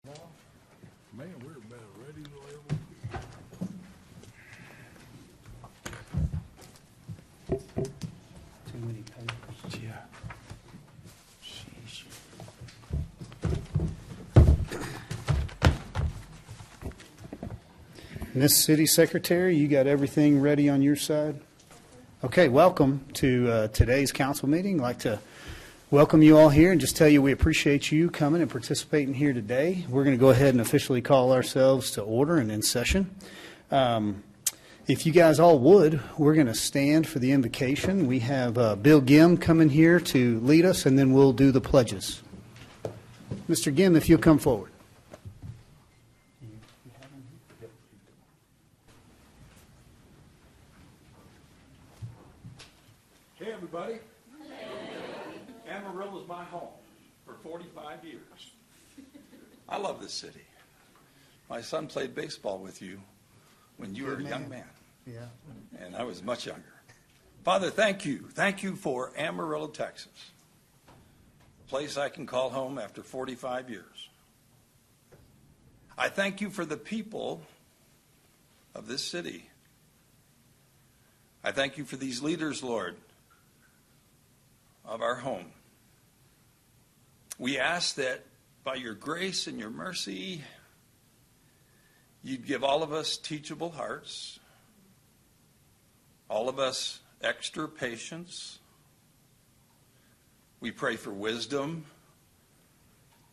Man, we're about ready to level. Too many papers. Yeah. Miss City Secretary, you got everything ready on your side? Okay, welcome to today's council meeting. I'd like to welcome you all here and just tell you we appreciate you coming and participating here today. We're going to go ahead and officially call ourselves to order and in session. If you guys all would, we're going to stand for the invocation. We have Bill Gim coming here to lead us, and then we'll do the pledges. Mr. Gim, if you'll come forward. Hey, everybody. Amarillo is my home for 45 years. I love this city. My son played baseball with you when you were a young man. Yeah. And I was much younger. Father, thank you. Thank you for Amarillo, Texas, a place I can call home after 45 years. I thank you for the people of this city. I thank you for these leaders, Lord, of our home. We ask that by your grace and your mercy, you'd give all of us teachable hearts, all of us extra patience. We pray for wisdom.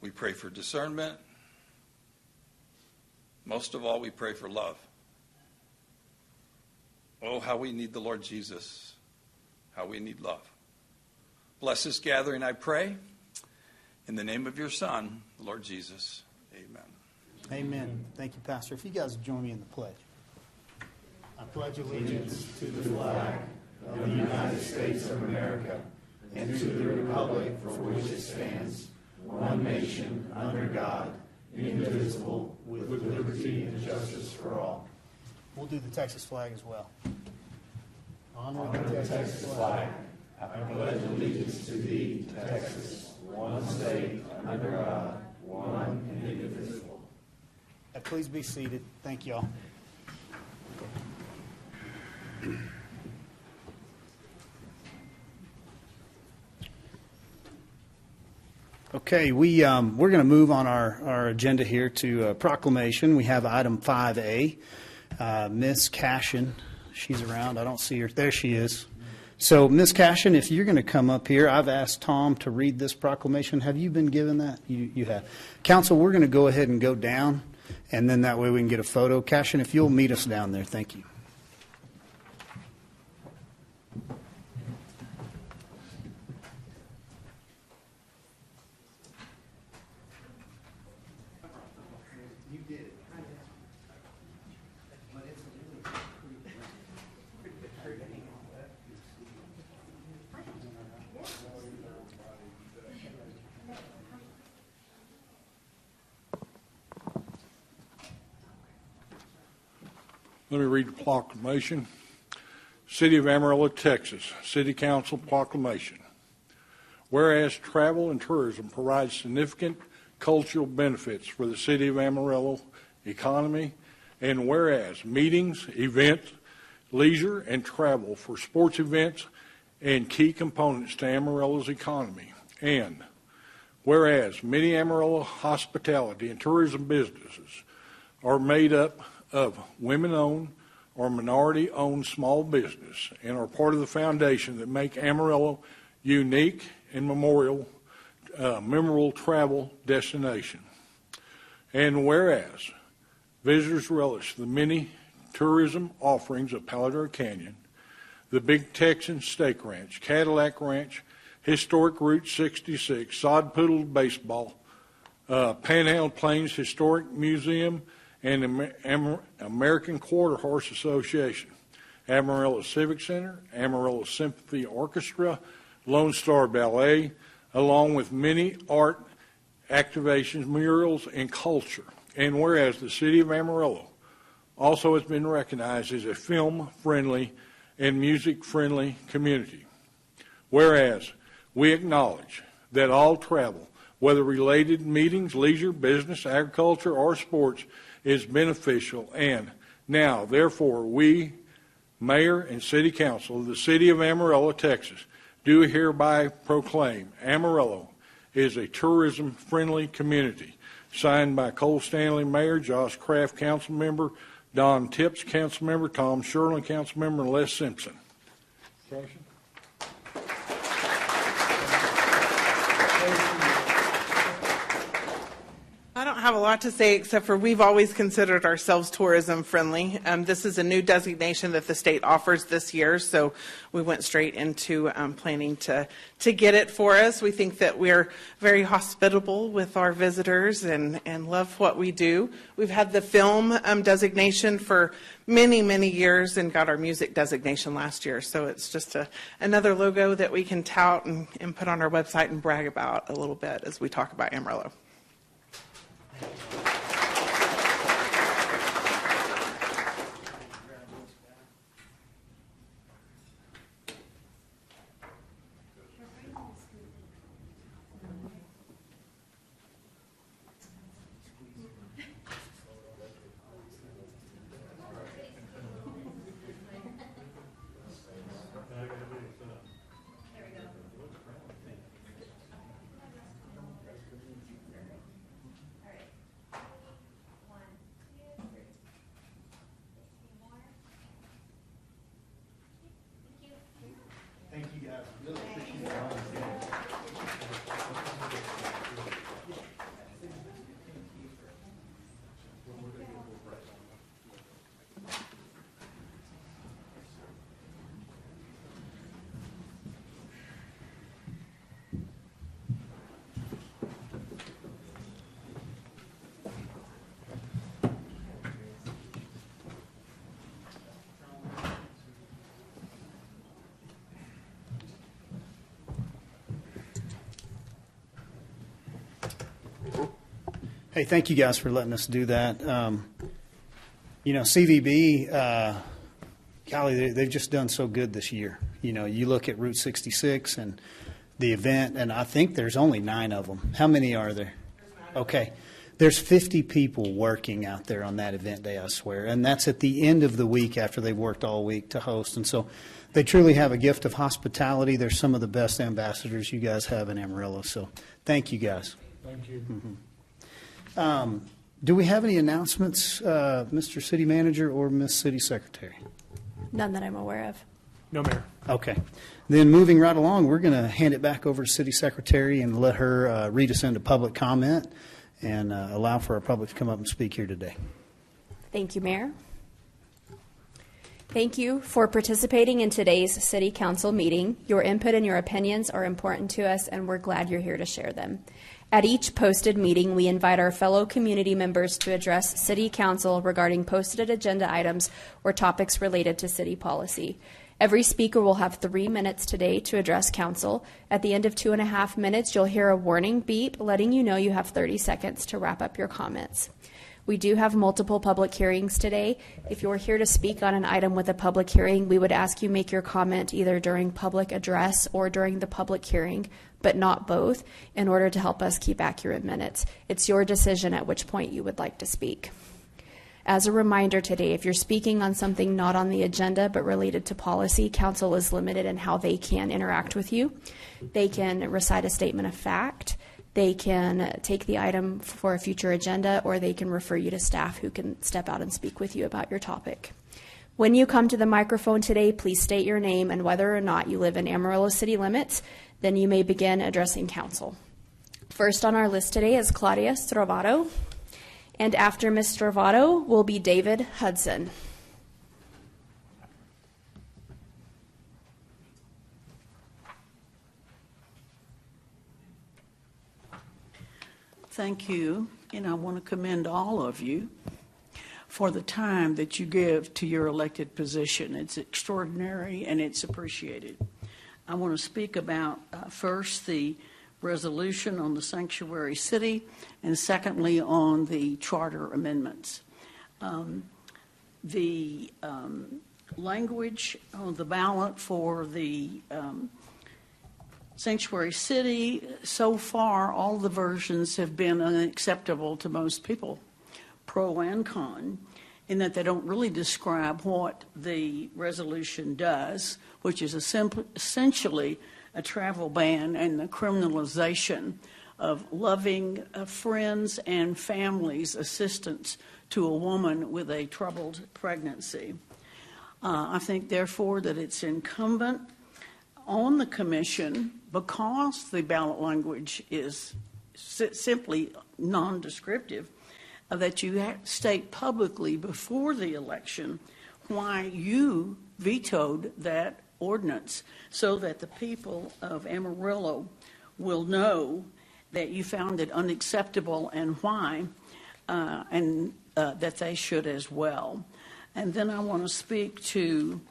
We pray for discernment. Most of all, we pray for love. Oh, how we need the Lord Jesus. How we need love. Bless this gathering, I pray. In the name of your Son, the Lord Jesus. Amen. Amen. Thank you, Pastor. If you guys would join me in the pledge. I pledge allegiance to the flag of the United States of America and to the republic for which it stands, one nation, under God, indivisible, with liberty and justice for all. We'll do the Texas flag as well. Honor the Texas flag. I pledge allegiance to thee, Texas, one state, under God, one and indivisible. Please be seated. Thank y'all. Okay, we're going to move on our agenda here to proclamation. We have item 5A. Miss Cashin, she's around. I don't see her. There she is. So, Ms. Cashin, if you're going to come up here, I've asked Tom to read this proclamation. Have you been given that? You have. Council, we're going to go ahead and go down, and then that way we can get a photo. Cashin, if you'll meet us down there, thank you. Let me read the proclamation. City of Amarillo, Texas, City Council proclamation. Whereas travel and tourism provide significant cultural benefits for the City of Amarillo economy, and whereas meetings, events, leisure, and travel for sports events and key components to Amarillo's economy, and whereas many Amarillo hospitality and tourism businesses are made up of women-owned or minority-owned small business and are part of the foundation that make Amarillo unique and memorable travel destination. And whereas visitors relish the many tourism offerings of Palo Canyon, the Big Texan Steak Ranch, Cadillac Ranch, Historic Route 66, Sod Poodle Baseball, Panhandle Plains Historic Museum, and American Quarter Horse Association, Amarillo Civic Center, Amarillo Symphony Orchestra, Lone Star Ballet, along with many art activations, murals, and culture. And whereas the City of Amarillo also has been recognized as a film-friendly and music-friendly community. Whereas we acknowledge that all travel whether related meetings, leisure, business, agriculture, or sports, is beneficial. And now, therefore, we, Mayor and City Council of the City of Amarillo, Texas, do hereby proclaim Amarillo is a tourism-friendly community. Signed by Cole Stanley, Mayor, Josh Kraft, Council Member, Don Tips, Council Member, Tom Sherlin, Council Member, and Les Simpson. I don't have a lot to say except for we've always considered ourselves tourism friendly. This is a new designation that the state offers this year, so we went straight into planning to get it for us. We think that we're very hospitable with our visitors and love what we do. We've had the film designation for many, many years and got our music designation last year. So it's just another logo that we can tout and put on our website and brag about a little bit as we talk about Amarillo. Thank you, guys. Really appreciate it. Hey, thank you guys for letting us do that. CVB, golly, they've just done so good this year. You look at Route 66 and the event, and I think there's only 9 of them. How many are there? Okay. There's 50 people working out there on that event day, I swear. And that's at the end of the week after they've worked all week to host. And so they truly have a gift of hospitality. They're some of the best ambassadors you guys have in Amarillo. So thank you, guys. Thank you. Mm-hmm. Do we have any announcements, Mr. City Manager or Ms. City Secretary? None that I'm aware of. No, Mayor. Okay. Then moving right along, we're going to hand it back over to City Secretary and let her read us into public comment and allow for our public to come up and speak here today. Thank you, Mayor. Thank you for participating in today's City Council meeting. Your input and your opinions are important to us, and we're glad you're here to share them. At each posted meeting, we invite our fellow community members to address City Council regarding posted agenda items or topics related to city policy. Every speaker will have 3 minutes today to address Council. At the end of 2.5 minutes, you'll hear a warning beep letting you know you have 30 seconds to wrap up your comments. We do have multiple public hearings today. If you're here to speak on an item with a public hearing, we would ask you make your comment either during public address or during the public hearing, but not both, in order to help us keep accurate minutes. It's your decision at which point you would like to speak. As a reminder today, if you're speaking on something not on the agenda but related to policy, Council is limited in how they can interact with you. They can recite a statement of fact, they can take the item for a future agenda, or they can refer you to staff who can step out and speak with you about your topic. When you come to the microphone today, please state your name and whether or not you live in Amarillo city limits. Then you may begin addressing Council. First on our list today is Claudia Stravato, and after Ms. Stravato will be David Hudson. Thank you, and I want to commend all of you for the time that you give to your elected position. It's extraordinary and it's appreciated. I want to speak about first the resolution on the sanctuary city, and secondly on the charter amendments. The language on the ballot for the Sanctuary City, so far, all the versions have been unacceptable to most people, pro and con, in that they don't really describe what the resolution does, which is essentially a travel ban and the criminalization of loving friends and families' assistance to a woman with a troubled pregnancy. I think, therefore, that it's incumbent on the commission, because the ballot language is simply non-descriptive, that you state publicly before the election why you vetoed that ordinance, so that the people of Amarillo will know that you found it unacceptable and why, and that they should as well. And then I want to speak to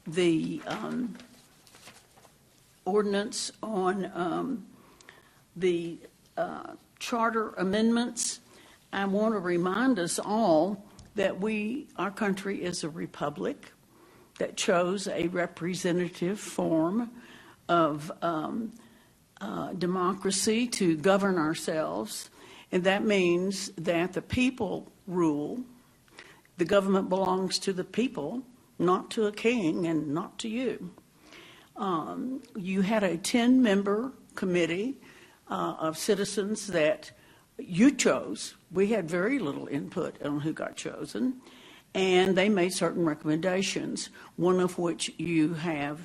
the ordinance on the charter amendments. I want to remind us all that our country is a republic that chose a representative form of democracy to govern ourselves, and that means that the people rule. The government belongs to the people, not to a king and not to you. You had a 10-member committee of citizens that you chose. We had very little input on who got chosen, and they made certain recommendations, one of which you have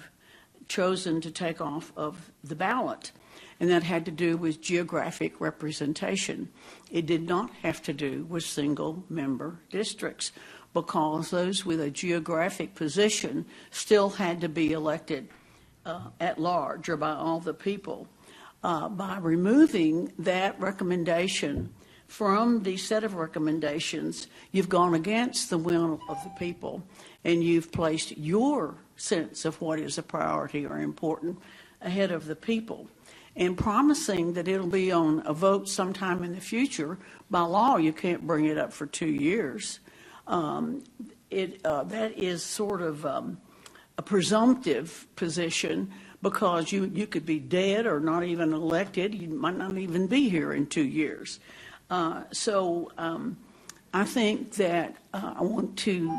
chosen to take off of the ballot, and that had to do with geographic representation. It did not have to do with single-member districts, because those with a geographic position still had to be elected at large, or by all the people. By removing that recommendation from the set of recommendations, you've gone against the will of the people, and you've placed your sense of what is a priority or important ahead of the people. And promising that it'll be on a vote sometime in the future, by law you can't bring it up for 2 years. That is sort of a presumptive position, because you could be dead or not even elected. You might not even be here in 2 years. So I think that I want to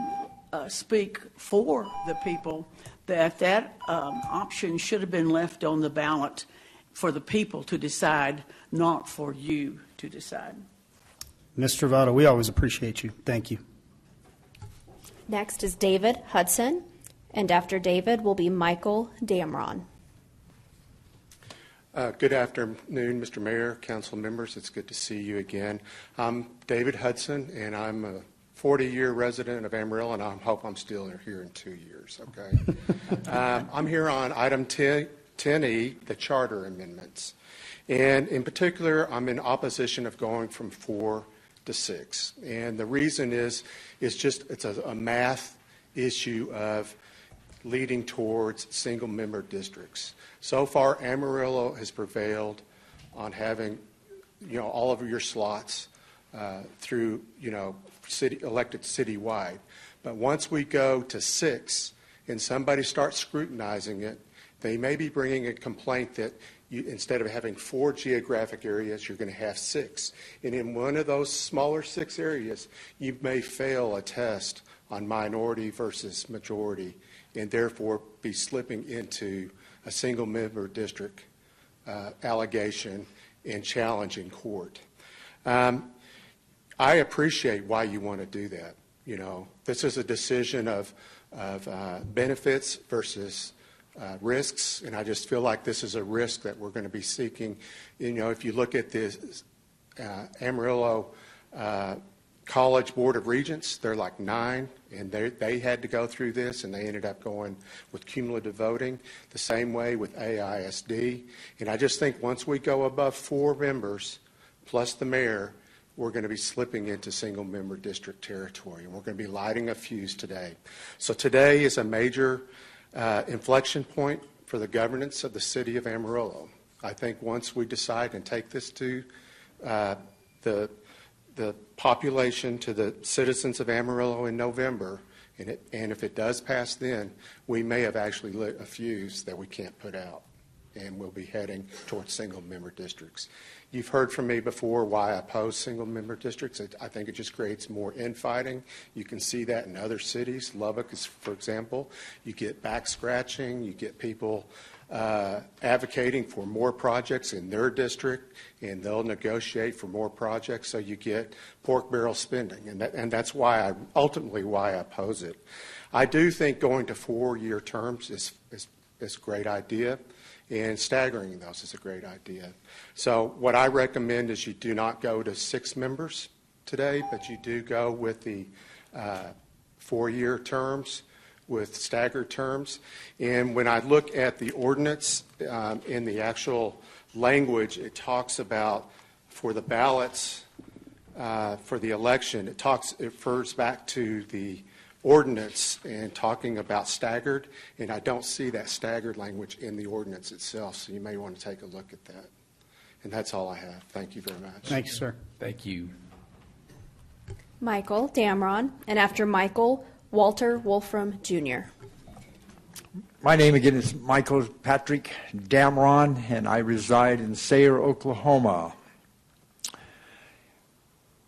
speak for the people that option should have been left on the ballot for the people to decide, not for you to decide. Ms. Travato, we always appreciate you. Thank you. Next is David Hudson, and after David will be Michael Damron. Good afternoon, Mr. Mayor, council members. It's good to see you again. I'm David Hudson, and I'm a 40-year resident of Amarillo, and I hope I'm still here in 2 years, okay? I'm here on item 10E, the charter amendments. And in particular, I'm in opposition of going from 4 to 6. And the reason is it's a math issue of leading towards single-member districts. So far, Amarillo has prevailed on having, all of your slots through, elected citywide. But once we go to 6 and somebody starts scrutinizing it, they may be bringing a complaint that instead of having 4 geographic areas, you're going to have 6. And in one of those smaller 6 areas, you may fail a test on minority versus majority, and therefore be slipping into a single-member district allegation and challenge in court. I appreciate why you want to do that. This is a decision of benefits versus risks, and I just feel like this is a risk that we're going to be seeking. If you look at this Amarillo College Board of Regents, they're like 9, and they had to go through this, and they ended up going with cumulative voting. The same way with AISD. And I just think once we go above 4 members plus the mayor, we're going to be slipping into single-member district territory, and we're going to be lighting a fuse today. So today is a major inflection point for the governance of the city of Amarillo. I think once we decide and take this to the population, to the citizens of Amarillo in November, and if it does pass then, we may have actually lit a fuse that we can't put out. and we'll be heading towards single-member districts. You've heard from me before why I oppose single-member districts. I think it just creates more infighting. You can see that in other cities. Lubbock is, for example, you get back scratching, you get people advocating for more projects in their district, and they'll negotiate for more projects, so you get pork barrel spending, and that's why ultimately why I oppose it. I do think going to 4-year terms is a great idea, and staggering those is a great idea. So what I recommend is you do not go to 6 members today, but you do go with the 4-year terms, with staggered terms. And when I look at the ordinance in the actual language, it talks about for the ballots for the election, it refers back to the ordinance and talking about staggered, and I don't see that staggered language in the ordinance itself, so you may want to take a look at that. And that's all I have. Thank you very much. Thank you, sir. Thank you. Michael Damron, and after Michael, Walter Wolfram Jr. My name again is Michael Patrick Damron, and I reside in Sayre, Oklahoma.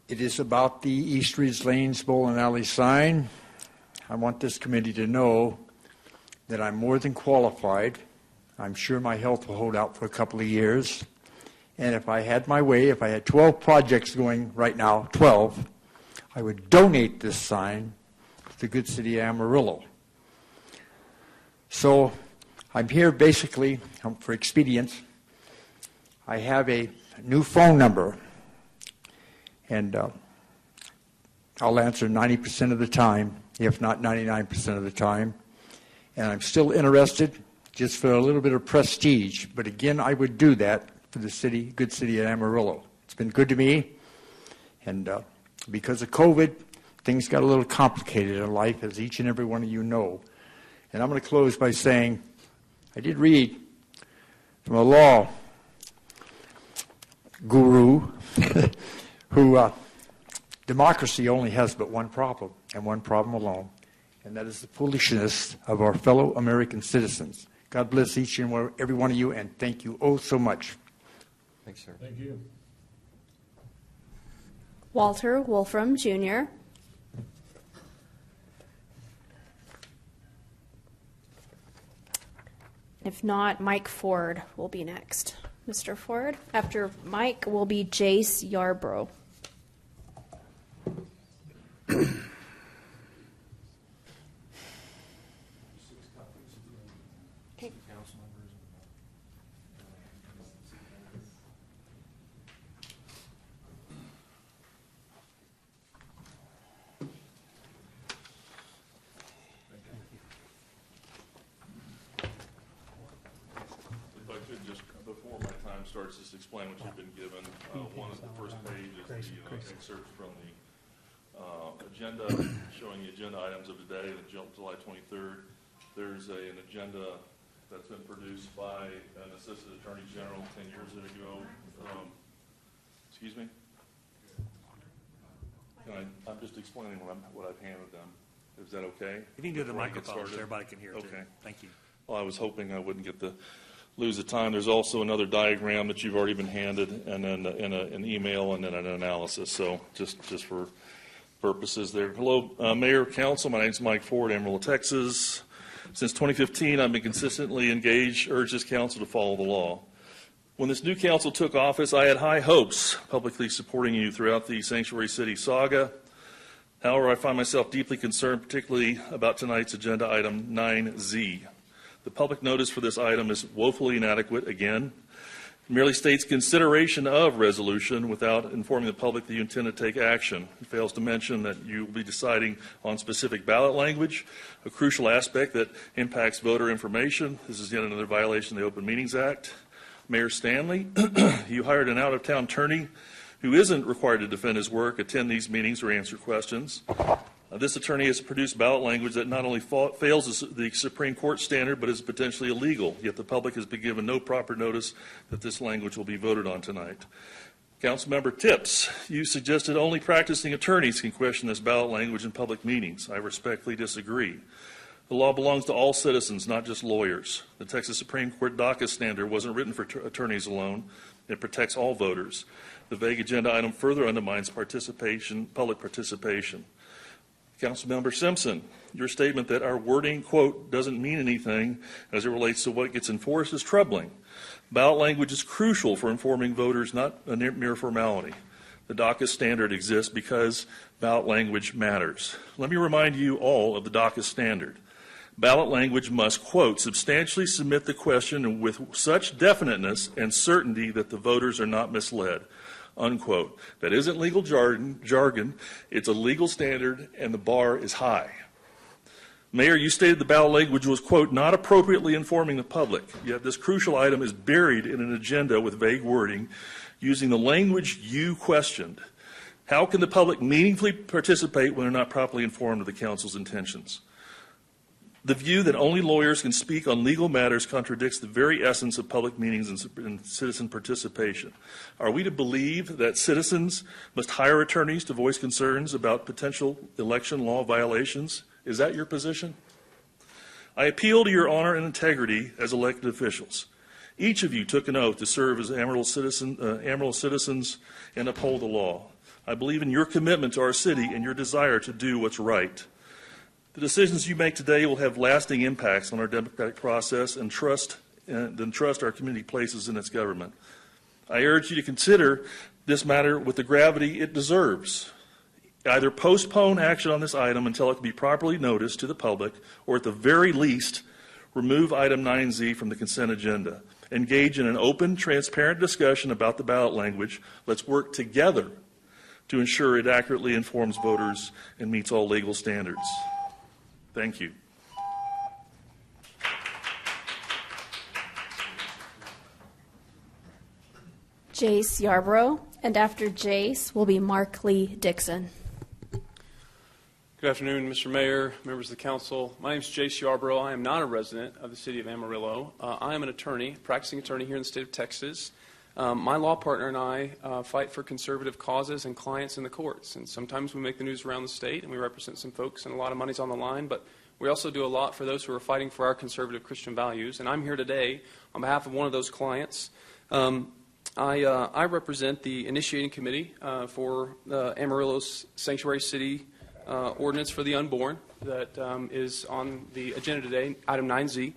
It is about the East Ridge Lanes Bowling Alley sign. I want this committee to know that I'm more than qualified. I'm sure my health will hold out for a couple of years. And if I had my way, if I had 12 projects going right now, 12, I would donate this sign to the good city of Amarillo. So I'm here basically for expedience. I have a new phone number, and I'll answer 90% of the time, if not 99% of the time. And I'm still interested just for a little bit of prestige. But again, I would do that for the city, good city of Amarillo. It's been good to me. And because of COVID, things got a little complicated in life, as each and every one of you know. And I'm going to close by saying, I did read from a law guru who democracy only has but one problem, and one problem alone, and that is the foolishness of our fellow American citizens. God bless each and every one of you, and thank you oh so much. Thanks, sir. Thank you. Walter Wolfram Jr. If not, Mike Ford will be next. Mr. Ford. After Mike will be Jace Yarbrough. Okay. If I could just, before my time starts, just explain what you've been given. One of the first page is the excerpts from the agenda, showing the agenda items of today, July 23rd. There's an agenda that's been produced by an Assistant Attorney General 10 years ago. Excuse me? I'm just explaining what I've handed them. Is that okay? You need to do the Before I get microphone so started? everybody can hear it. Okay. Thank you. Well, I was hoping I wouldn't get to lose the time. There's also another diagram that you've already been handed, and then an email, and then an analysis. So just for purposes there. Hello, Mayor, Council. My name is Mike Ford, Amarillo, Texas. Since 2015, I've been consistently engaged, urged this council to follow the law. When this new council took office, I had high hopes, publicly supporting you throughout the Sanctuary City saga. However, I find myself deeply concerned, particularly about tonight's agenda item 9Z. The public notice for this item is woefully inadequate again. It merely states consideration of resolution without informing the public that you intend to take action. It fails to mention that you will be deciding on specific ballot language, a crucial aspect that impacts voter information. This is yet another violation of the Open Meetings Act. Mayor Stanley, you hired an out-of-town attorney who isn't required to defend his work, attend these meetings, or answer questions. This attorney has produced ballot language that not only fails the Supreme Court standard, but is potentially illegal, yet the public has been given no proper notice that this language will be voted on tonight. Councilmember Tips, you suggested only practicing attorneys can question this ballot language in public meetings. I respectfully disagree. The law belongs to all citizens, not just lawyers. The Texas Supreme Court DACA standard wasn't written for attorneys alone. It protects all voters. The vague agenda item further undermines public participation. Councilmember Simpson, your statement that our wording, quote, doesn't mean anything as it relates to what gets enforced is troubling. Ballot language is crucial for informing voters, not a mere formality. The DACA standard exists because ballot language matters. Let me remind you all of the DACA standard. Ballot language must, quote, substantially submit the question with such definiteness and certainty that the voters are not misled, unquote. That isn't legal jargon. It's a legal standard, and the bar is high. Mayor, you stated the ballot language was, quote, not appropriately informing the public, yet this crucial item is buried in an agenda with vague wording using the language you questioned. How can the public meaningfully participate when they're not properly informed of the council's intentions? The view that only lawyers can speak on legal matters contradicts the very essence of public meetings and citizen participation. Are we to believe that citizens must hire attorneys to voice concerns about potential election law violations? Is that your position? I appeal to your honor and integrity as elected officials. Each of you took an oath to serve as Amarillo citizens and uphold the law. I believe in your commitment to our city and your desire to do what's right. The decisions you make today will have lasting impacts on our democratic process and trust our community places in its government. I urge you to consider this matter with the gravity it deserves. Either postpone action on this item until it can be properly noticed to the public, or at the very least, remove item 9Z from the consent agenda. Engage in an open, transparent discussion about the ballot language. Let's work together to ensure it accurately informs voters and meets all legal standards. Thank you. Jace Yarbrough, and after Jace will be Mark Lee Dixon. Good afternoon, Mr. Mayor, members of the council. My name is Jace Yarbrough. I am not a resident of the city of Amarillo. I am an attorney, practicing attorney here in the state of Texas. My law partner and I fight for conservative causes and clients in the courts. And sometimes we make the news around the state and we represent some folks and a lot of money's on the line. But we also do a lot for those who are fighting for our conservative Christian values. And I'm here today on behalf of one of those clients. I represent the initiating committee for Amarillo's Sanctuary City Ordinance for the Unborn that is on the agenda today, item 9Z.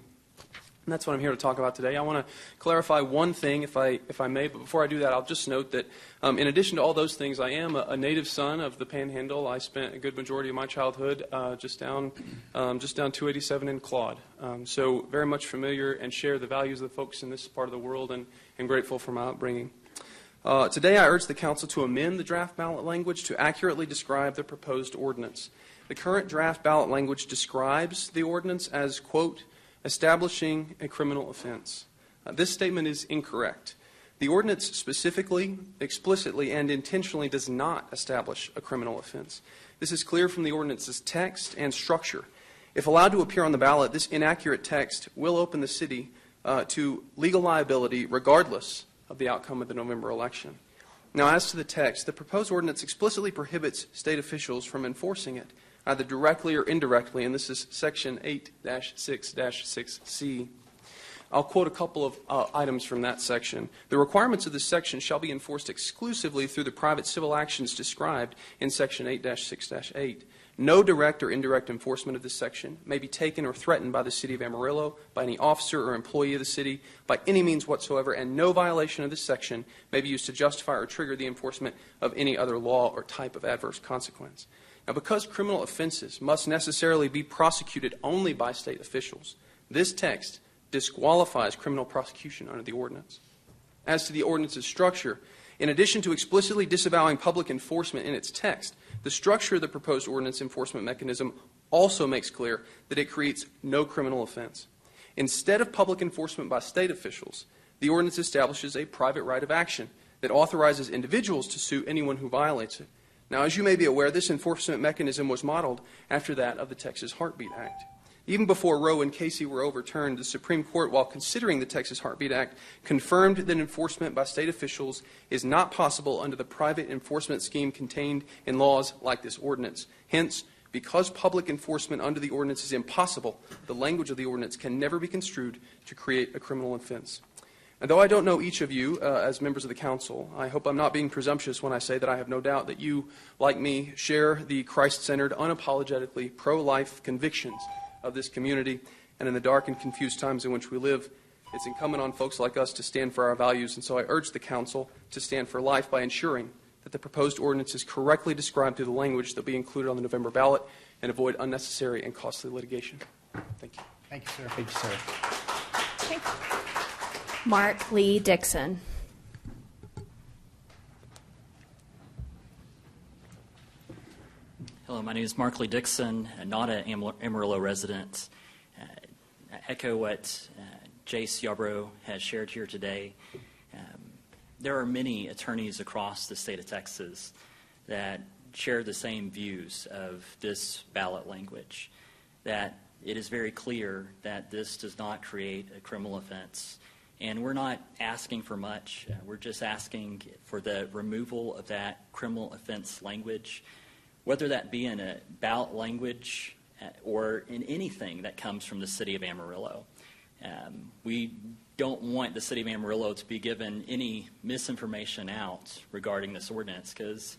And that's what I'm here to talk about today. I want to clarify one thing, if I may, but before I do that, I'll just note that in addition to all those things, I am a native son of the Panhandle. I spent a good majority of my childhood just down 287 in Claude. So very much familiar and share the values of the folks in this part of the world, and grateful for my upbringing. Today, I urge the council to amend the draft ballot language to accurately describe the proposed ordinance. The current draft ballot language describes the ordinance as, quote, establishing a criminal offense. This statement is incorrect. The ordinance specifically, explicitly, and intentionally does not establish a criminal offense. This is clear from the ordinance's text and structure. If allowed to appear on the ballot, this inaccurate text will open the city to legal liability regardless of the outcome of the November election. Now, as to the text, the proposed ordinance explicitly prohibits state officials from enforcing it, either directly or indirectly, and this is Section 8-6-6C. I'll quote a couple of items from that section. The requirements of this section shall be enforced exclusively through the private civil actions described in Section 8-6-8. No direct or indirect enforcement of this section may be taken or threatened by the city of Amarillo, by any officer or employee of the city, by any means whatsoever, and no violation of this section may be used to justify or trigger the enforcement of any other law or type of adverse consequence. Now, because criminal offenses must necessarily be prosecuted only by state officials, this text disqualifies criminal prosecution under the ordinance. As to the ordinance's structure, in addition to explicitly disavowing public enforcement in its text, the structure of the proposed ordinance enforcement mechanism also makes clear that it creates no criminal offense. Instead of public enforcement by state officials, the ordinance establishes a private right of action that authorizes individuals to sue anyone who violates it. Now, as you may be aware, this enforcement mechanism was modeled after that of the Texas Heartbeat Act. Even before Roe and Casey were overturned, the Supreme Court, while considering the Texas Heartbeat Act, confirmed that enforcement by state officials is not possible under the private enforcement scheme contained in laws like this ordinance. Hence, Because public enforcement under the ordinance is impossible, the language of the ordinance can never be construed to create a criminal offense. And though I don't know each of you as members of the council, I hope I'm not being presumptuous when I say that I have no doubt that you, like me, share the Christ-centered, unapologetically pro-life convictions of this community. And in the dark and confused times in which we live, it's incumbent on folks like us to stand for our values. And so I urge the council to stand for life by ensuring that the proposed ordinance is correctly described through the language that will be included on the November ballot and avoid unnecessary and costly litigation. Thank you. Thank you, sir. Thank you, sir. Mark Lee Dixon. Hello, my name is Mark Lee Dixon, not an Amarillo resident. I echo what Jace Yarbrough has shared here today. There are many attorneys across the state of Texas that share the same views of this ballot language, that it is very clear that this does not create a criminal offense. And we're not asking for much. We're just asking for the removal of that criminal offense language, whether that be in a ballot language or in anything that comes from the city of Amarillo. We don't want the city of Amarillo to be given any misinformation out regarding this ordinance because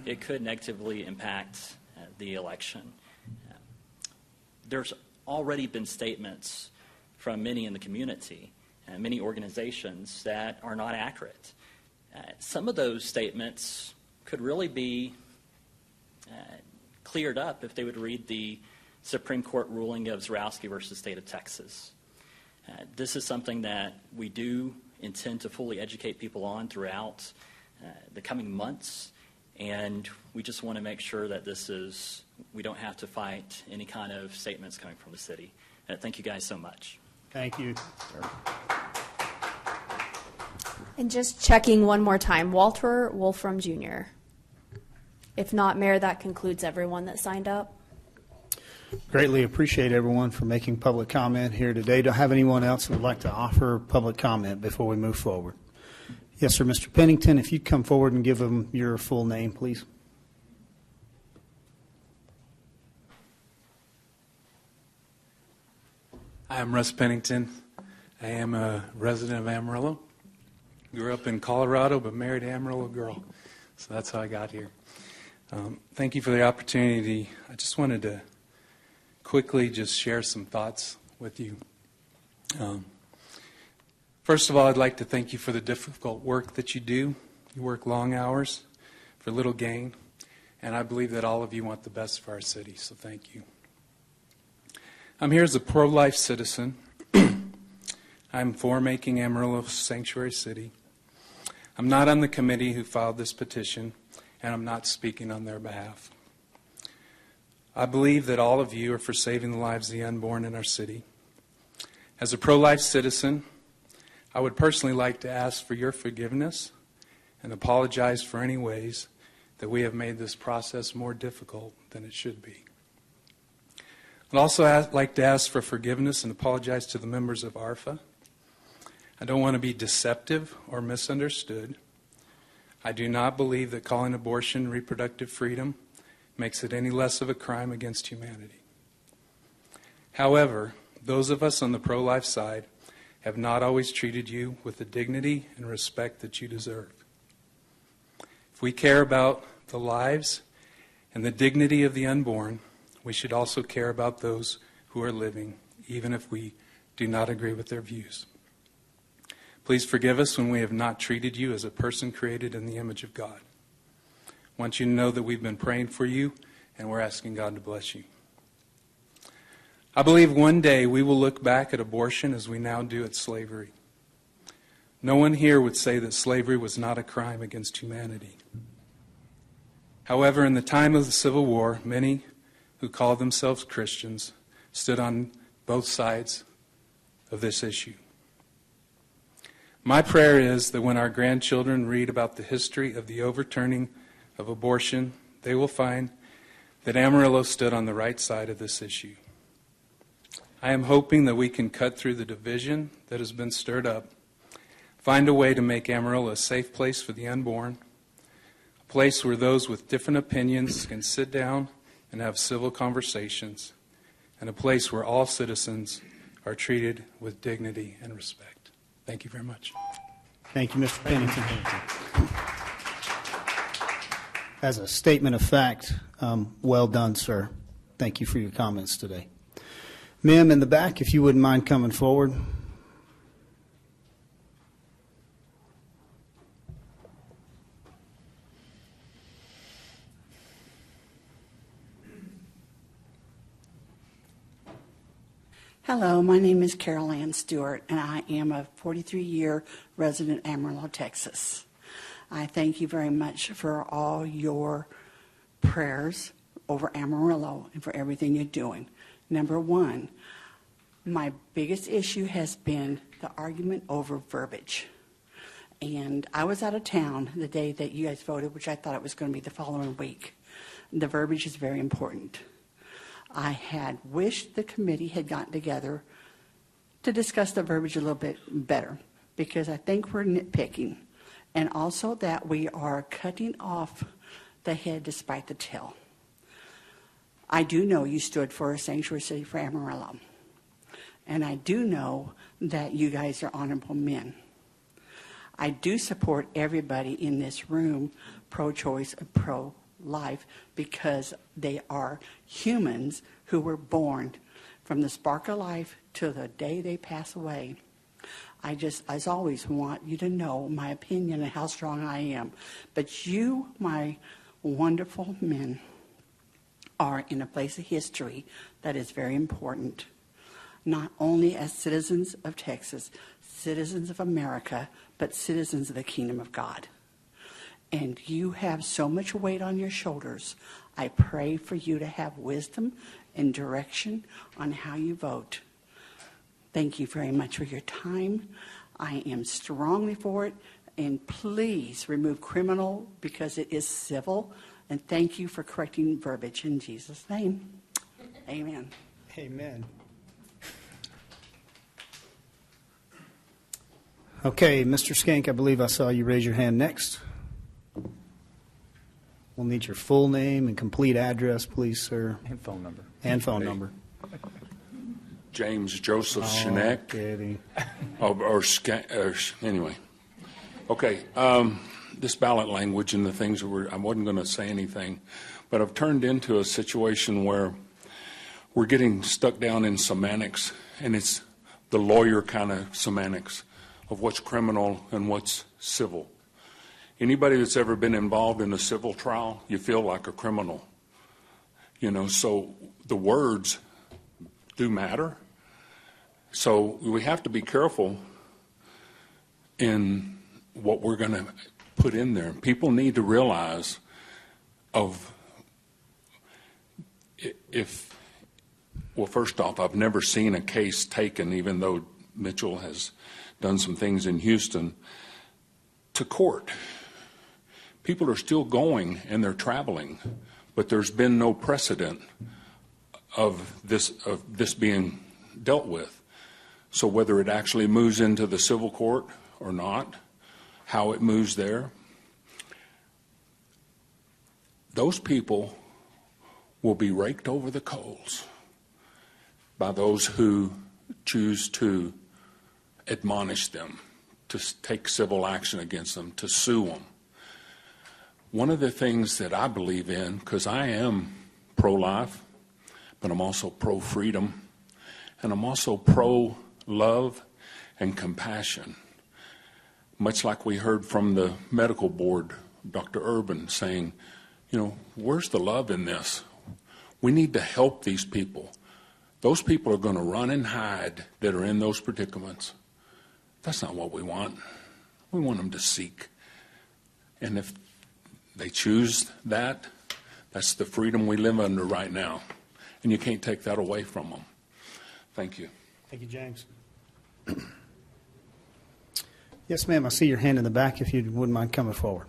it could negatively impact the election. There's already been statements from many in the community, many organizations that are not accurate. Some of those statements could really be cleared up if they would read the Supreme Court ruling of Zarowski versus State of Texas. This is something that we do intend to fully educate people on throughout the coming months, and we just want to make sure that we don't have to fight any kind of statements coming from the city. Thank you guys so much. Thank you. And just checking one more time, Walter Wolfram Jr. If not, Mayor, that concludes everyone that signed up. Greatly appreciate everyone for making public comment here today. Do I have anyone else who would like to offer public comment before we move forward? Yes, sir. Mr. Pennington, if you'd come forward and give them your full name, please. I'm Russ Pennington. I am a resident of Amarillo. Grew up in Colorado, but married an Amarillo girl. So that's how I got here. Thank you for the opportunity. I just wanted to quickly just share some thoughts with you. First of all, I'd like to thank you for the difficult work that you do. You work long hours for little gain, and I believe that all of you want the best for our city, so thank you. I'm here as a pro-life citizen. I'm for making Amarillo a sanctuary city. I'm not on the committee who filed this petition, and I'm not speaking on their behalf. I believe that all of you are for saving the lives of the unborn in our city. As a pro-life citizen, I would personally like to ask for your forgiveness and apologize for any ways that we have made this process more difficult than it should be. I'd also like to ask for forgiveness and apologize to the members of ARFA. I don't want to be deceptive or misunderstood. I do not believe that calling abortion reproductive freedom makes it any less of a crime against humanity. However, those of us on the pro-life side have not always treated you with the dignity and respect that you deserve. If we care about the lives and the dignity of the unborn, we should also care about those who are living, even if we do not agree with their views. Please forgive us when we have not treated you as a person created in the image of God. I want you to know that we've been praying for you, and we're asking God to bless you. I believe one day we will look back at abortion as we now do at slavery. No one here would say that slavery was not a crime against humanity. However, in the time of the Civil War, many who called themselves Christians stood on both sides of this issue. My prayer is that when our grandchildren read about the history of the overturning of abortion, they will find that Amarillo stood on the right side of this issue. I am hoping that we can cut through the division that has been stirred up, find a way to make Amarillo a safe place for the unborn, a place where those with different opinions can sit down and have civil conversations, and a place where all citizens are treated with dignity and respect. Thank you very much. Thank you, Mr. Pennington. As a statement of fact, well done, sir. Thank you for your comments today. Ma'am, in the back, if you wouldn't mind coming forward. Hello, my name is Carol Ann Stewart, and I am a 43-year resident of Amarillo, Texas. I thank you very much for all your prayers over Amarillo and for everything you're doing. Number one, my biggest issue has been the argument over verbiage. And I was out of town the day that you guys voted, which I thought it was going to be the following week. The verbiage is very important. I had wished the committee had gotten together to discuss the verbiage a little bit better, because I think we're nitpicking, and also that we are cutting off the head despite the tail. I do know you stood for a sanctuary city for Amarillo, and I do know that you guys are honorable men. I do support everybody in this room, pro-choice and pro-life, because they are humans who were born from the spark of life to the day they pass away. I just, as always, want you to know my opinion and how strong I am. But you, my wonderful men, are in a place of history that is very important, not only as citizens of Texas, citizens of America, but citizens of the kingdom of God. And you have so much weight on your shoulders. I pray for you to have wisdom and direction on how you vote. Thank you very much for your time. I am strongly for it. And please remove criminal, because it is civil. And thank you for correcting verbiage in Jesus' name. Amen. Amen. Okay, Mr. Skank, I believe I saw you raise your hand next. We'll need your full name and complete address, please, sir. And phone number. And phone number. James Joseph Shinek. Kidding. Anyway. Okay. This ballot language and the things that I wasn't going to say anything, but I've turned into a situation where we're getting stuck down in semantics, and it's the lawyer kind of semantics of what's criminal and what's civil. Anybody that's ever been involved in a civil trial, you feel like a criminal. So the words do matter. So we have to be careful in what we're going to put in there. People need to realize well, first off, I've never seen a case taken, even though Mitchell has done some things in Houston, to court. People are still going and they're traveling, but there's been no precedent of this being dealt with. So whether it actually moves into the civil court or not, how it moves there, those people will be raked over the coals by those who choose to admonish them, to take civil action against them, to sue them. One of the things that I believe in, because I am pro-life, but I'm also pro-freedom, and I'm also pro-love and compassion. Much like we heard from the medical board, Dr. Urban, saying, where's the love in this? We need to help these people. Those people are going to run and hide that are in those predicaments. That's not what we want. We want them to seek. And if they choose that, that's the freedom we live under right now. And you can't take that away from them. Thank you. Thank you, James. Yes, ma'am. I see your hand in the back, if you wouldn't mind coming forward.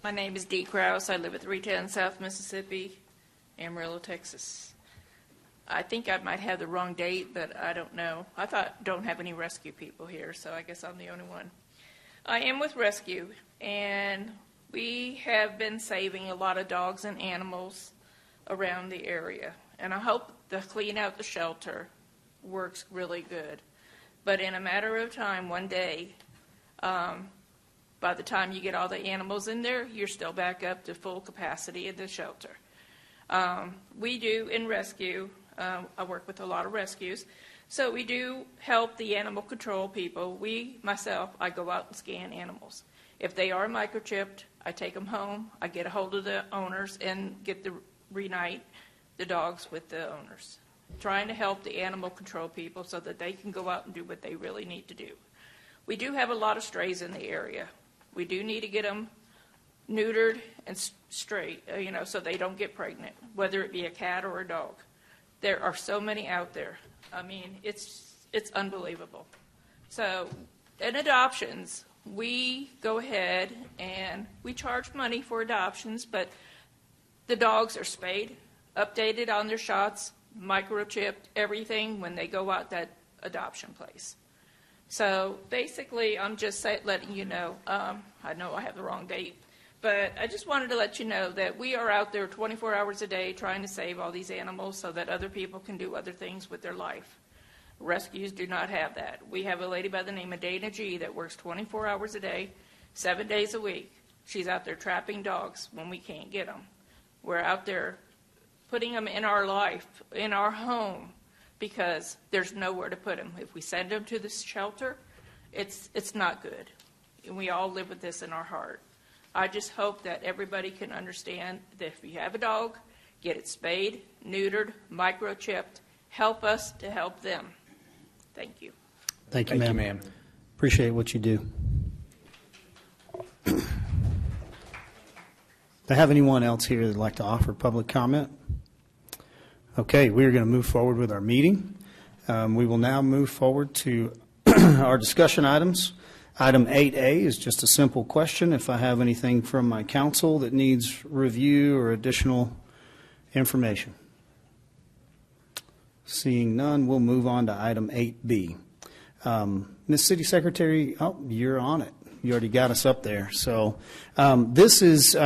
My name is Dee Krause. I live at the retail in South Mississippi, Amarillo, Texas. I think I might have the wrong date, but I don't know. I don't have any rescue people here, so I guess I'm the only one. I am with rescue, and we have been saving a lot of dogs and animals around the area. And I hope the clean out the shelter works really good. But in a matter of time, one day, by the time you get all the animals in there, you're still back up to full capacity in the shelter. We do in rescue, I work with a lot of rescues, so we do help the animal control people. I go out and scan animals. If they are microchipped, I take them home, I get a hold of the owners and reunite the dogs with the owners, trying to help the animal control people so that they can go out and do what they really need to do. We do have a lot of strays in the area. We do need to get them neutered and straight, so they don't get pregnant, whether it be a cat or a dog. There are so many out there. I mean, it's unbelievable. So in adoptions, we go ahead and we charge money for adoptions, but the dogs are spayed, updated on their shots, microchipped, everything when they go out that adoption place. So basically, I'm just letting you know, I know I have the wrong date, but I just wanted to let you know that we are out there 24 hours a day trying to save all these animals so that other people can do other things with their life. Rescues do not have that. We have a lady by the name of Dana G that works 24 hours a day, 7 days a week. She's out there trapping dogs when we can't get them. We're out there putting them in our life, in our home, because there's nowhere to put them. If we send them to the shelter, it's not good. And we all live with this in our heart. I just hope that everybody can understand that if you have a dog, get it spayed, neutered, microchipped. Help us to help them. Thank you. Thank you, ma'am. Appreciate what you do. Do I have anyone else here that'd like to offer public comment? Okay, we are going to move forward with our meeting. We will now move forward to our discussion items. Item 8A is just a simple question. If I have anything from my council that needs review or additional information. Seeing none, we'll move on to item 8B. Ms. City Secretary, you're on it. You already got us up there. So this is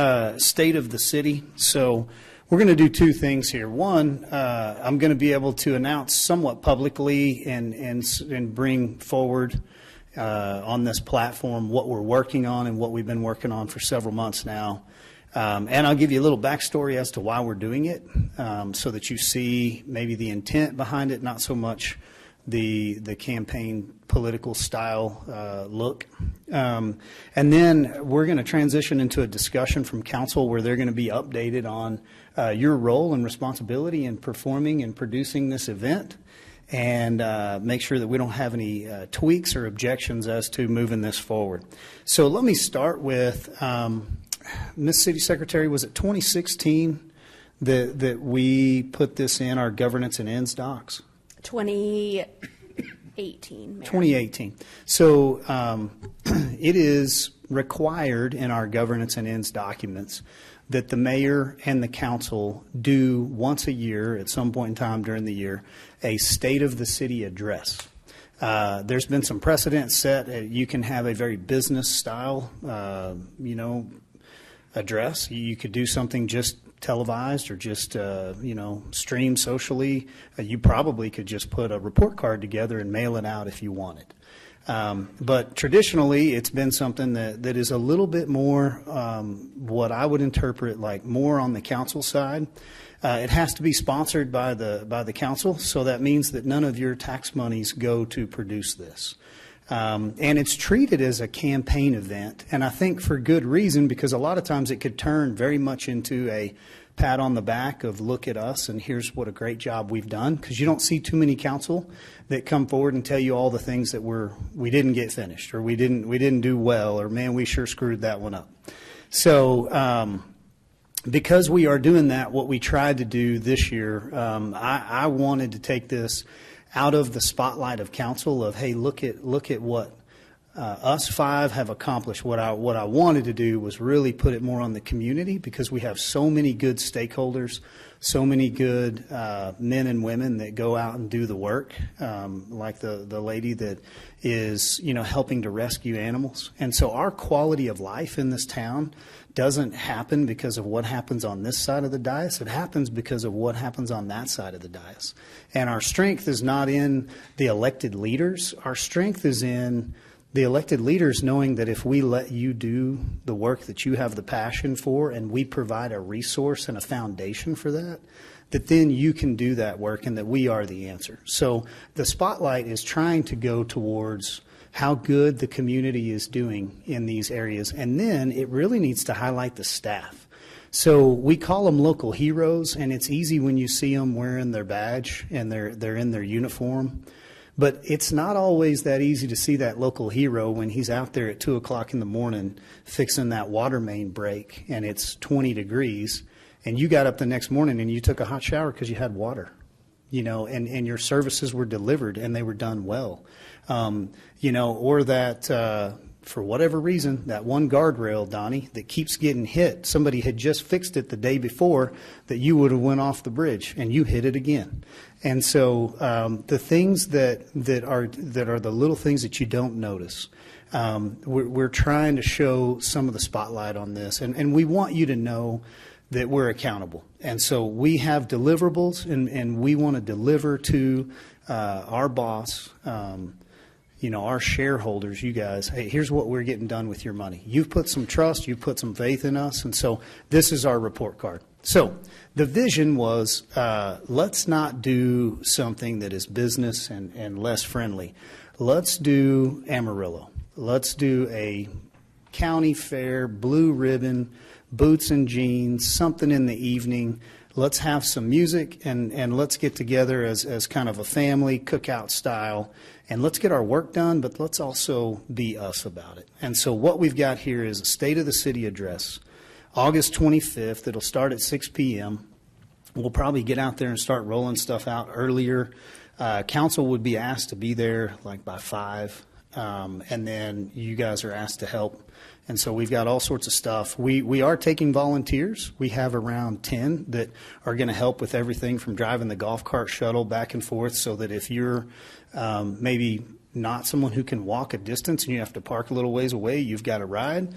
state of the city. So we're going to do two things here. One, I'm going to be able to announce somewhat publicly and bring forward on this platform what we're working on and what we've been working on for several months now. And I'll give you a little backstory as to why we're doing it, so that you see maybe the intent behind it, not so much the campaign political style look. And then we're going to transition into a discussion from council where they're going to be updated on your role and responsibility in performing and producing this event, and make sure that we don't have any tweaks or objections as to moving this forward. So let me start with Ms. City Secretary, was it 2016 that we put this in our governance and ends docs? 2018, Mayor. 2018. So it is required in our governance and ends documents that the mayor and the council do once a year, at some point in time during the year, a state of the city address. There's been some precedent set. You can have a very business style, address. You could do something just televised or just, streamed socially. You probably could just put a report card together and mail it out if you wanted. But traditionally, it's been something that is a little bit more what I would interpret like more on the council side. It has to be sponsored by the council, so that means that none of your tax monies go to produce this. And it's treated as a campaign event, and I think for good reason, because a lot of times it could turn very much into a pat on the back of look at us and here's what a great job we've done, because you don't see too many council that come forward and tell you all the things that we didn't get finished, or we didn't do well, or man, we sure screwed that one up. So because we are doing that, what we tried to do this year, I wanted to take this out of the spotlight of council of, hey, look at what us five have accomplished what I wanted to do was really put it more on the community, because we have so many good stakeholders, so many good men and women that go out and do the work, like the lady that is, helping to rescue animals. And so our quality of life in this town doesn't happen because of what happens on this side of the dais. It happens because of what happens on that side of the dais. And our strength is not in the elected leaders. Our strength is in the elected leaders knowing that if we let you do the work that you have the passion for, and we provide a resource and a foundation for that, that then you can do that work, and that we are the answer. So the spotlight is trying to go towards how good the community is doing in these areas. And then it really needs to highlight the staff. So we call them local heroes, and it's easy when you see them wearing their badge and they're in their uniform. But it's not always that easy to see that local hero when he's out there at 2 o'clock in the morning fixing that water main break, and it's 20 degrees, and you got up the next morning and you took a hot shower because you had water, and your services were delivered and they were done well. Or that for whatever reason, that one guardrail, Donnie, that keeps getting hit, somebody had just fixed it the day before that you would have went off the bridge, and you hit it again. And so the things that are the little things that you don't notice, we're trying to show some of the spotlight on this, and we want you to know that we're accountable. And so we have deliverables, and we want to deliver to our boss, our shareholders, you guys, hey, here's what we're getting done with your money. You've put some trust, you've put some faith in us, and so this is our report card. So the vision was, let's not do something that is business and less friendly. Let's do Amarillo. Let's do a county fair, blue ribbon, boots and jeans, something in the evening. Let's have some music, and let's get together as kind of a family, cookout style, and let's get our work done, but let's also be us about it. And so what we've got here is a State of the City address, August 25th. It'll start at 6 p.m. We'll probably get out there and start rolling stuff out earlier. Council would be asked to be there like by 5, and then you guys are asked to help. And so we've got all sorts of stuff. We are taking volunteers. We have around 10 that are going to help with everything from driving the golf cart shuttle back and forth, so that if you're maybe not someone who can walk a distance and you have to park a little ways away, you've got a ride.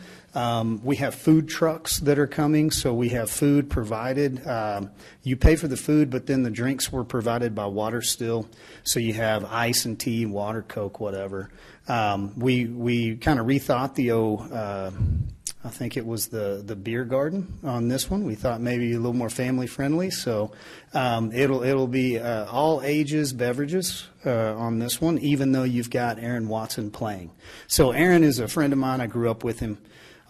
We have food trucks that are coming, so we have food provided. You pay for the food, but then the drinks were provided by Water Still. So you have ice and tea, water, Coke, whatever. We kind of rethought the I think it was the beer garden on this one. We thought maybe a little more family friendly, so it'll be all ages beverages on this one, even though you've got Aaron Watson playing. So Aaron is a friend of mine. I grew up with him,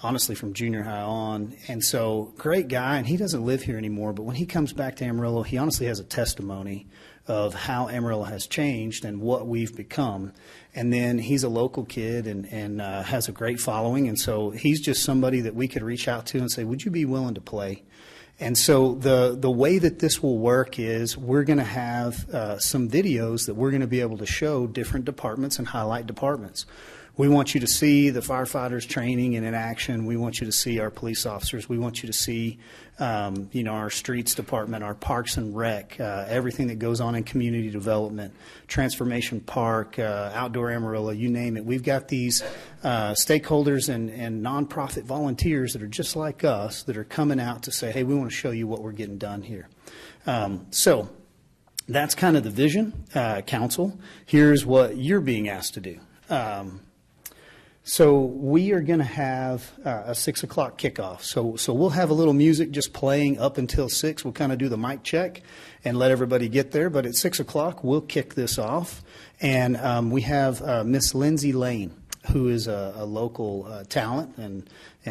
honestly, from junior high on, and so great guy. And he doesn't live here anymore, but when he comes back to Amarillo, he honestly has a testimony of how Amarillo has changed and what we've become. And then he's a local kid and has a great following. And so he's just somebody that we could reach out to and say, would you be willing to play? And so the way that this will work is we're going to have some videos that we're going to be able to show different departments and highlight departments. We want you to see the firefighters training and in action. We want you to see our police officers. We want you to see, our streets department, our parks and rec, everything that goes on in community development, Transformation Park, Outdoor Amarillo, you name it. We've got these stakeholders and nonprofit volunteers that are just like us that are coming out to say, hey, we want to show you what we're getting done here. So that's kind of the vision, council. Here's what you're being asked to do. So we are going to have a 6 o'clock kickoff. So we'll have a little music just playing up until 6. We'll kind of do the mic check and let everybody get there. But at 6 o'clock, we'll kick this off. And we have Miss Lindsay Lane, who is a local talent and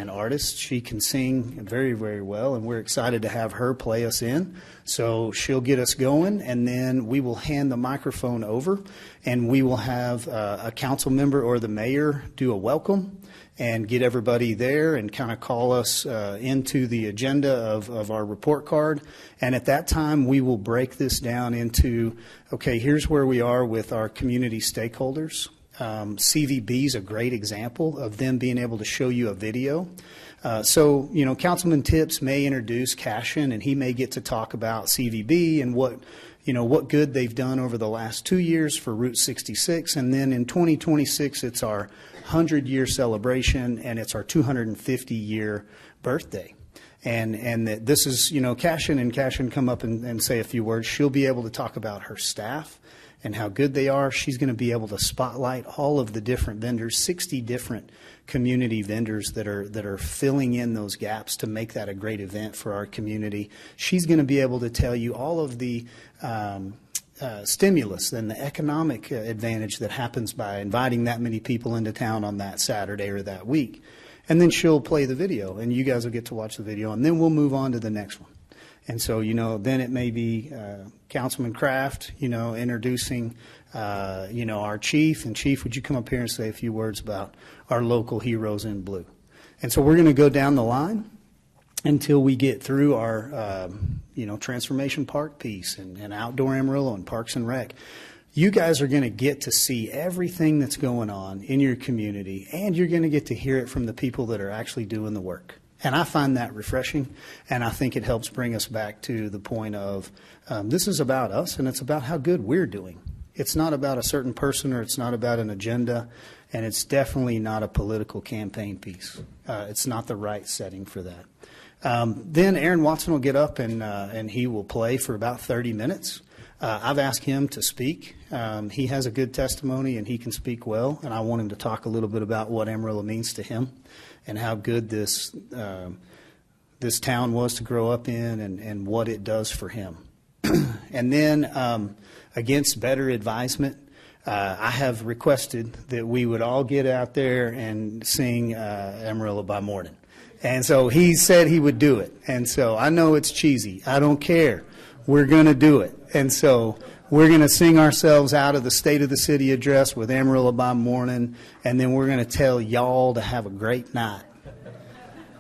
artist. She can sing very, very well, and we're excited to have her play us in. So she'll get us going, and then we will hand the microphone over, and we will have a council member or the mayor do a welcome and get everybody there and kind of call us into the agenda of our report card. And at that time, we will break this down into, okay, here's where we are with our community stakeholders. CVB is a great example of them being able to show you a video. So, Councilman Tips may introduce Cashin, and he may get to talk about CVB and what good they've done over the last 2 years for Route 66. And then in 2026, it's our 100-year celebration, and it's our 250-year birthday. And that this is, Cashin come up and say a few words. She'll be able to talk about her staff and how good they are. She's going to be able to spotlight all of the different vendors, 60 different community vendors that are filling in those gaps to make that a great event for our community. She's going to be able to tell you all of the stimulus and the economic advantage that happens by inviting that many people into town on that Saturday or that week. And then she'll play the video, and you guys will get to watch the video, and then we'll move on to the next one. And so, then it may be Councilman Kraft, introducing, our chief. And Chief, would you come up here and say a few words about our local heroes in blue? And so we're going to go down the line until we get through our, Transformation Park piece and Outdoor Amarillo and Parks and Rec. You guys are going to get to see everything that's going on in your community, and you're going to get to hear it from the people that are actually doing the work. And I find that refreshing, and I think it helps bring us back to the point of this is about us, and it's about how good we're doing. It's not about a certain person, or it's not about an agenda, and it's definitely not a political campaign piece. It's not the right setting for that. Then Aaron Watson will get up, and he will play for about 30 minutes. I've asked him to speak. He has a good testimony, and he can speak well, and I want him to talk a little bit about what Amarillo means to him and how good this town was to grow up in and what it does for him. And then, against better advisement, I have requested that we would all get out there and sing Amarillo by Morning. And so he said he would do it. And so I know it's cheesy. I don't care. We're going to do it. And so we're going to sing ourselves out of the State of the City address with Amarillo by Morning, and then we're going to tell y'all to have a great night.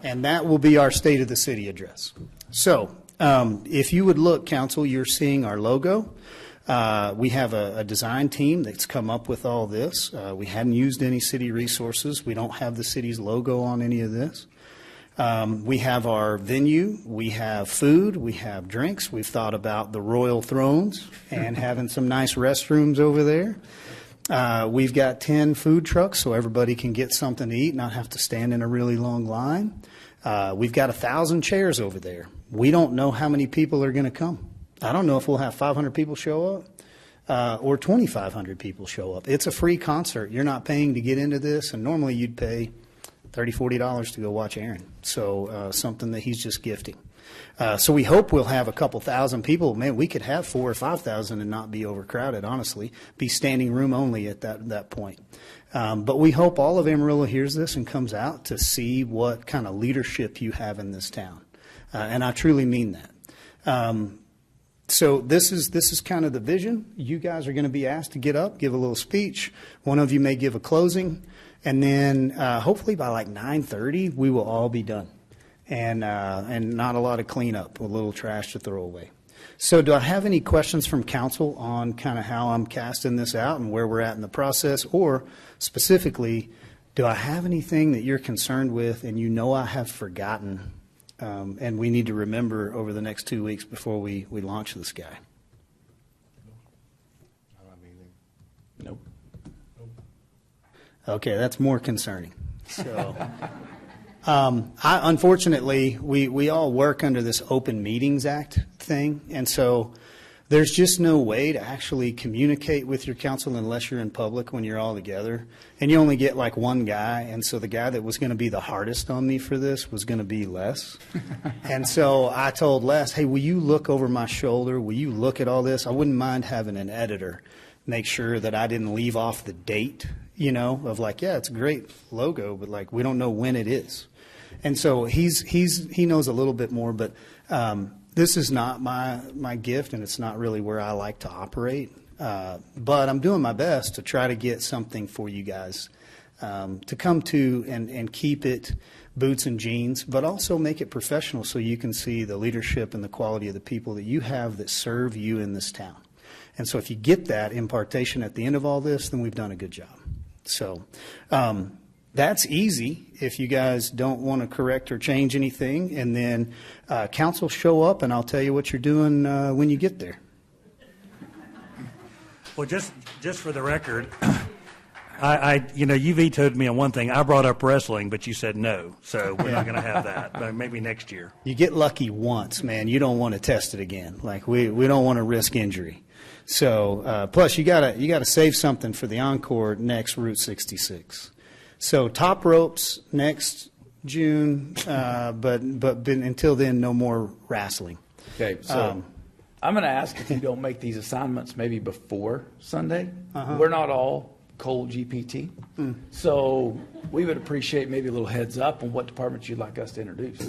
And that will be our State of the City address. So if you would look, Council, you're seeing our logo. We have a design team that's come up with all this. We hadn't used any city resources. We don't have the city's logo on any of this. We have our venue, we have food, we have drinks. We've thought about the Royal Thrones and having some nice restrooms over there. We've got 10 food trucks so everybody can get something to eat, not have to stand in a really long line. We've got 1,000 chairs over there. We don't know how many people are going to come. I don't know if we'll have 500 people show up or 2,500 people show up. It's a free concert. You're not paying to get into this, and normally you'd pay $30, $40 to go watch Aaron. So something that he's just gifting. So we hope we'll have a couple thousand people. Man, we could have 4,000 or 5,000 and not be overcrowded, honestly. Be standing room only at that point. But we hope all of Amarillo hears this and comes out to see what kind of leadership you have in this town. And I truly mean that. So this is kind of the vision. You guys are going to be asked to get up, give a little speech. One of you may give a closing. And then hopefully by like 9:30, we will all be done. And not a lot of cleanup, a little trash to throw away. So do I have any questions from council on kind of how I'm casting this out and where we're at in the process? Or specifically, do I have anything that you're concerned with and I have forgotten and we need to remember over the next 2 weeks before we launch this guy? Nope. Okay, that's more concerning. So, unfortunately, we all work under this Open Meetings Act thing, and so there's just no way to actually communicate with your council unless you're in public when you're all together. And you only get like one guy, and so the guy that was going to be the hardest on me for this was going to be Les. And so I told Les, hey, will you look over my shoulder? Will you look at all this? I wouldn't mind having an editor make sure that I didn't leave off the date, of like, yeah, it's a great logo, but like we don't know when it is. And so he knows a little bit more, but this is not my gift, and it's not really where I like to operate. But I'm doing my best to try to get something for you guys to come to and keep it boots and jeans, but also make it professional so you can see the leadership and the quality of the people that you have that serve you in this town. And so if you get that impartation at the end of all this, then we've done a good job. So that's easy if you guys don't want to correct or change anything. And then council show up, and I'll tell you what you're doing when you get there. Well, just for the record, you vetoed me on one thing. I brought up wrestling, but you said no, so we're not going to have that. But maybe next year. You get lucky once, man. You don't want to test it again. Like we don't want to risk injury. So plus you gotta save something for the encore next Route 66. So top ropes next June, but until then, no more wrestling. Okay, so I'm going to ask if you don't make these assignments maybe before Sunday. We're not all cold GPT, so we would appreciate maybe a little heads up on what departments you'd like us to introduce,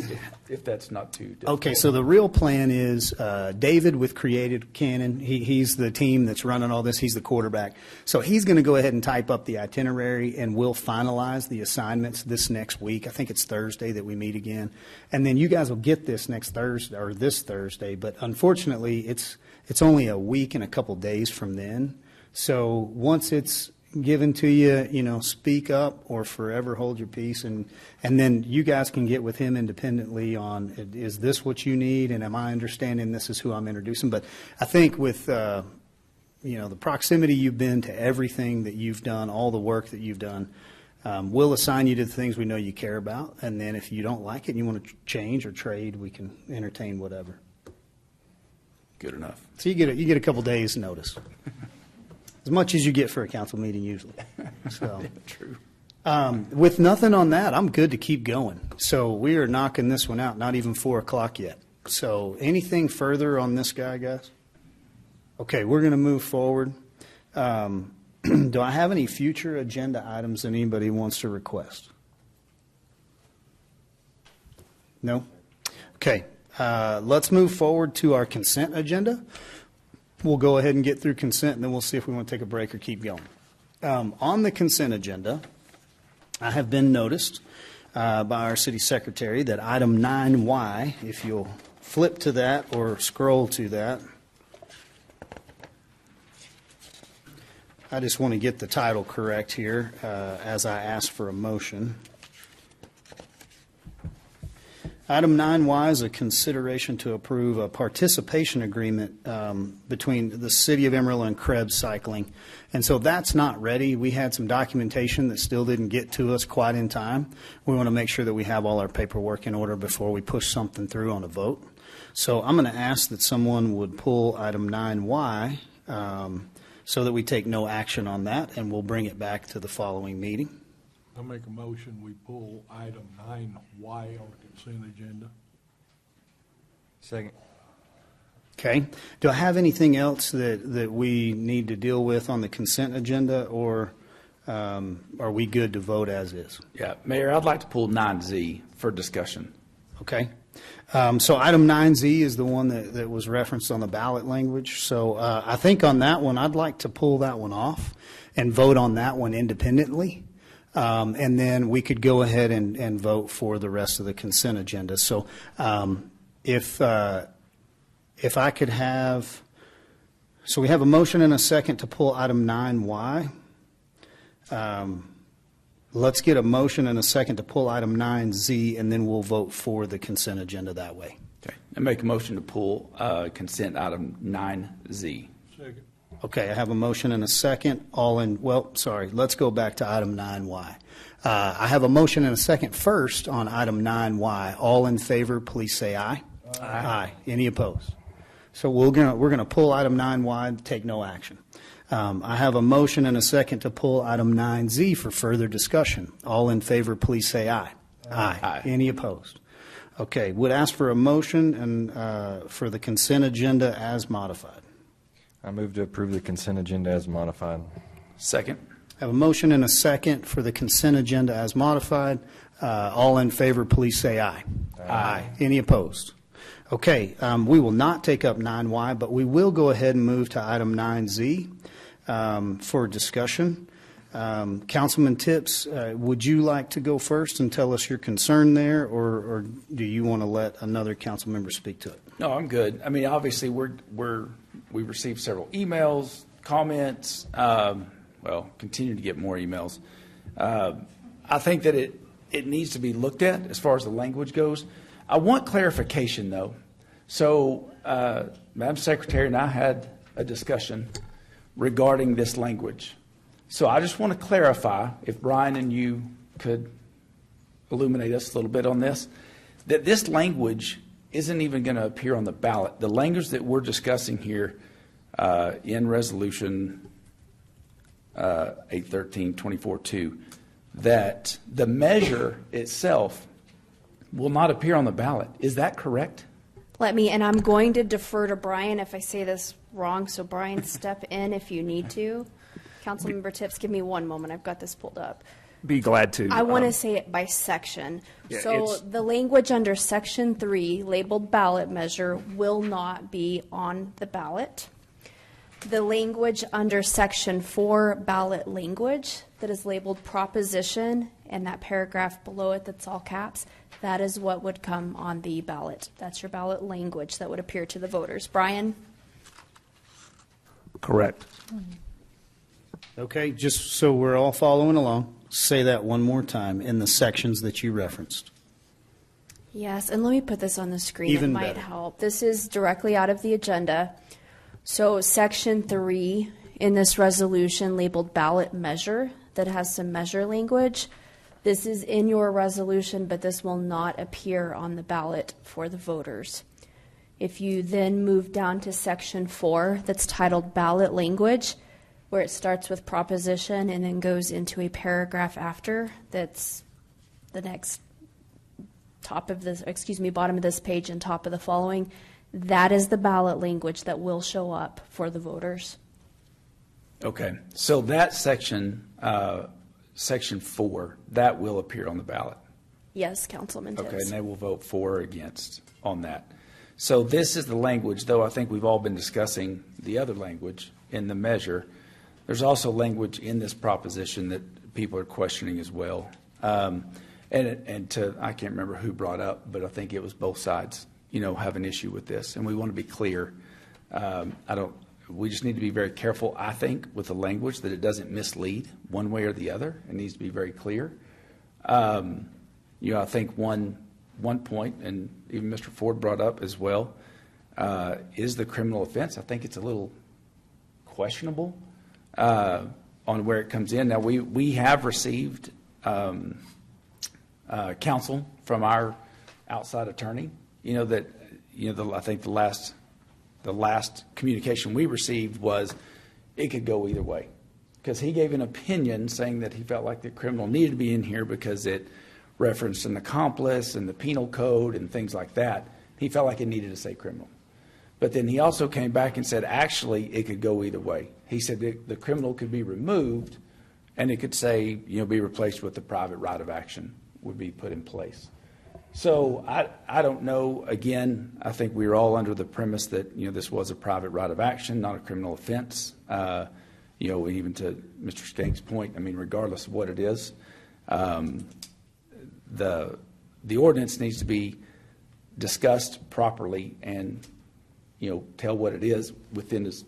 if that's not too difficult. Okay, so the real plan is David with Creative Canon. He's the team that's running all this. He's the quarterback. So he's going to go ahead and type up the itinerary, and we'll finalize the assignments this next week. I think it's Thursday that we meet again. And then you guys will get this next Thursday, or this Thursday. But unfortunately, it's only a week and a couple days from then. So once it's given to you, speak up or forever hold your peace, and then you guys can get with him independently on, is this what you need, and am I understanding this is who I'm introducing? But I think with the proximity you've been to everything that you've done, all the work that you've done, we'll assign you to the things we know you care about, and then if you don't like it and you want to change or trade, we can entertain whatever. Good enough. So you get a couple days notice. As much as you get for a council meeting usually. So, True. With nothing on that, I'm good to keep going. So we are knocking this one out, not even 4 o'clock yet. So anything further on this guy, guys? Okay, we're going to move forward. Do I have any future agenda items that anybody wants to request? No? Okay, let's move forward to our consent agenda. We'll go ahead and get through consent, and then we'll see if we want to take a break or keep going. On the consent agenda, I have been noticed by our city secretary that item 9Y, if you'll flip to that or scroll to that. I just want to get the title correct here as I ask for a motion. Item 9Y is a consideration to approve a participation agreement between the City of Amarillo and Krebs Cycling. And so that's not ready. We had some documentation that still didn't get to us quite in time. We want to make sure that we have all our paperwork in order before we push something through on a vote. So I'm going to ask that someone would pull item 9Y so that we take no action on that, and we'll bring it back to the following meeting. I make a motion, we pull item 9Y on the consent agenda. Second. Okay. Do I have anything else that we need to deal with on the consent agenda, or are we good to vote as is? Yeah, Mayor, I'd like to pull 9Z for discussion. Okay. So item 9Z is the one that was referenced on the ballot language. So I think on that one, I'd like to pull that one off and vote on that one independently. And then we could go ahead and vote for the rest of the consent agenda. So if I could have, so we have a motion and a second to pull item 9Y. Let's get a motion and a second to pull item 9Z, and then we'll vote for the consent agenda that way. Okay. I make a motion to pull consent item 9Z. Second. Okay, I have a motion and a second. Let's go back to item 9Y. I have a motion and a second first on item 9Y. All in favor, please say aye. Aye. Aye. Any opposed? So we're gonna pull item 9Y, take no action. I have a motion and a second to pull item 9Z for further discussion. All in favor, please say aye. Aye. Aye. Any opposed? Okay, would ask for a motion and for the consent agenda as modified. I move to approve the consent agenda as modified. Second. I have a motion and a second for the consent agenda as modified. All in favor, please say aye. Aye. Any opposed? Okay, we will not take up 9Y, but we will go ahead and move to item 9Z for discussion. Councilman Tips, would you like to go first and tell us your concern there, or do you want to let another council member speak to it? No, I'm good. I mean, obviously, we received several emails, comments. well, continue to get more emails. I think that it needs to be looked at as far as the language goes. I want clarification, though. So, Madam Secretary and I had a discussion regarding this language. So I just want to clarify, if Brian and you could illuminate us a little bit on this, that this language isn't even going to appear on the ballot. The language that we're discussing here in Resolution 813-24-2, that the measure itself will not appear on the ballot. Is that correct? And I'm going to defer to Brian if I say this wrong, so Brian, step in if you need to. Councilmember Tips, give me one moment. I've got this pulled up. Be glad to. I want to say it by section. Yeah, So the language under Section 3, labeled ballot measure, will not be on the ballot. The language under Section 4, ballot language, that is labeled proposition, and that paragraph below it that's all caps, that is what would come on the ballot. That's your ballot language that would appear to the voters. Brian? Correct. Okay, just so we're all following along, say that one more time in the sections that you referenced. Yes, and let me put this on the screen. Even it might better. help. This is directly out of the agenda. So Section 3 in this resolution labeled ballot measure that has some measure language. This is in your resolution, but this will not appear on the ballot for the voters. If you then move down to Section 4 that's titled ballot language, where it starts with proposition and then goes into a paragraph after, that's the next bottom of this page and top of the following, that is the ballot language that will show up for the voters. Okay, so that section, Section 4, that will appear on the ballot. Yes, Councilman Tibbs. Okay, and they will vote for or against on that. So this is the language, though I think we've all been discussing the other language in the measure. There's also language in this proposition that people are questioning as well. I can't remember who brought up, but I think it was both sides, have an issue with this. And we want to be clear. We just need to be very careful, I think, with the language that it doesn't mislead one way or the other. It needs to be very clear. I think one point, and even Mr. Ford brought up as well, is the criminal offense. I think it's a little questionable on where it comes in. Now, we have received counsel from our outside attorney. I think the last communication we received was it could go either way, because he gave an opinion saying that he felt like the criminal needed to be in here because it referenced an accomplice and the penal code and things like that. He felt like it needed to say criminal. But then he also came back and said, actually, it could go either way. He said the criminal could be removed, and it could say, be replaced with the private right of action would be put in place. So I don't know. Again, I think we were all under the premise that, this was a private right of action, not a criminal offense. Even to Mr. Skank's point, regardless of what it is, the ordinance needs to be discussed properly and tell what it is within as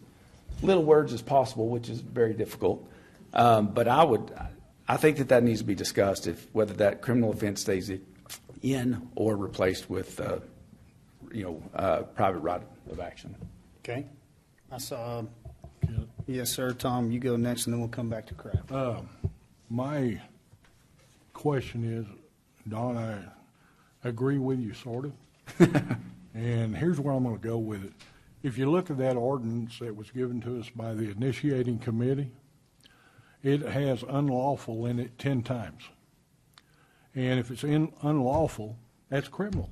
little words as possible, which is very difficult. But I think that needs to be discussed, whether that criminal offense stays in or replaced with private right of action. Okay. I saw. Yes, sir. Tom, you go next, and then we'll come back to Kraft. My question is, Don, I agree with you, sort of. And here's where I'm going to go with it. If you look at that ordinance that was given to us by the initiating committee, it has unlawful in it 10 times. And if it's unlawful, that's criminal.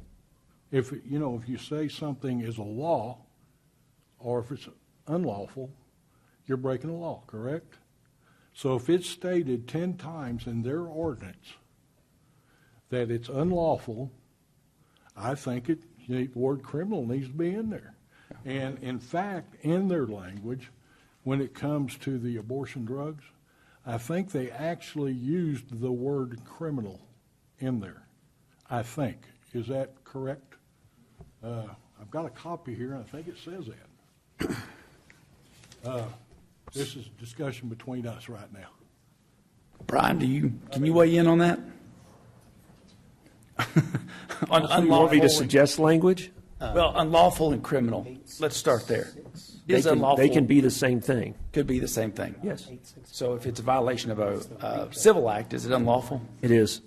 If you say something is a law, or if it's unlawful, you're breaking the law, correct? So if it's stated 10 times in their ordinance that it's unlawful, I think the word criminal needs to be in there. And in fact, in their language, when it comes to the abortion drugs, I think they actually used the word criminal in there. I think. Is that correct? I've got a copy here, and I think it says that. This is a discussion between us right now. Brian, can you weigh in on that? On You want me to unlawful suggest language? Well, unlawful and criminal. Let's start there. They can be the same thing. Could be the same thing. Yes. So if it's a violation of a civil act, is it unlawful? It is.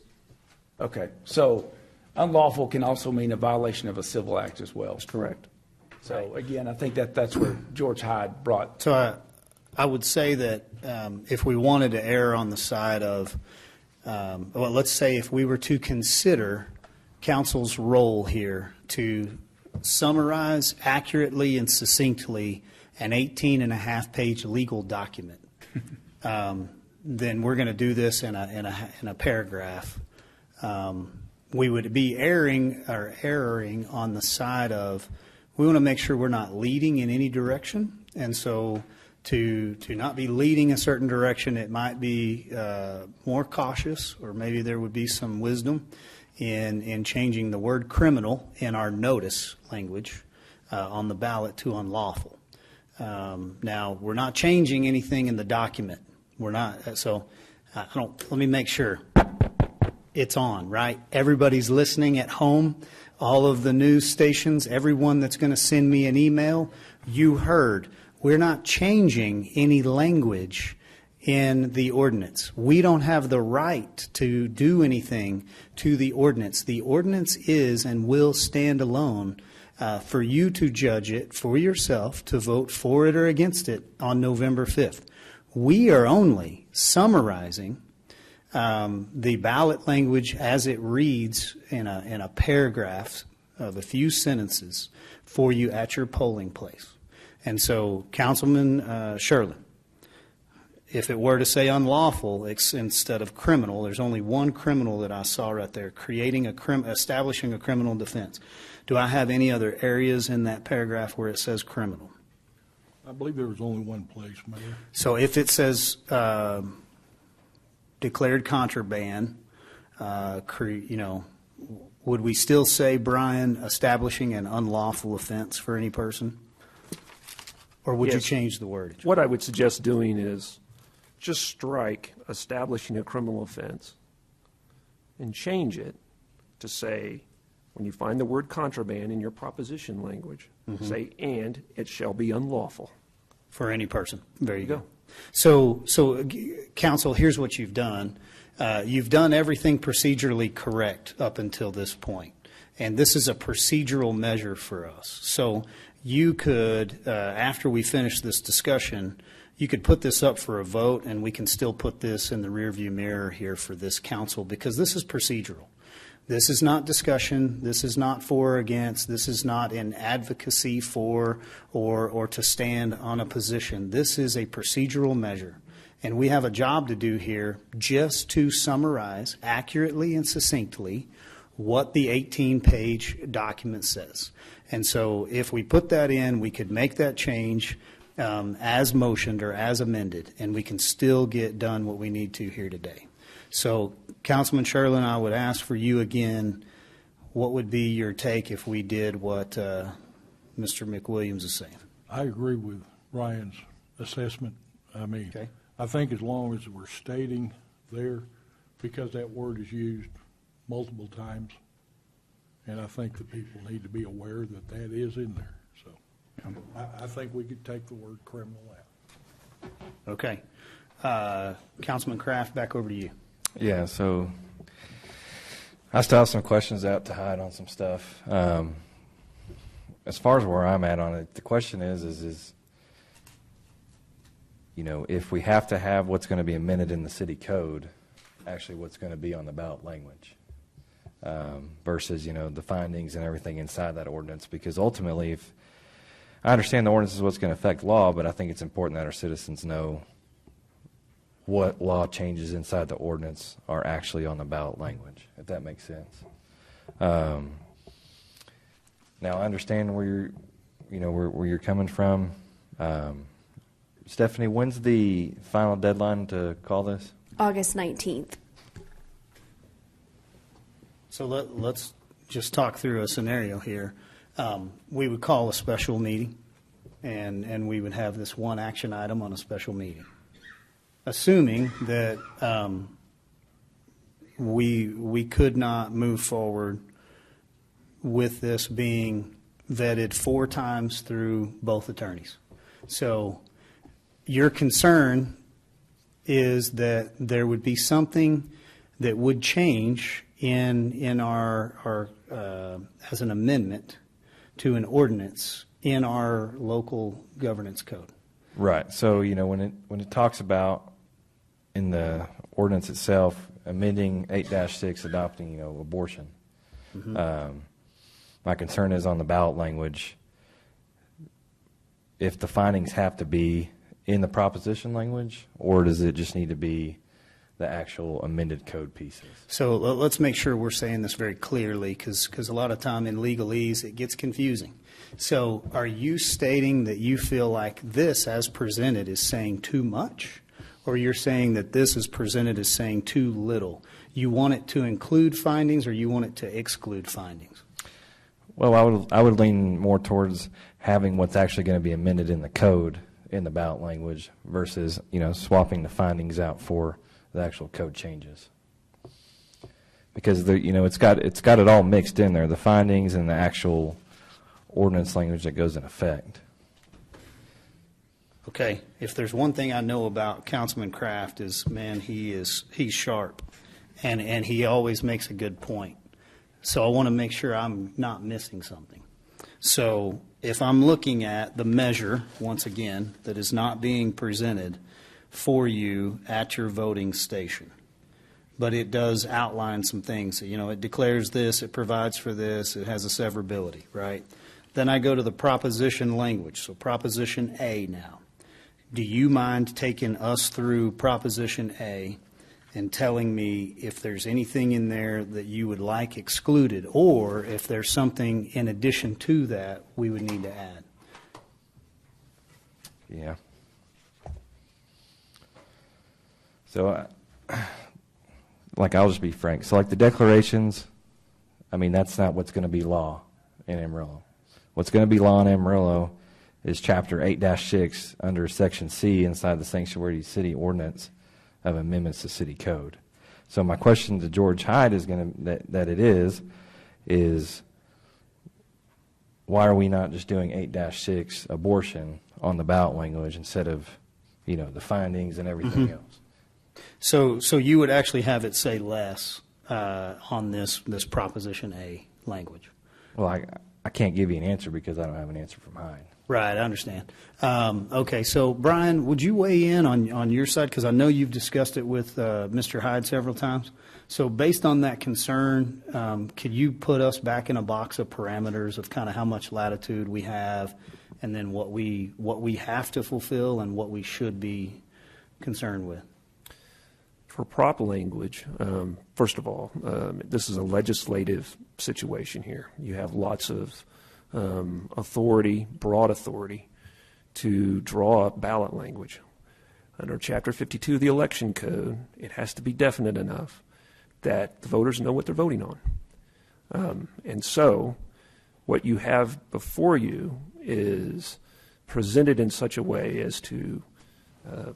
Okay. So unlawful can also mean a violation of a civil act as well. That's correct. So again, I think that's where George Hyde brought. So I would say that if we wanted to err on the side of, well, let's say if we were to consider council's role here to summarize accurately and succinctly an 18-and-a-half-page legal document, then we're going to do this in a paragraph. We would be erring on the side of we want to make sure we're not leading in any direction, and so to not be leading a certain direction, it might be more cautious, or maybe there would be some wisdom in changing the word criminal in our notice language on the ballot to unlawful. Now, we're not changing anything in the document. We're not. So let me make sure it's on, right? Everybody's listening at home, all of the news stations, everyone that's going to send me an email, you heard. We're not changing any language in the ordinance. We don't have the right to do anything to the ordinance. The ordinance is and will stand alone for you to judge it for yourself, to vote for it or against it on November 5th. We are only summarizing the ballot language as it reads in a paragraph of a few sentences for you at your polling place. And so, Councilman Sherlin, if it were to say unlawful instead of criminal, there's only one criminal that I saw right there, establishing a criminal defense. Do I have any other areas in that paragraph where it says criminal? I believe there was only one place, Mayor. So if it says declared contraband, would we still say, Brian, establishing an unlawful offense for any person? Or would you change the word? What I would suggest doing is just strike establishing a criminal offense and change it to say, when you find the word contraband in your proposition language, say, and it shall be unlawful. For any person. There you go. So, Council, here's what you've done. You've done everything procedurally correct up until this point. And this is a procedural measure for us. So you could, after we finish this discussion, you could put this up for a vote, and we can still put this in the rearview mirror here for this council, because this is procedural. This is not discussion. This is not for or against. This is not an advocacy for or to stand on a position. This is a procedural measure. And we have a job to do here just to summarize accurately and succinctly what the 18-page document says. And so if we put that in, we could make that change as motioned or as amended, and we can still get done what we need to here today. So, Councilman Sherlin, I would ask for you again, what would be your take if we did what Mr. McWilliams is saying? I agree with Ryan's assessment. I mean, I think as long as we're stating there, because that word is used multiple times, and I think that people need to be aware that that is in there. So I think we could take the word criminal out. Okay. Councilman Kraft, back over to you. Yeah, so I still have some questions out to hide on some stuff. As far as where I'm at on it, the question is, if we have to have what's going to be amended in the city code, actually what's going to be on the ballot language, versus, the findings and everything inside that ordinance. Because ultimately, if I understand the ordinance is what's going to affect law, but I think it's important that our citizens know what law changes inside the ordinance are actually on the ballot language, if that makes sense. Now, I understand where you're coming from. Stephanie, when's the final deadline to call this? August 19th. So let's just talk through a scenario here. We would call a special meeting and we would have this one action item on a special meeting. Assuming that we could not move forward with this being vetted 4 times through both attorneys. So your concern is that there would be something that would change in our as an amendment to an ordinance in our local governance code. Right. So, when it talks about in the ordinance itself amending 8-6, adopting, abortion, my concern is on the ballot language. If the findings have to be in the proposition language, or does it just need to be the actual amended code pieces? So let's make sure we're saying this very clearly, because a lot of time in legalese it gets confusing. So are you stating that you feel like this as presented is saying too much, or you're saying that this is presented as saying too little? You want it to include findings, or you want it to exclude findings? Well, I would lean more towards having what's actually going to be amended in the code in the ballot language versus, swapping the findings out for the actual code changes. Because it's got it all mixed in there, the findings and the actual ordinance language that goes in effect. Okay, if there's one thing I know about Councilman Kraft is, man, he's sharp, and he always makes a good point. So I want to make sure I'm not missing something. So if I'm looking at the measure, once again, that is not being presented for you at your voting station, but it does outline some things. It declares this, it provides for this, it has a severability, right? Then I go to the proposition language, so Proposition A now. Do you mind taking us through Proposition A and telling me if there's anything in there that you would like excluded, or if there's something in addition to that we would need to add? Yeah. So, I'll just be frank. So, the declarations, that's not what's going to be law in Amarillo. What's going to be law in Amarillo is Chapter 8-6 under Section C inside the Sanctuary City Ordinance of Amendments to City Code. So, my question to George Hyde is is why are we not just doing 8-6 abortion on the ballot language instead of, the findings and everything else? So you would actually have it say less on this Proposition A language? Well, I can't give you an answer because I don't have an answer from Hyde. Right, I understand. Okay, so Brian, would you weigh in on your side? Because I know you've discussed it with Mr. Hyde several times. So based on that concern, could you put us back in a box of parameters of kind of how much latitude we have, and then what we have to fulfill and what we should be concerned with? For prop language, first of all, this is a legislative situation here. You have lots of authority, broad authority, to draw up ballot language. Under Chapter 52 of the Election Code, it has to be definite enough that the voters know what they're voting on. And so what you have before you is presented in such a way as to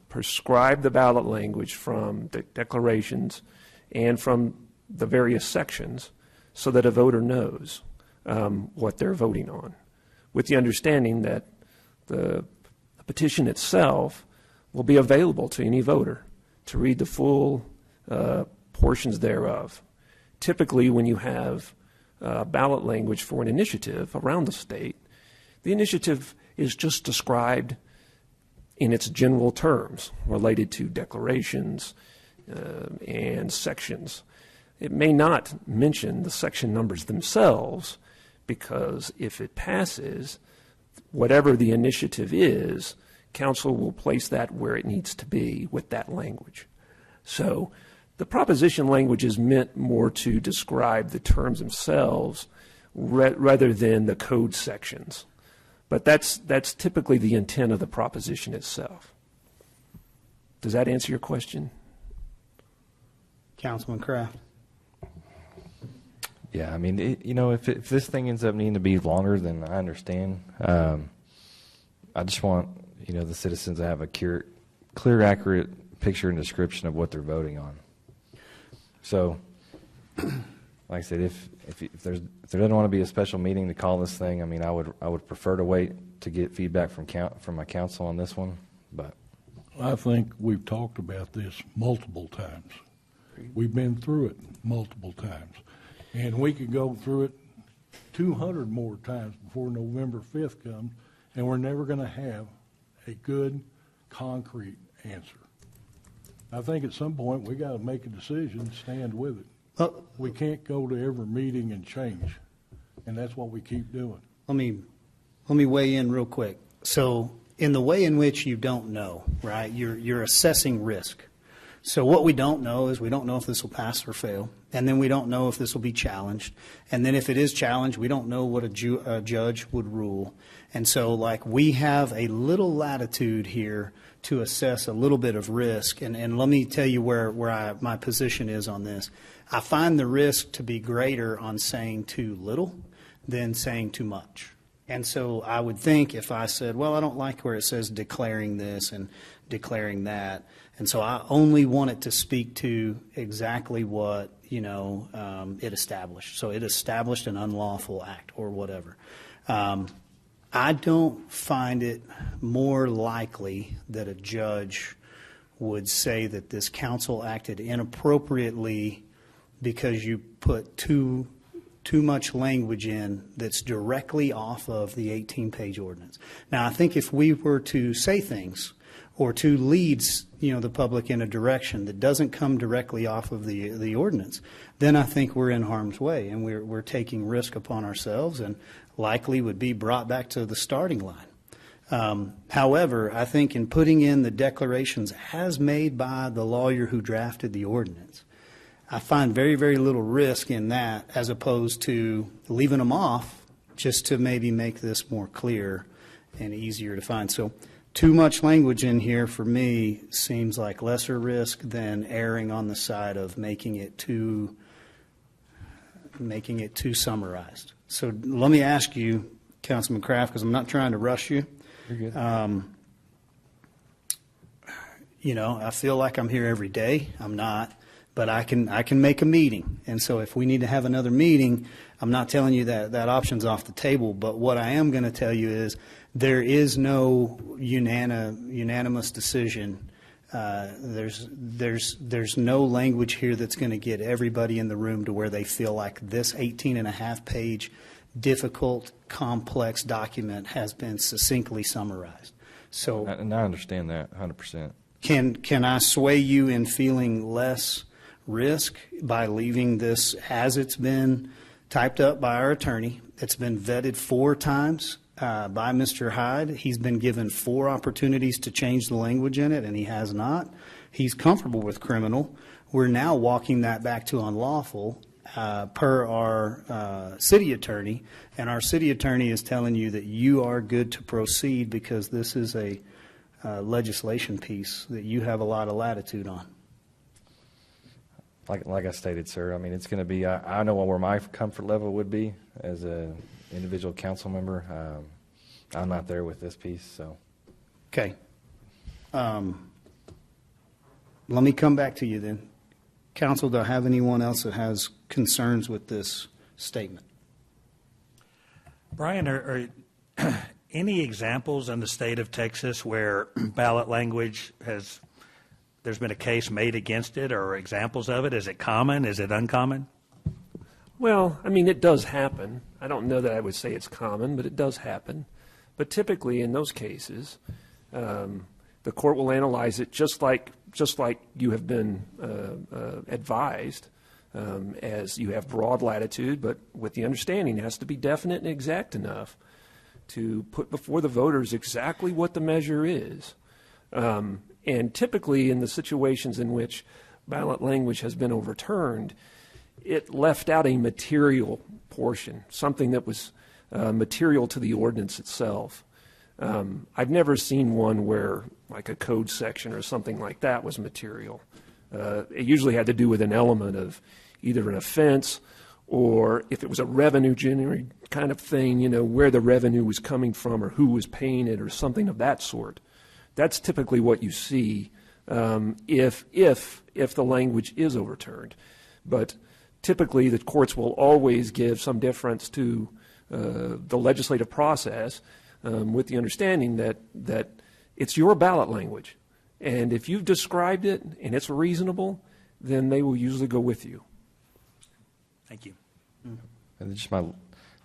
prescribe the ballot language from the declarations and from the various sections so that a voter knows what they're voting on, with the understanding that the petition itself will be available to any voter to read the full portions thereof. Typically, when you have ballot language for an initiative around the state, the initiative is just described in its general terms related to declarations and sections. It may not mention the section numbers themselves, because if it passes, whatever the initiative is, council will place that where it needs to be with that language. So the proposition language is meant more to describe the terms themselves rather than the code sections. But that's typically the intent of the proposition itself. Does that answer your question? Councilman Kraft? Yeah, if this thing ends up needing to be longer, then I understand. I just want, the citizens to have a clear, accurate picture and description of what they're voting on. So, like I said, if there doesn't want to be a special meeting to call this thing, I would prefer to wait to get feedback from my council on this one. But I think we've talked about this multiple times. We've been through it multiple times, and we could go through it 200 more times before November 5th comes, and we're never going to have a good, concrete answer. I think at some point we got to make a decision and stand with it. We can't go to every meeting and change, and that's what we keep doing. Let me weigh in real quick. So in the way in which you don't know, right, you're assessing risk. So what we don't know is we don't know if this will pass or fail, and then we don't know if this will be challenged. And then if it is challenged, we don't know what a judge would rule. And so, we have a little latitude here to assess a little bit of risk. And let me tell you where my position is on this. I find the risk to be greater on saying too little than saying too much. And so I would think if I said, well, I don't like where it says declaring this and declaring that, and so I only want it to speak to exactly what, it established. So it established an unlawful act or whatever. I don't find it more likely that a judge would say that this council acted inappropriately because you put too much language in that's directly off of the 18-page ordinance. Now, I think if we were to say things or to lead, the public in a direction that doesn't come directly off of the ordinance, then I think we're in harm's way and we're taking risk upon ourselves and likely would be brought back to the starting line. However, I think in putting in the declarations as made by the lawyer who drafted the ordinance, I find very, very little risk in that as opposed to leaving them off just to maybe make this more clear and easier to find. So too much language in here for me seems like lesser risk than erring on the side of making it too summarized. So let me ask you, Councilman Kraft, because I'm not trying to rush you. You're good. I feel like I'm here every day. I'm not. But I can make a meeting. And so if we need to have another meeting, I'm not telling you that option's off the table. But what I am going to tell you is there is no unanimous decision. There's no language here that's going to get everybody in the room to where they feel like this 18.5-page difficult, complex document has been succinctly summarized. So, and I understand that 100%. Can I sway you in feeling less risk by leaving this as it's been typed up by our attorney? It's been vetted 4 times by Mr. Hyde. He's been given 4 opportunities to change the language in it, and he has not. He's comfortable with criminal. We're now walking that back to unlawful per our city attorney, and our city attorney is telling you that you are good to proceed because this is a legislation piece that you have a lot of latitude on. Like I stated, sir, it's going to be, I know where my comfort level would be as an individual council member. I'm not there with this piece, so. Okay. Let me come back to you then. Council, do I have anyone else that has concerns with this statement? Brian, are any examples in the state of Texas where ballot language there's been a case made against it, or examples of it? Is it common? Is it uncommon? Well, it does happen. I don't know that I would say it's common, but it does happen. But typically in those cases, the court will analyze it just like you have been advised, as you have broad latitude, but with the understanding it has to be definite and exact enough to put before the voters exactly what the measure is. And typically in the situations in which ballot language has been overturned, it left out a material portion, something that was material to the ordinance itself. I've never seen one where like a code section or something like that was material. It usually had to do with an element of either an offense or if it was a revenue generating kind of thing, where the revenue was coming from or who was paying it or something of that sort. That's typically what you see if the language is overturned. But typically the courts will always give some deference to the legislative process with the understanding that it's your ballot language. And if you've described it and it's reasonable, then they will usually go with you. Thank you. And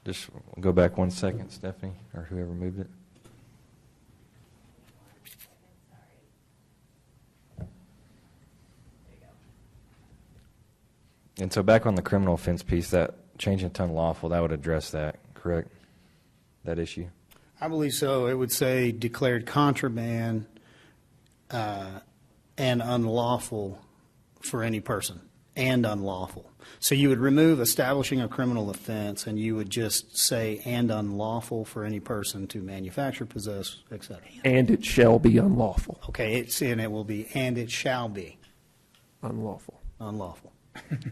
just go back 1 second, Stephanie, or whoever moved it. And so back on the criminal offense piece, that changing to unlawful, that would address that, correct? That issue? I believe so. It would say declared contraband and unlawful for any person, and unlawful. So you would remove establishing a criminal offense, and you would just say and unlawful for any person to manufacture, possess, etc. And it shall be unlawful. Okay, and it will be and it shall be unlawful. Unlawful. Okay,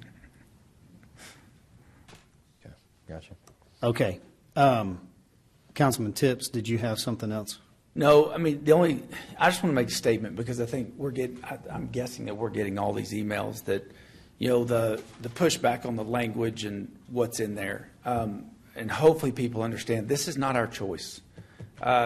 gotcha. Okay. Councilman Tips, did you have something else? No, I mean, I just want to make a statement because I think I'm guessing that we're getting all these emails that, the pushback on the language and what's in there. And hopefully people understand this is not our choice.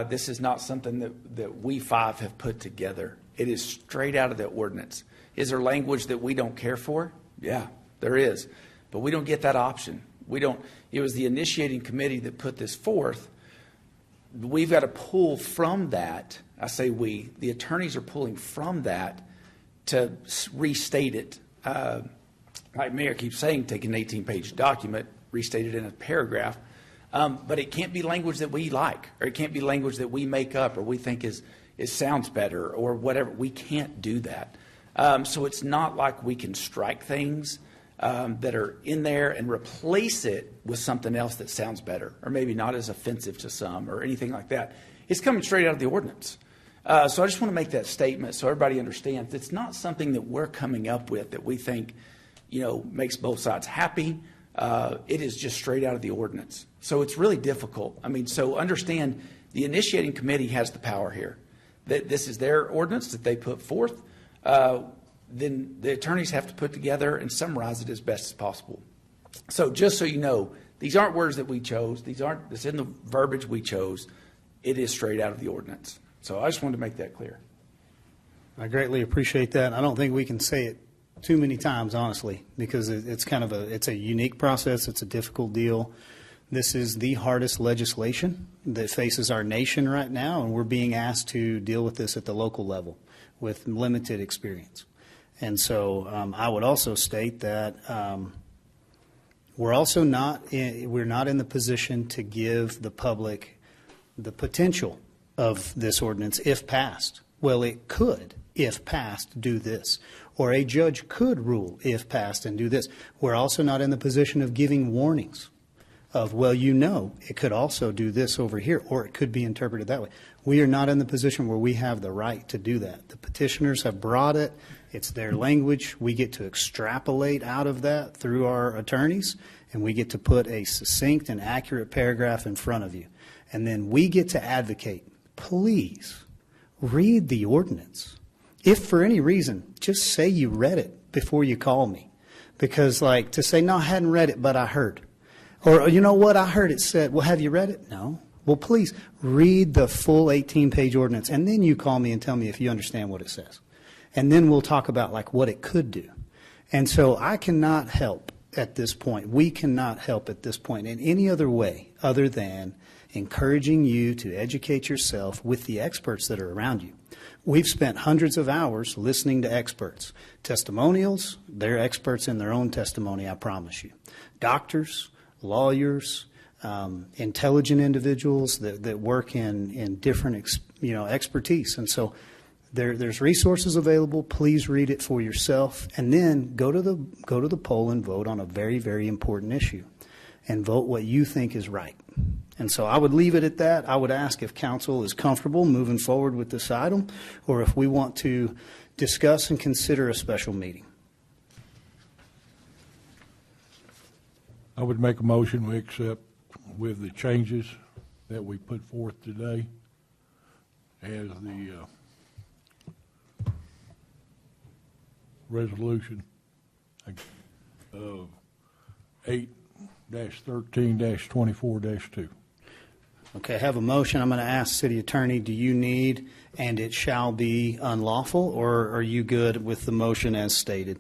This is not something that we five have put together. It is straight out of the ordinance. Is there language that we don't care for? Yeah, there is. But we don't get that option. It was the initiating committee that put this forth. We've got to pull from that. I say we. The attorneys are pulling from that to restate it. Like Mayor keeps saying, take an 18-page document, restate it in a paragraph. But it can't be language that we like, or it can't be language that we make up or we think sounds better or whatever. We can't do that. So it's not like we can strike things that are in there and replace it with something else that sounds better or maybe not as offensive to some or anything like that. It's coming straight out of the ordinance. So I just want to make that statement so everybody understands it's not something that we're coming up with that we think, makes both sides happy. It is just straight out of the ordinance. So it's really difficult. I mean, so understand the initiating committee has the power here. That this is their ordinance that they put forth. Then the attorneys have to put together and summarize it as best as possible. So just so you know, these aren't words that we chose. This isn't the verbiage we chose. It is straight out of the ordinance. So I just wanted to make that clear. I greatly appreciate that. I don't think we can say it too many times, honestly, because it's it's a unique process. It's a difficult deal. This is the hardest legislation that faces our nation right now, and we're being asked to deal with this at the local level with limited experience. And so I would also state that we're not in the position to give the public the potential of this ordinance if passed. Well, it could, if passed, do this. Or a judge could rule, if passed, and do this. We're also not in the position of giving warnings of, it could also do this over here, or it could be interpreted that way. We are not in the position where we have the right to do that. The petitioners have brought it. It's their language. We get to extrapolate out of that through our attorneys, and we get to put a succinct and accurate paragraph in front of you. And then we get to advocate. Please read the ordinance. If for any reason, just say you read it before you call me. Because to say, no, I hadn't read it, but I heard. Or, you know what, I heard it said, well, have you read it? No. Well, please read the full 18-page ordinance, and then you call me and tell me if you understand what it says. And then we'll talk about what it could do. And so I cannot help at this point. We cannot help at this point in any other way other than encouraging you to educate yourself with the experts that are around you. We've spent hundreds of hours listening to experts. Testimonials, they're experts in their own testimony, I promise you. Doctors, lawyers, intelligent individuals that work in different expertise. And so there's resources available. Please read it for yourself, and then go to the poll and vote on a very, very important issue, and vote what you think is right. And so I would leave it at that. I would ask if council is comfortable moving forward with this item, or if we want to discuss and consider a special meeting. I would make a motion we accept with the changes that we put forth today as the resolution of 8-13-24-2. Okay, I have a motion. I'm going to ask City Attorney, do you need "and it shall be unlawful," or are you good with the motion as stated?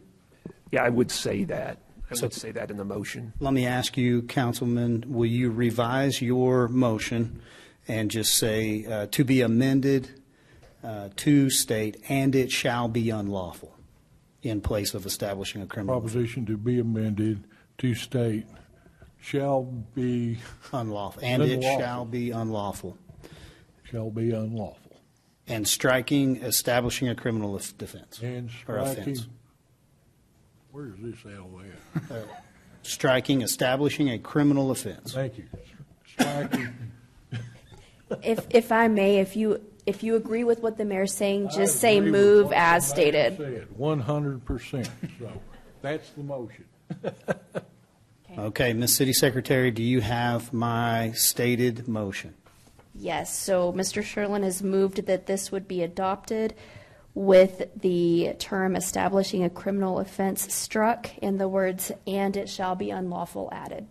Yeah, I would say that. I So- would say that in the motion. Let me ask you, Councilman, will you revise your motion and just say to be amended to state "and it shall be unlawful" in place of establishing a criminal offense? Proposition to be amended to state shall be Unlawful. And it Unlawful. shall be unlawful. shall be unlawful. And striking establishing a criminal defense. And or striking, offense. where's this L at? Striking establishing a criminal offense. Thank you. Striking. If I may, if you agree with what the mayor's saying, I just say agree with move what as the mayor stated. said, 100%. So that's the motion. Okay, Ms. City Secretary, do you have my stated motion? Yes, so Mr. Sherlin has moved that this would be adopted with the term establishing a criminal offense struck and the words "and it shall be unlawful" added.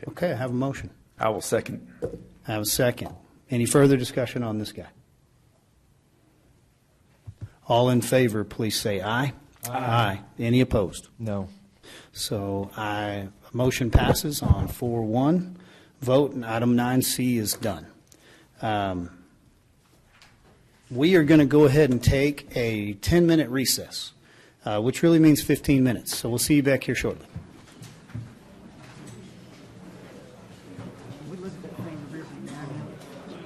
Okay, I have a motion. I will second. I have a second. Any further discussion on this guy? All in favor, please say aye. Aye. Any opposed? No. So motion passes on 4-1 vote, and item 9C is done. We are going to go ahead and take a 10-minute recess, which really means 15 minutes. So we'll see you back here shortly.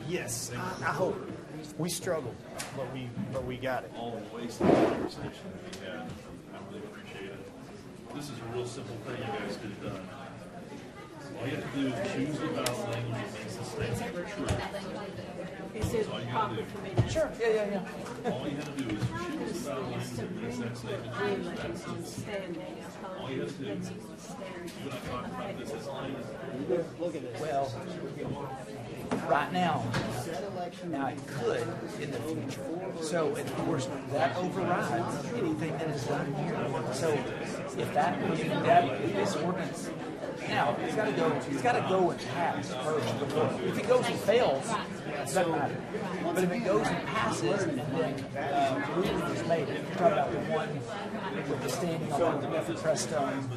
Yes, I hope. We struggled, but we got it. All the wastewater conversation that we had, I really appreciate it. This is a real simple thing you guys could have done. All you have to do is choose the ballot language that makes the statement true. That's all you gotta do. Sure, yeah. All you have to do is choose the ballot language that makes that statement true. That's it. All you have to do. When I talk about this as language. Look at this. Well, right now it could in the future. So, of course, that overrides anything that is done here. So, if this ordinance, now it's got to go and pass first. If it goes and fails, it doesn't matter. But if it goes and passes, then the ruling is made. You're talking about the one with the standing on the pressed stone.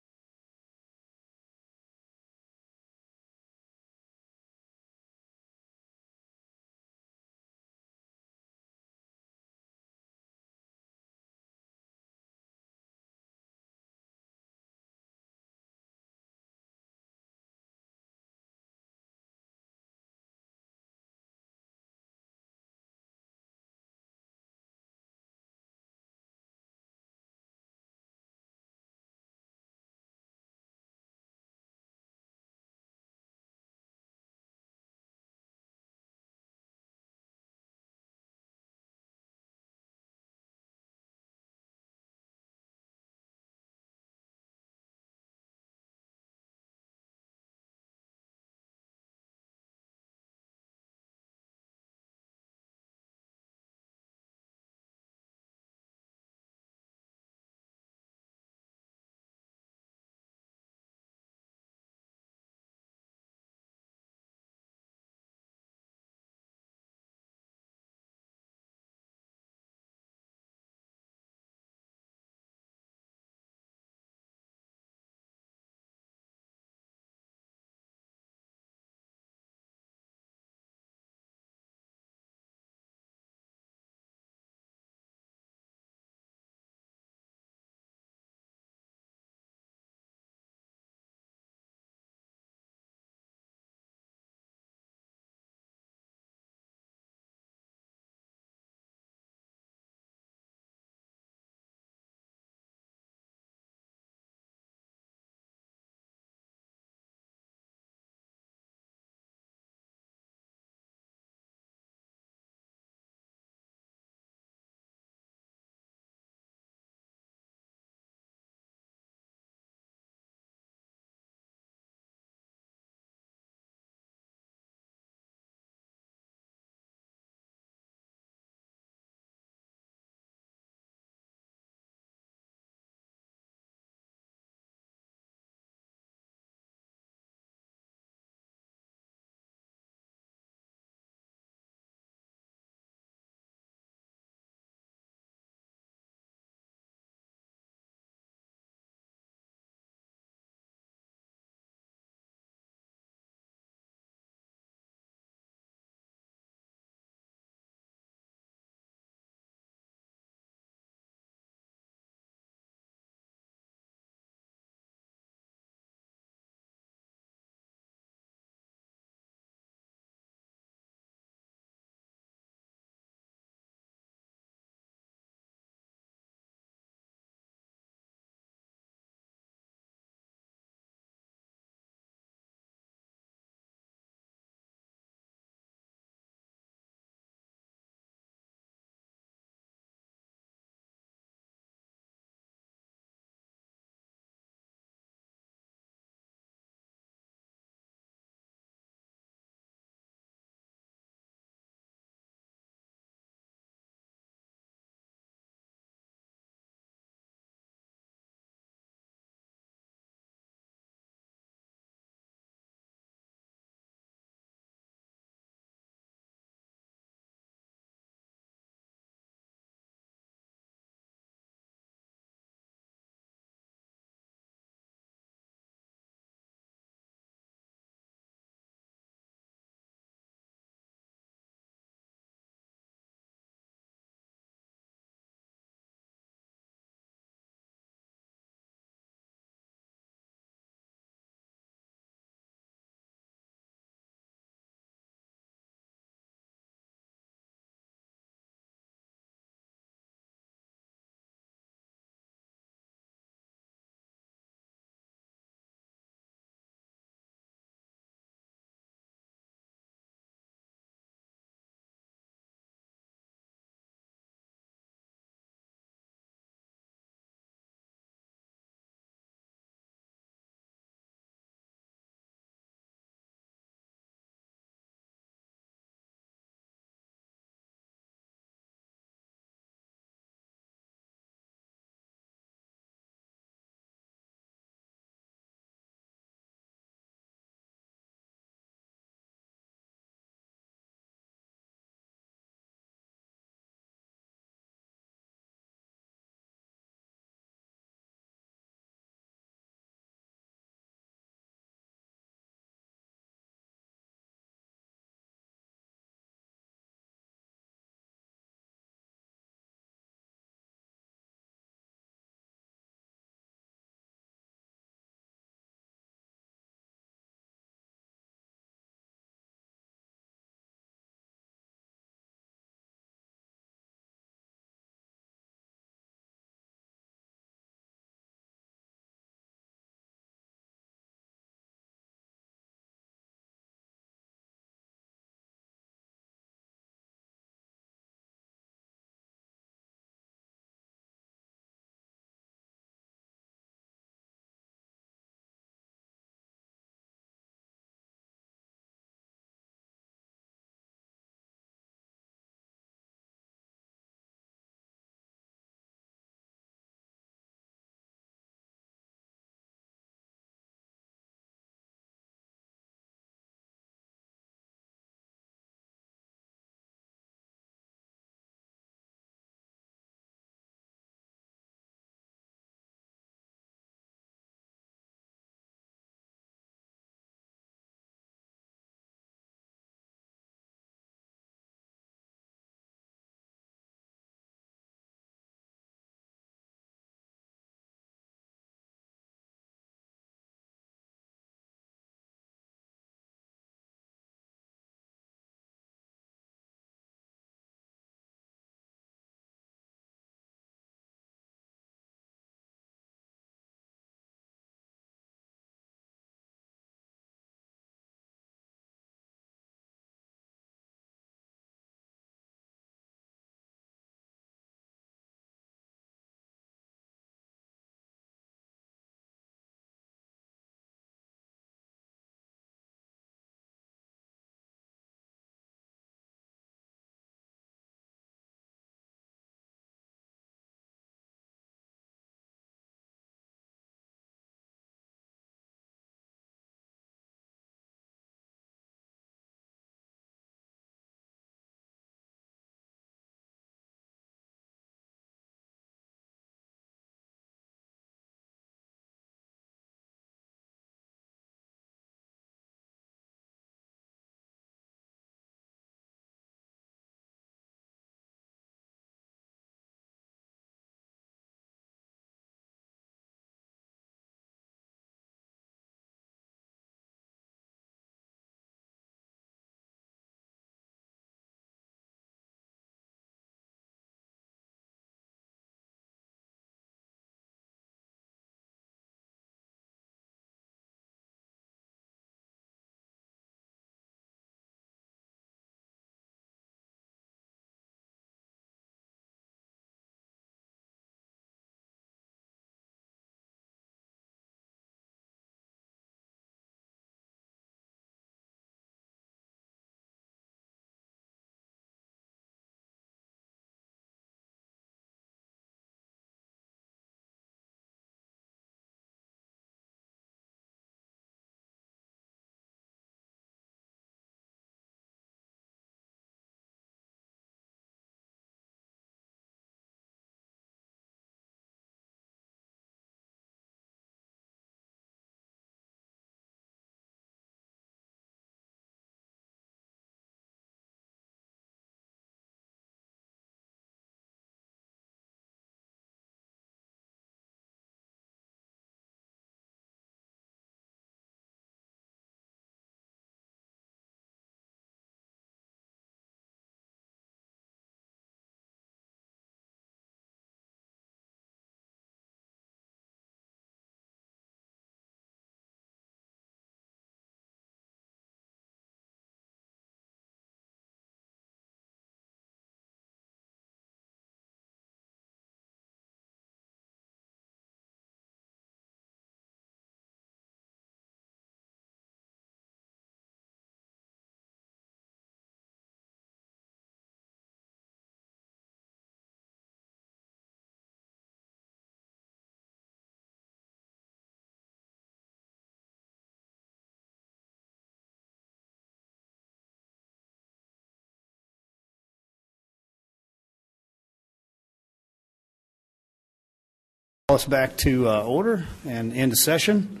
Call us back to order and into session.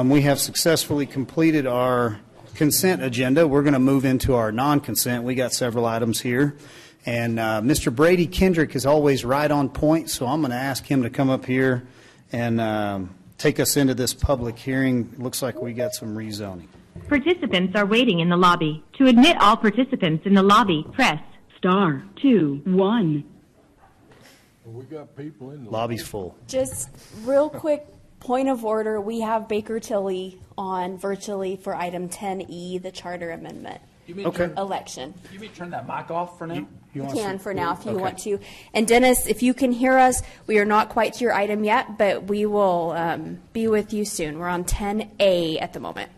We have successfully completed our consent agenda. We're going to move into our non-consent. We got several items here. And Mr. Brady Kendrick is always right on point, so I'm going to ask him to come up here and take us into this public hearing. Looks like we got some rezoning. Participants are waiting in the lobby. To admit all participants in the lobby, press *21. We got people in the lobby's full. Just real quick point of order, we have Baker Tilly on virtually for item 10E, the charter amendment. Election. You mean turn that mic off for now? You can for now if you want to. And Dennis, if you can hear us, we are not quite to your item yet, but we will be with you soon. We're on 10A at the moment.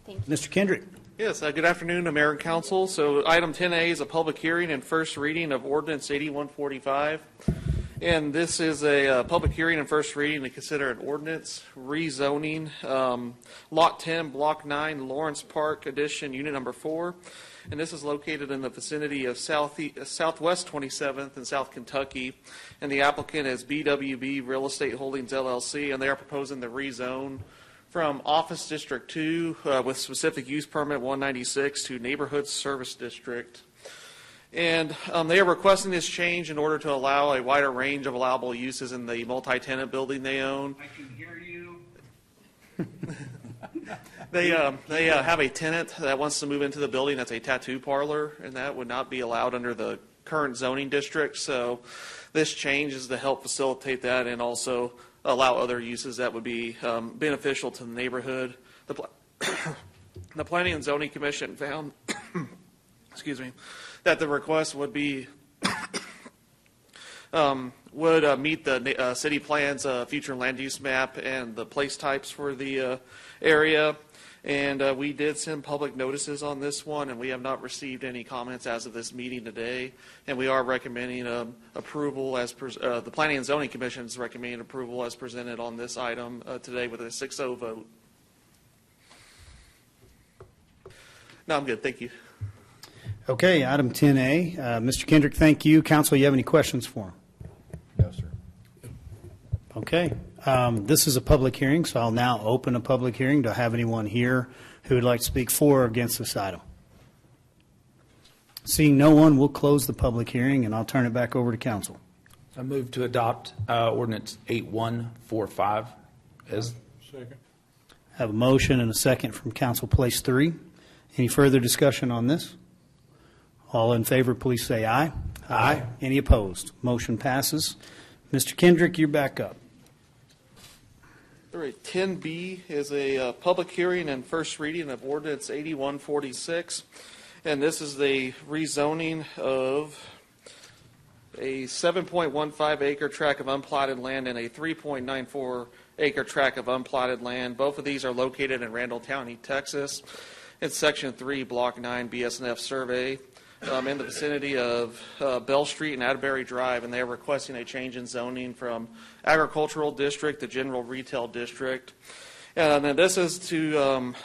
Thank you. Mr. Kendrick. Yes, good afternoon, American Council. So item 10A is a public hearing and first reading of Ordinance 8145. And this is a public hearing and first reading to consider an ordinance rezoning Lot 10, Block 9, Lawrence Park Addition, Unit Number 4. And this is located in the vicinity of Southwest 27th in South Kentucky. And the applicant is BWB Real Estate Holdings, LLC, and they are proposing the rezone from Office District 2 with specific use permit 196 to Neighborhood Service District. And they are requesting this change in order to allow a wider range of allowable uses in the multi-tenant building they own. I can hear you. They have a tenant that wants to move into the building that's a tattoo parlor, and that would not be allowed under the current zoning district. So this change is to help facilitate that and also allow other uses that would be beneficial to the neighborhood. The Planning and Zoning Commission found excuse me, that the request would be meet the city plan's future land use map and the place types for the area. And we did send public notices on this one, and we have not received any comments as of this meeting today. And we are recommending approval as the Planning and Zoning Commission is recommending approval as presented on this item today with a 6-0 vote. No, I'm good. Thank you. Okay, item 10A. Mr. Kendrick, thank you. Council, you have any questions for him? No, sir. Okay. This is a public hearing, so I'll now open a public hearing. Do I have anyone here who would like to speak for or against this item? Seeing no one, we'll close the public hearing, and I'll turn it back over to council. I move to adopt Ordinance 8145 as. Second. Have a motion and a second from Council Place 3. Any further discussion on this? All in favor, please say aye. Aye. Any opposed? Motion passes. Mr. Kendrick, you're back up. All right, 10B is a public hearing and first reading of Ordinance 8146. And this is the rezoning of a 7.15 acre tract of unplatted land and a 3.94 acre tract of unplatted land. Both of these are located in Randall County, Texas. It's Section 3, Block 9 BSNF survey. In the vicinity of Bell Street and Atterbury Drive, and they are requesting a change in zoning from agricultural district to general retail district. And then this is to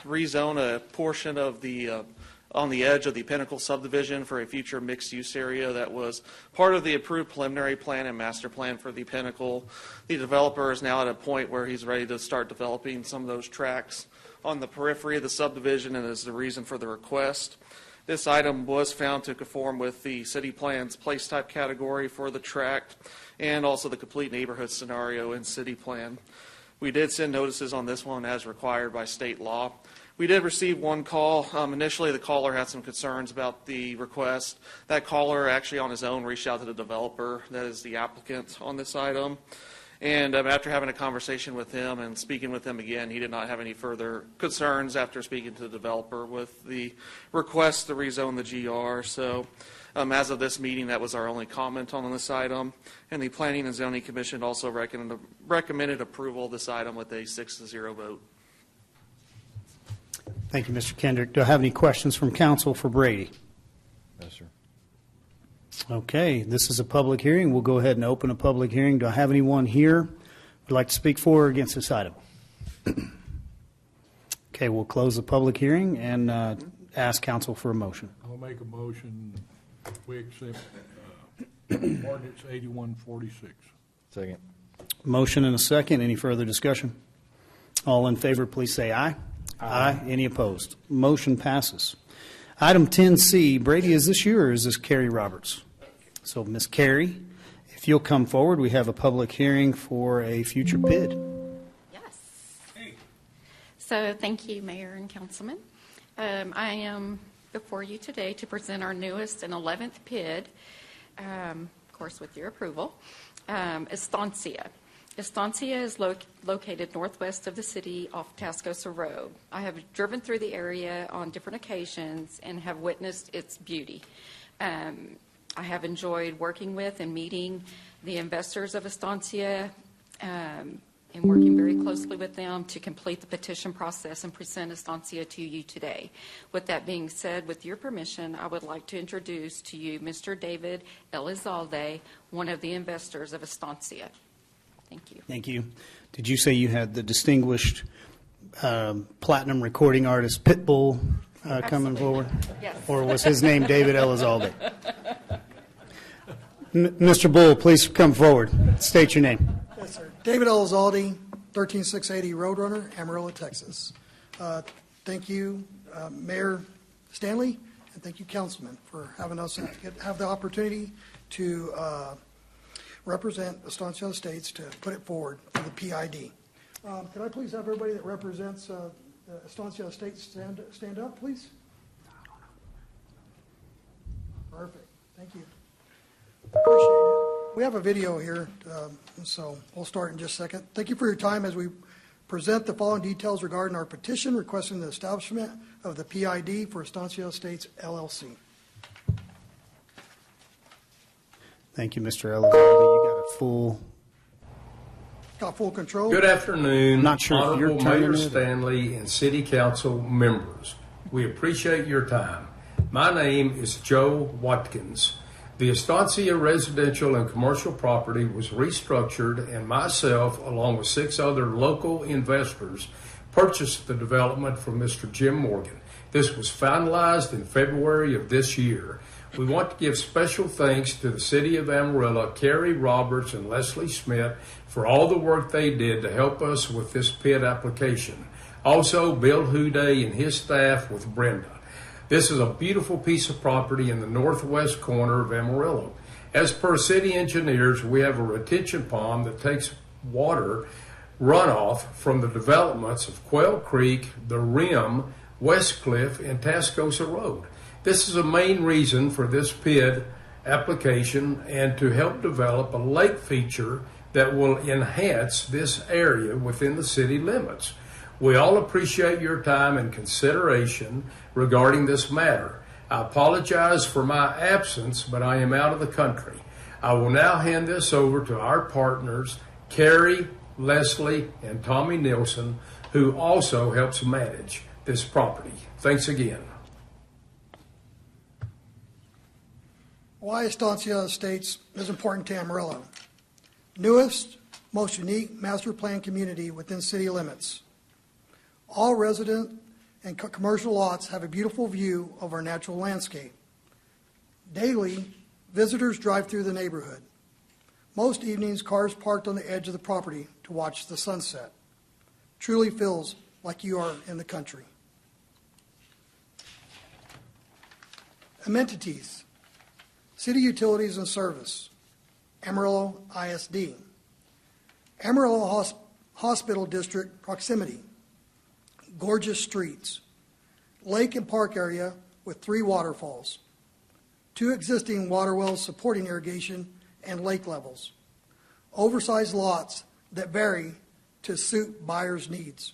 rezone a portion of the on the edge of the Pinnacle subdivision for a future mixed-use area that was part of the approved preliminary plan and master plan for the Pinnacle. The developer is now at a point where he's ready to start developing some of those tracts on the periphery of the subdivision, and is the reason for the request. This item was found to conform with the city plan's place type category for the tract and also the complete neighborhood scenario in city plan. We did send notices on this one as required by state law. We did receive one call. Initially, the caller had some concerns about the request. That caller actually on his own reached out to the developer, that is the applicant on this item. And after having a conversation with him and speaking with him again, he did not have any further concerns after speaking to the developer with the request to rezone the GR. So as of this meeting, that was our only comment on this item. And the Planning and Zoning Commission also recommended approval of this item with a 6-0 vote. Thank you, Mr. Kendrick. Do I have any questions from council for Brady? No, sir. Okay, this is a public hearing. We'll go ahead and open a public hearing. Do I have anyone here who would like to speak for or against this item? Okay, we'll close the public hearing and ask council for a motion. I'll make a motion. We accept ordinance 8146. Second. Motion and a second. Any further discussion? All in favor, please say aye. Aye. Any opposed? Motion passes. Item 10C, Brady, is this you or is this Carrie Roberts? So, Ms. Carrie, if you'll come forward, we have a public hearing for a future PID. So thank you, Mayor and Councilman. I am before you today to present our newest and 11th PID, of course with your approval, Estancia. Estancia is located northwest of the city off Tascosa Road. I have driven through the area on different occasions and have witnessed its beauty. I have enjoyed working with and meeting the investors of Estancia and working very closely with them to complete the petition process and present Estancia to you today. With that being said, with your permission, I would like to introduce to you Mr. David Elizalde, one of the investors of Estancia. Thank you. Thank you. Did you say you had the distinguished platinum recording artist Pitbull coming forward? Yes. Or was his name David Elizalde? Mr. Bull, please come forward. State your name. Yes, sir. David Elizalde, 13680 Roadrunner, Amarillo, Texas. Thank you, Mayor Stanley, and thank you, Councilman, for having us have the opportunity to represent Estancia Estates to put it forward for the PID. Could I please have everybody that represents Estancia Estates stand up, please? Perfect. Thank you. Appreciate it. We have a video here, so we'll start in just a second. Thank you for your time as we present the following details regarding our petition requesting the establishment of the PID for Estancia Estates LLC. Thank you, Mr. Elizalde. You got full control. Good afternoon, Not sure if you're Honorable turning Mayor it. Stanley and City Council members. We appreciate your time. My name is Joe Watkins. The Estancia residential and commercial property was restructured, and myself, along with 6 other local investors, purchased the development from Mr. Jim Morgan. This was finalized in February of this year. We want to give special thanks to the City of Amarillo, Carrie Roberts, and Leslie Smith for all the work they did to help us with this PID application. Also, Bill Houday and his staff with Brenda. This is a beautiful piece of property in the northwest corner of Amarillo. As per city engineers, we have a retention pond that takes water runoff from the developments of Quail Creek, the Rim, West Cliff, and Tascosa Road. This is a main reason for this PID application and to help develop a lake feature that will enhance this area within the city limits. We all appreciate your time and consideration regarding this matter. I apologize for my absence, but I am out of the country. I will now hand this over to our partners, Carrie, Leslie, and Tommy Nilsson, who also helps manage this property. Thanks again. Why Estancia Estates is important to Amarillo. Newest, most unique master plan community within city limits. All resident and commercial lots have a beautiful view of our natural landscape. Daily, visitors drive through the neighborhood. Most evenings, cars parked on the edge of the property to watch the sunset. Truly feels like you are in the country. Amenities. City utilities and service. Amarillo ISD. Amarillo Hospital District proximity. Gorgeous streets. Lake and park area with 3 waterfalls. 2 existing water wells supporting irrigation and lake levels. Oversized lots that vary to suit buyers' needs.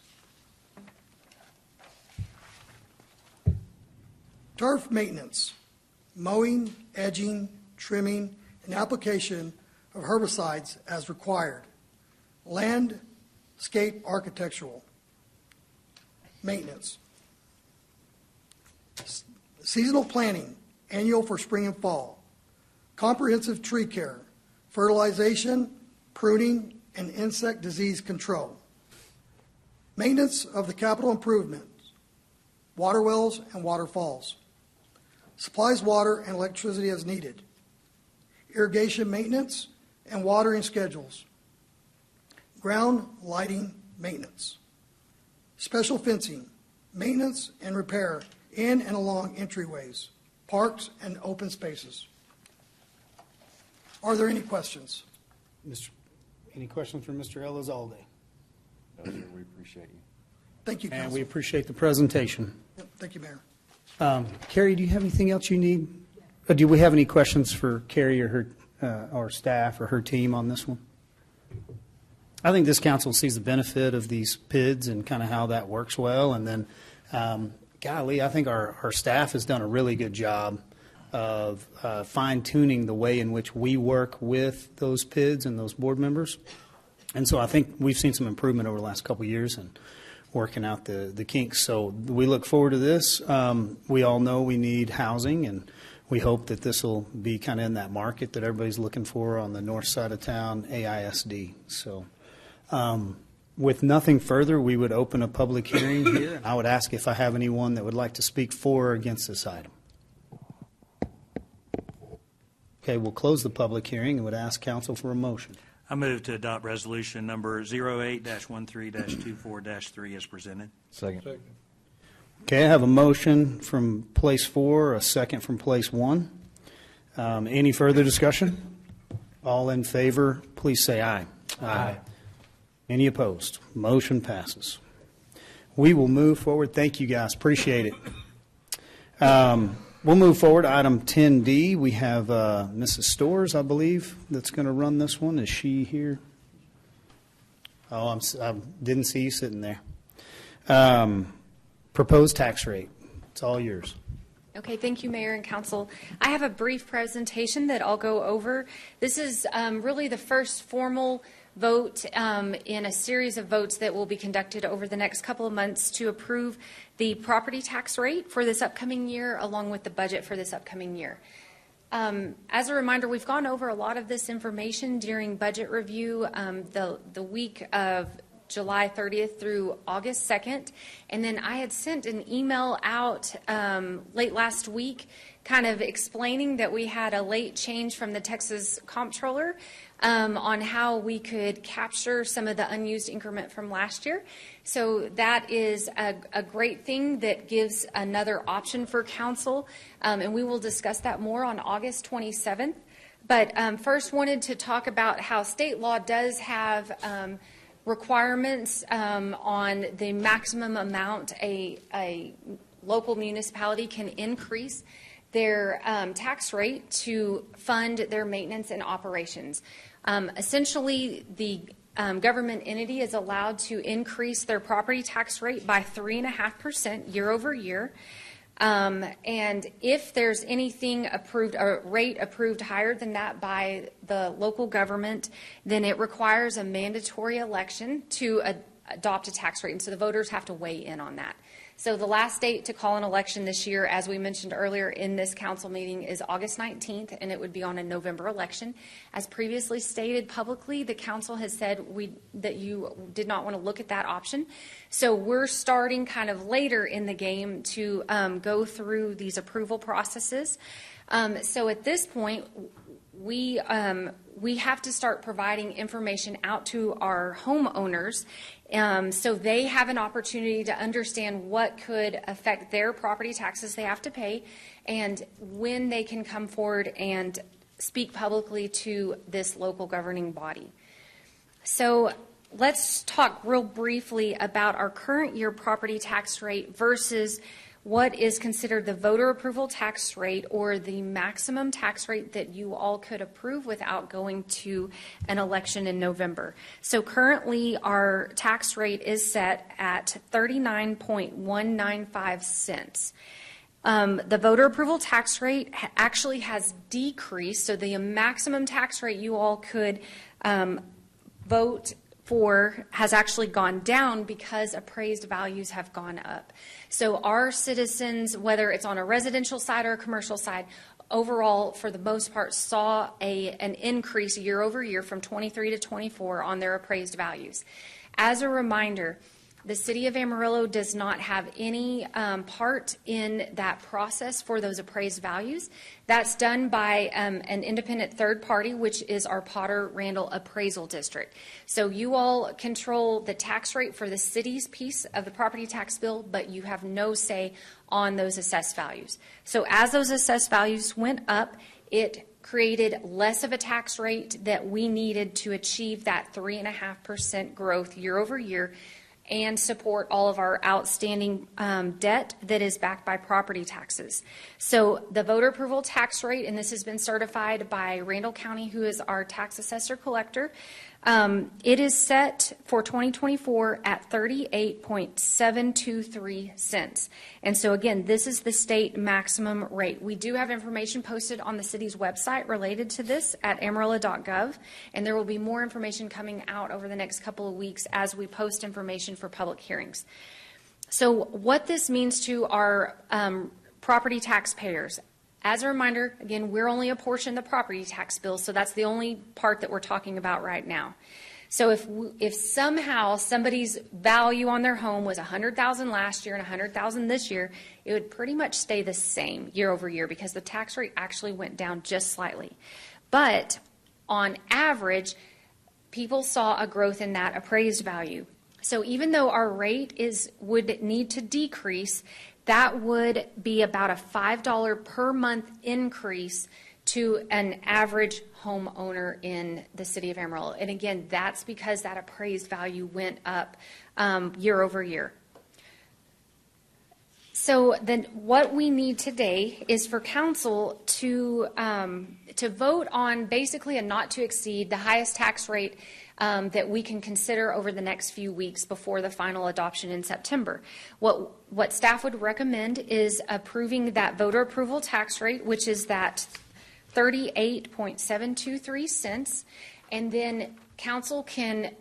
Turf maintenance. Mowing, edging, trimming, and application of herbicides as required. Landscape architectural maintenance. Seasonal planting, annual for spring and fall. Comprehensive tree care, fertilization, pruning, and insect disease control. Maintenance of the capital improvements, water wells and waterfalls. Supplies water and electricity as needed. Irrigation maintenance and watering schedules. ground lighting maintenance, special fencing, maintenance and repair in and along entryways, parks, and open spaces. Are there any questions? Any questions for Mr. Elizalde? No, sir, we appreciate you. Thank you, And Council. we appreciate the presentation. Yep, thank you, Mayor. Carrie, do you have anything else you need? Do we have any questions for Carrie or her, or staff or her team on this one? I think this council sees the benefit of these PIDs and kind of how that works well. And then, golly, I think our staff has done a really good job of fine-tuning the way in which we work with those PIDs and those board members. And so I think we've seen some improvement over the last couple of years and working out the kinks. So we look forward to this. We all know we need housing, and we hope that this will be kind of in that market that everybody's looking for on the north side of town, AISD. So with nothing further, we would open a public hearing here. And I would ask if I have anyone that would like to speak for or against this item. Okay, we'll close the public hearing and would ask council for a motion. I move to adopt resolution number 08-13-24-3 as presented. Second. Okay, I have a motion from place 4, a second from place 1. Any further discussion? All in favor, please say aye. Aye. Any opposed? Motion passes. We will move forward. Thank you, guys. Appreciate it. We'll move forward. Item 10D, we have Mrs. Storrs, I believe, that's going to run this one. Is she here? Oh, I didn't see you sitting there. Proposed tax rate. It's all yours. Okay, thank you, Mayor and Council. I have a brief presentation that I'll go over. This is really the first formal vote in a series of votes that will be conducted over the next couple of months to approve the property tax rate for this upcoming year, along with the budget for this upcoming year. As a reminder, we've gone over a lot of this information during budget review the week of July 30th through August 2nd. And then I had sent an email out late last week kind of explaining that we had a late change from the Texas Comptroller on how we could capture some of the unused increment from last year. So that is a great thing that gives another option for council, and we will discuss that more on August 27th. But first wanted to talk about how state law does have requirements on the maximum amount a local municipality can increase their tax rate to fund their maintenance and operations. Essentially, the government entity is allowed to increase their property tax rate by 3.5% year over year. And if there's anything approved, a rate approved higher than that by the local government, then it requires a mandatory election to adopt a tax rate. And so the voters have to weigh in on that. So the last date to call an election this year, as we mentioned earlier in this council meeting, is August 19th, and it would be on a November election. As previously stated publicly, the council has said that you did not want to look at that option. So we're starting kind of later in the game to go through these approval processes. So at this point, we have to start providing information out to our homeowners so they have an opportunity to understand what could affect their property taxes they have to pay and when they can come forward and speak publicly to this local governing body. So let's talk real briefly about our current year property tax rate versus what is considered the voter approval tax rate, or the maximum tax rate that you all could approve without going to an election in November. So currently our tax rate is set at 39.195 cents. The voter approval tax rate actually has decreased, so the maximum tax rate you all could vote for has actually gone down because appraised values have gone up. So our citizens, whether it's on a residential side or a commercial side, overall, for the most part, saw an increase year over year from 23 to 24 on their appraised values. As a reminder, The city of Amarillo does not have any part in that process for those appraised values. That's done by an independent third party, which is our Potter Randall Appraisal District. So you all control the tax rate for the city's piece of the property tax bill, but you have no say on those assessed values. So as those assessed values went up, it created less of a tax rate that we needed to achieve that 3.5% growth year over year and support all of our outstanding debt that is backed by property taxes. So the voter approval tax rate, and this has been certified by Randall County, who is our tax assessor collector, it is set for 2024 at 38.723 cents. And so again, this is the state maximum rate. We do have information posted on the city's website related to this at amarillo.gov, and there will be more information coming out over the next couple of weeks as we post information for public hearings. So what this means to our property taxpayers. As a reminder, again, we're only a portion of the property tax bill, so that's the only part that we're talking about right now. So if somehow somebody's value on their home was $100,000 last year and $100,000 this year, it would pretty much stay the same year over year because the tax rate actually went down just slightly. But on average, people saw a growth in that appraised value. So even though our rate would need to decrease, that would be about a $5 per month increase to an average homeowner in the city of Amarillo. And again, that's because that appraised value went up year over year. So then what we need today is for council to vote on basically a not to exceed the highest tax rate that we can consider over the next few weeks before the final adoption in September. What staff would recommend is approving that voter approval tax rate, which is that 38.723 cents, and then council can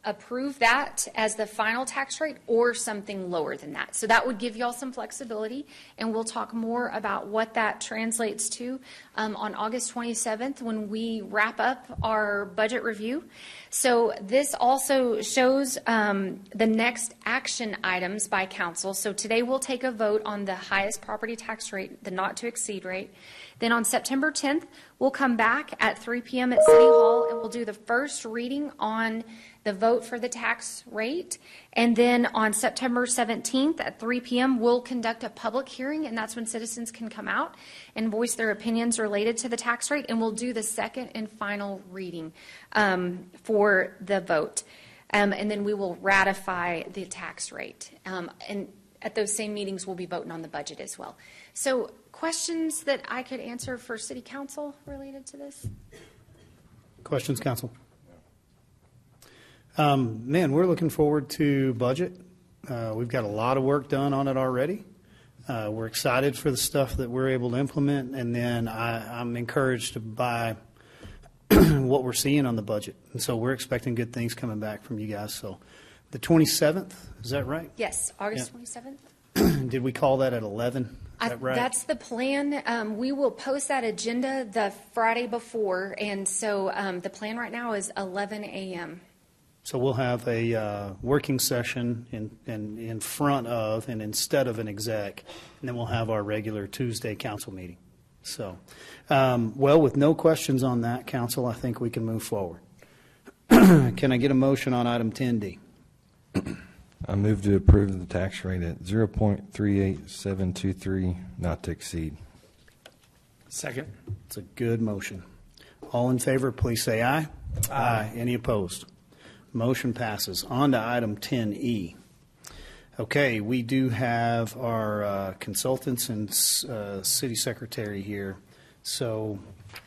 approve that as the final tax rate or something lower than that. So that would give y'all some flexibility, and we'll talk more about what that translates to on August 27th when we wrap up our budget review. So this also shows the next action items by council. So today we'll take a vote on the highest property tax rate, the not to exceed rate. Then on September 10th, we'll come back at 3 p.m. at City Hall, and we'll do the first reading on the vote for the tax rate. And then on September 17th at 3 p.m., we'll conduct a public hearing, and that's when citizens can come out and voice their opinions related to the tax rate. And we'll do the second and final reading for the vote. And then we will ratify the tax rate. And at those same meetings, we'll be voting on the budget as well. So questions that I could answer for City Council related to this? Questions, Council? Man, we're looking forward to budget. We've got a lot of work done on it already. We're excited for the stuff that we're able to implement, and then I'm encouraged by what we're seeing on the budget. And so we're expecting good things coming back from you guys. So the 27th, is that right? Yes, August 27th. Did we call that at 11? Is that right? That's the plan. We will post that agenda the Friday before, and so the plan right now is 11 a.m. So we'll have a working session in front of and instead of an exec, and then we'll have our regular Tuesday council meeting. So, well, with no questions on that, council, I think we can move forward. Can I get a motion on item 10D? I move to approve the tax rate at 0.38723, not to exceed. Second. It's a good motion. All in favor, please say aye. Aye. Any opposed? Motion passes. On to item 10E. Okay, we do have our consultants and city secretary here. So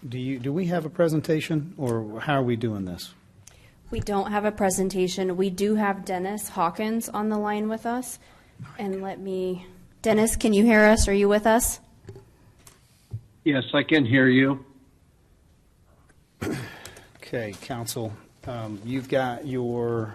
do we have a presentation, or how are we doing this? We don't have a presentation. We do have Dennis Hawkins on the line with us. And Dennis, can you hear us? Are you with us? Yes, I can hear you. Okay, council, you've got your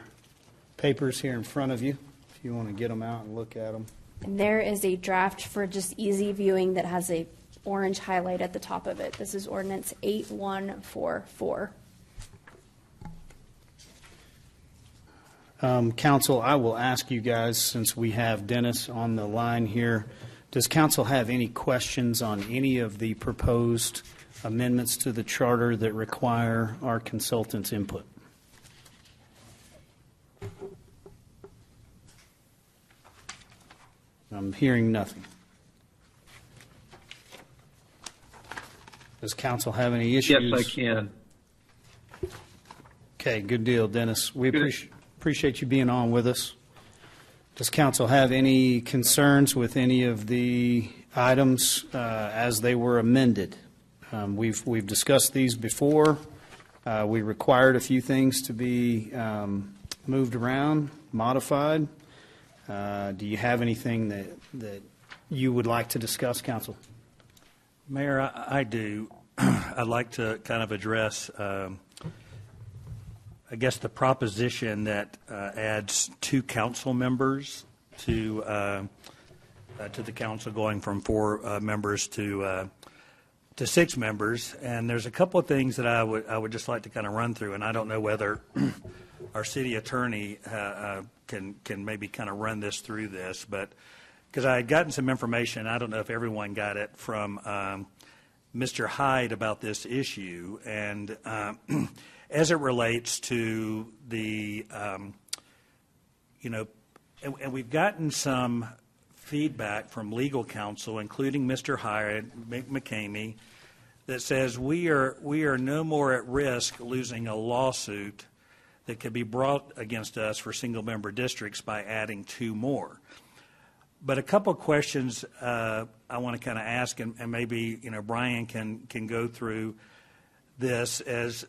papers here in front of you, if you want to get them out and look at them. And there is a draft for just easy viewing that has a orange highlight at the top of it. This is Ordinance 8144. Council, I will ask you guys, since we have Dennis on the line here, does council have any questions on any of the proposed amendments to the charter that require our consultants' input? I'm hearing nothing. Does council have any issues? Yes, I can. Okay, good deal, Dennis. We appreciate you being on with us. Does council have any concerns with any of the items as they were amended? We've discussed these before. We required a few things to be moved around, modified. Do you have anything that you would like to discuss, council? Mayor, I do. I'd like to kind of address, I guess, the proposition that adds 2 council members to the council, going from 4 members to 6 members. And there's a couple of things that I would just like to kind of run through, and I don't know whether our city attorney can maybe kind of run this through this, but because I had gotten some information, I don't know if everyone got it, from Mr. Hyde about this issue, and as it relates to the, and we've gotten some feedback from legal counsel, including Mr. Hyde, McCamey, that says we are no more at risk losing a lawsuit that could be brought against us for single-member districts by adding 2 more. But a couple of questions I want to kind of ask, and maybe Brian can go through this. As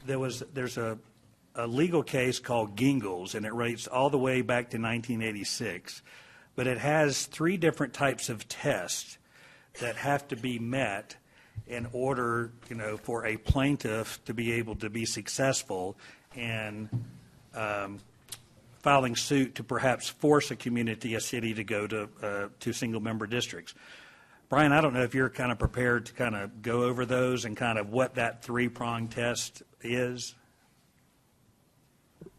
there's a legal case called Gingles, and it relates all the way back to 1986. But it has 3 different types of tests that have to be met in order, for a plaintiff to be able to be successful in filing suit to perhaps force a community, a city, to go to single-member districts. Brian, I don't know if you're kind of prepared to kind of go over those and kind of what that 3-prong test is.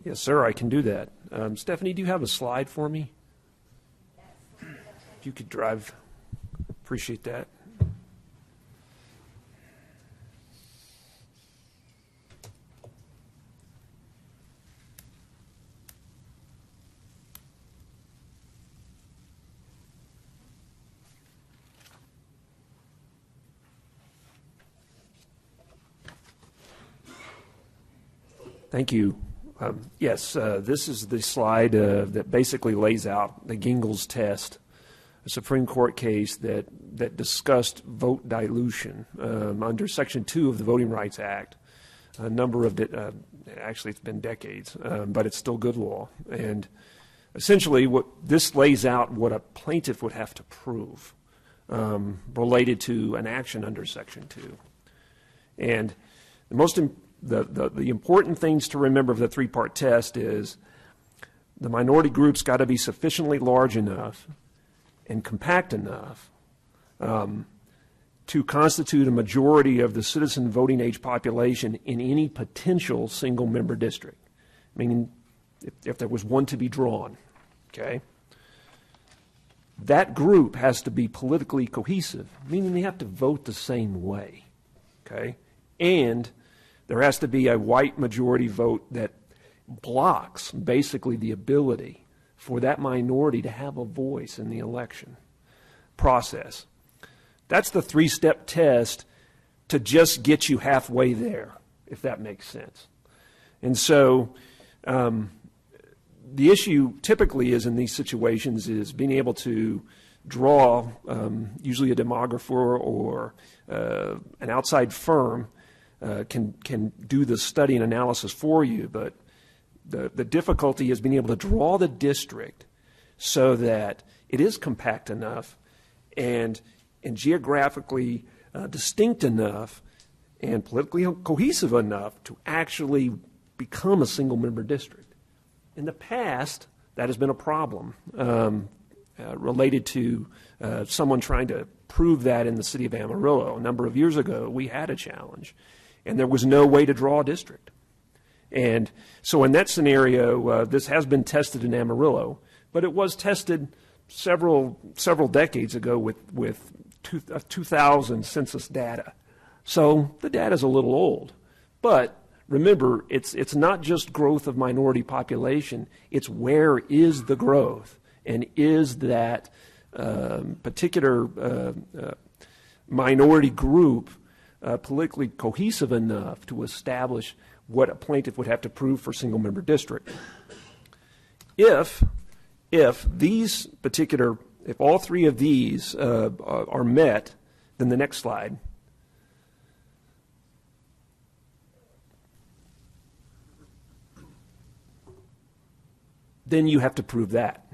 Yes, sir, I can do that. Stephanie, do you have a slide for me? If you could drive, appreciate that. Thank you. Yes, this is the slide that basically lays out the Gingles test, a Supreme Court case that discussed vote dilution under Section 2 of the Voting Rights Act. A number of, actually it's been decades, but it's still good law. And essentially what this lays out what a plaintiff would have to prove related to an action under Section 2. And the important things to remember of the 3-part test is the minority group's got to be sufficiently large enough and compact enough to constitute a majority of the citizen voting age population in any potential single-member district, meaning if there was one to be drawn, okay? That group has to be politically cohesive, meaning they have to vote the same way, okay? And there has to be a white majority vote that blocks basically the ability for that minority to have a voice in the election process. That's the 3-step test to just get you halfway there, if that makes sense. And so the issue typically is in these situations is being able to draw usually a demographer or an outside firm can do the study and analysis for you, but the difficulty is being able to draw the district so that it is compact enough and geographically distinct enough and politically cohesive enough to actually become a single-member district. In the past, that has been a problem related to someone trying to prove that in the city of Amarillo. A number of years ago, we had a challenge, and there was no way to draw a district. And so in that scenario, this has been tested in Amarillo, but it was tested several decades ago with 2000 census data. So the data is a little old. But remember, it's not just growth of minority population. It's where is the growth, and is that particular minority group politically cohesive enough to establish what a plaintiff would have to prove for single-member district. If all three of these are met, then the next slide. Then you have to prove that.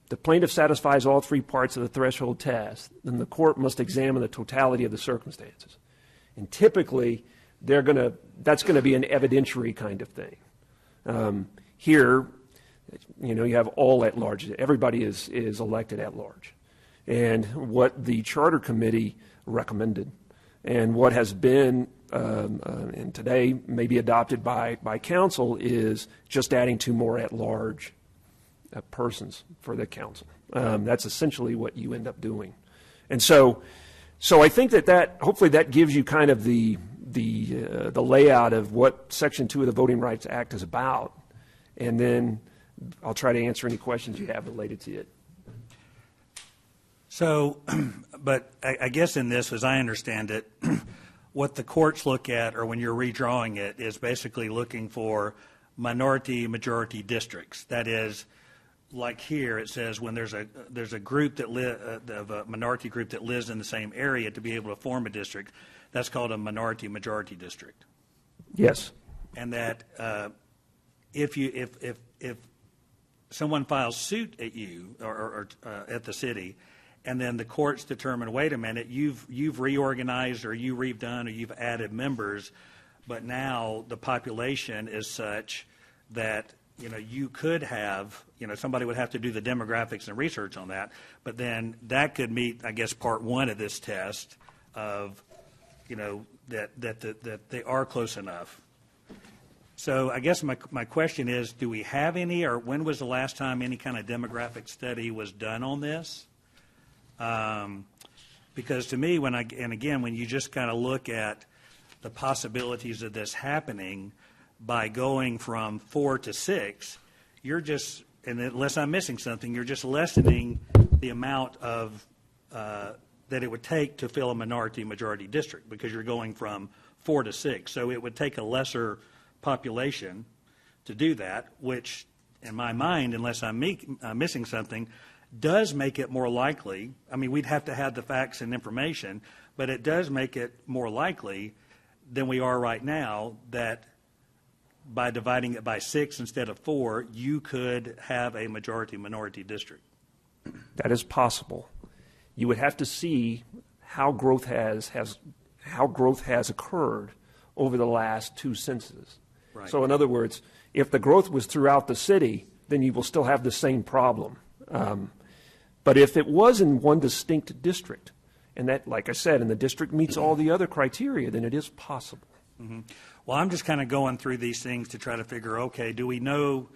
The plaintiff satisfies all three parts of the threshold test, then the court must examine the totality of the circumstances. And typically, that's going to be an evidentiary kind of thing. Here, you have all at large. Everybody is elected at large. And what the charter committee recommended, and what has been, and today may be adopted by council, is just adding two more at large persons for the council. That's essentially what you end up doing. And so I think that hopefully that gives you kind of the layout of what Section 2 of the Voting Rights Act is about. And then I'll try to answer any questions you have related to it. So, but I guess in this, as I understand it, what the courts look at, or when you're redrawing it, is basically looking for minority-majority districts. That is, like here, it says when there's a group of a minority group that lives in the same area to be able to form a district, that's called a minority-majority district. Yes. And that if someone files suit at you or at the city, and then the courts determine, wait a minute, you've reorganized, or you've redone, or you've added members, but now the population is such that you could have, somebody would have to do the demographics and research on that, but then that could meet, I guess, part one of this test of, that they are close enough. So I guess my question is, do we have any, or when was the last time any kind of demographic study was done on this? Because to me, when you just kind of look at the possibilities of this happening, by going from 4 to 6, you're just, and unless I'm missing something, you're just lessening the amount of that it would take to fill a minority-majority district, because you're going from 4 to 6. So it would take a lesser population to do that, which, in my mind, unless I'm missing something, does make it more likely. I mean, we'd have to have the facts and information, but it does make it more likely than we are right now that by dividing it by 6 instead of 4, you could have a majority-minority district. That is possible. You would have to see how growth has occurred over the last 2 censuses. Right. So in other words, if the growth was throughout the city, then you will still have the same problem. But if it was in one distinct district, and that, like I said, and the district meets all the other criteria, then it is possible. Mm-hmm. Well, I'm just kind of going through these things to try to figure, okay, do we know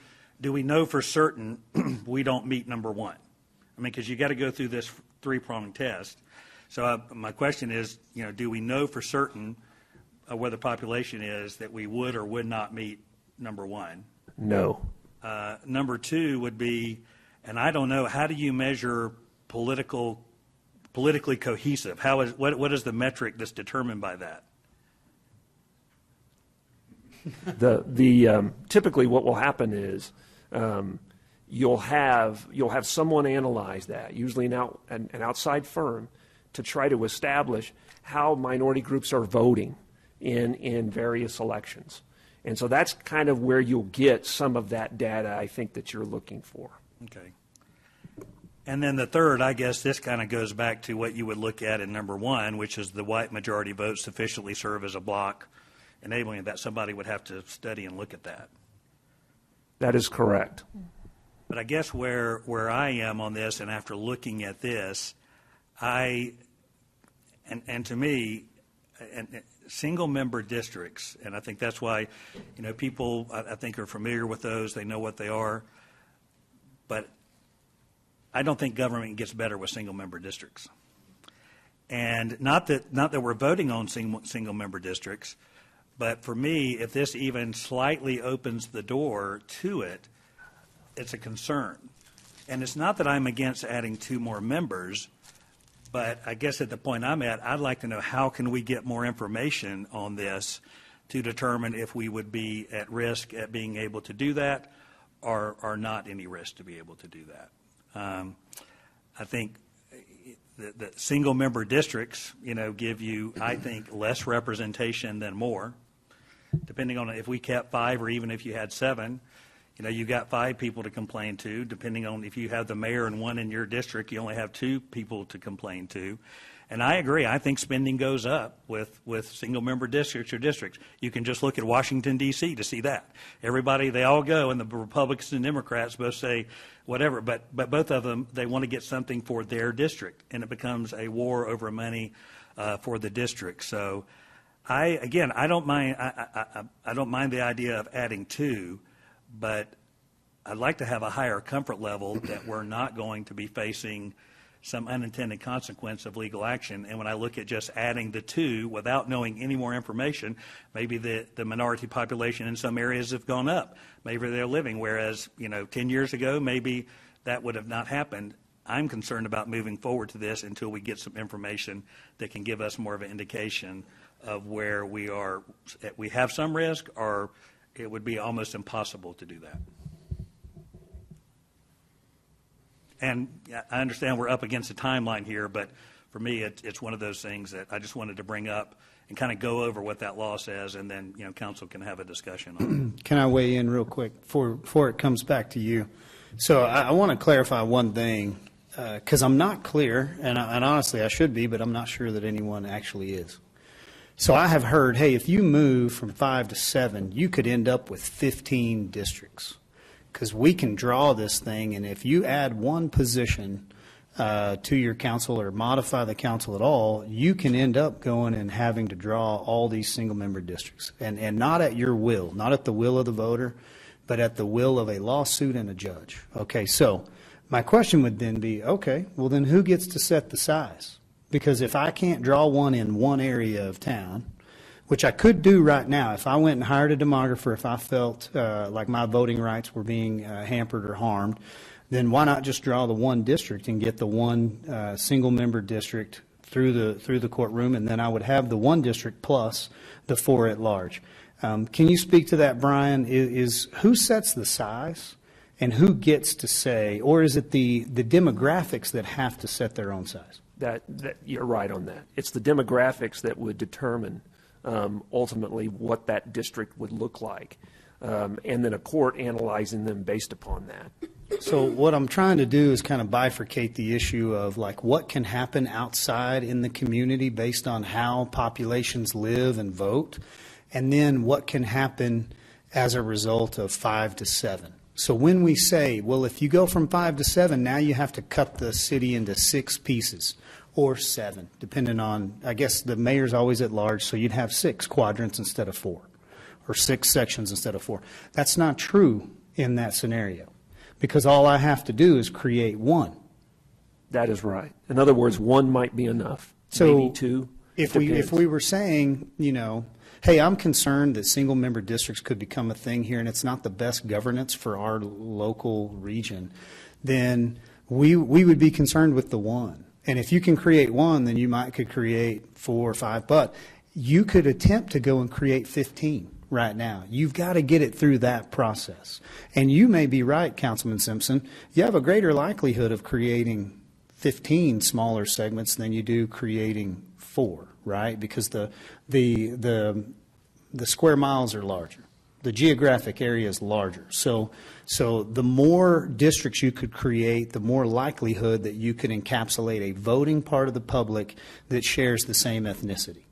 for certain we don't meet number 1? I mean, because you got to go through this 3-pronged test. So my question is, do we know for certain where the population is that we would or would not meet number 1? No. Number 2 would be, and I don't know, how do you measure politically cohesive? What is the metric that's determined by that? Typically what will happen is you'll have someone analyze that, usually an outside firm, to try to establish how minority groups are voting in various elections. And so that's kind of where you'll get some of that data, I think, that you're looking for. Okay. And then the third, I guess this kind of goes back to what you would look at in number 1, which is the white majority votes sufficiently serve as a block, enabling that somebody would have to study and look at that. That is correct. But I guess where I am on this, and after looking at this, and to me, and single-member districts, and I think that's why, people, I think, are familiar with those. They know what they are. But I don't think government gets better with single-member districts. And not that we're voting on single-member districts, but for me, if this even slightly opens the door to it, it's a concern. And it's not that I'm against adding 2 more members, but I guess at the point I'm at, I'd like to know how can we get more information on this to determine if we would be at risk at being able to do that or not any risk to be able to do that. I think the single-member districts, give you, I think, less representation than more. Depending on if we kept 5 or even if you had 7, you've got 5 people to complain to. Depending on if you have the mayor and 1 in your district, you only have 2 people to complain to. And I agree. I think spending goes up with single-member districts or districts. You can just look at Washington, D.C. to see that. Everybody, they all go, and the Republicans and Democrats both say whatever, but both of them, they want to get something for their district, and it becomes a war over money for the district. So I don't mind. I don't mind the idea of adding 2, but I'd like to have a higher comfort level that we're not going to be facing some unintended consequence of legal action. And when I look at just adding the 2 without knowing any more information, maybe the minority population in some areas have gone up. Maybe they're living, whereas 10 years ago, maybe that would have not happened. I'm concerned about moving forward to this until we get some information that can give us more of an indication of where we are. We have some risk, or it would be almost impossible to do that. And I understand we're up against a timeline here, but for me, it's one of those things that I just wanted to bring up and kind of go over what that law says, and then council can have a discussion on it. Can I weigh in real quick before it comes back to you? So I want to clarify one thing, because I'm not clear, and honestly I should be, but I'm not sure that anyone actually is. So I have heard, hey, if you move from 5 to 7, you could end up with 15 districts. Because we can draw this thing, and if you add 1 position to your council or modify the council at all, you can end up going and having to draw all these single-member districts. And not at your will, not at the will of the voter, but at the will of a lawsuit and a judge. Okay, so my question would then be, okay, well then who gets to set the size? Because if I can't draw 1 in 1 area of town, which I could do right now, if I went and hired a demographer, if I felt like my voting rights were being hampered or harmed, then why not just draw the 1 district and get the 1 single-member district through the courtroom, and then I would have the 1 district plus the 4 at large. Can you speak to that, Brian? Is who sets the size, and who gets to say, or is it the demographics that have to set their own size? That you're right on that. It's the demographics that would determine ultimately what that district would look like, and then a court analyzing them based upon that. So what I'm trying to do is kind of bifurcate the issue of like what can happen outside in the community based on how populations live and vote, and then what can happen as a result of 5 to 7. So when we say, well, if you go from 5 to 7, now you have to cut the city into 6 pieces. Or 7, depending on, I guess the mayor's always at large, so you'd have 6 quadrants instead of 4, or 6 sections instead of 4. That's not true in that scenario, because all I have to do is create 1. That is right. In other words, 1 might be enough, so maybe 2. If we were saying, hey, I'm concerned that single-member districts could become a thing here, and it's not the best governance for our local region, then we would be concerned with the 1. And if you can create 1, then you could create 4 or 5. But you could attempt to go and create 15 right now. You've got to get it through that process. And you may be right, Councilman Simpson. You have a greater likelihood of creating 15 smaller segments than you do creating 4, right? Because the square miles are larger. The geographic area is larger. So the more districts you could create, the more likelihood that you could encapsulate a voting part of the public that shares the same ethnicity.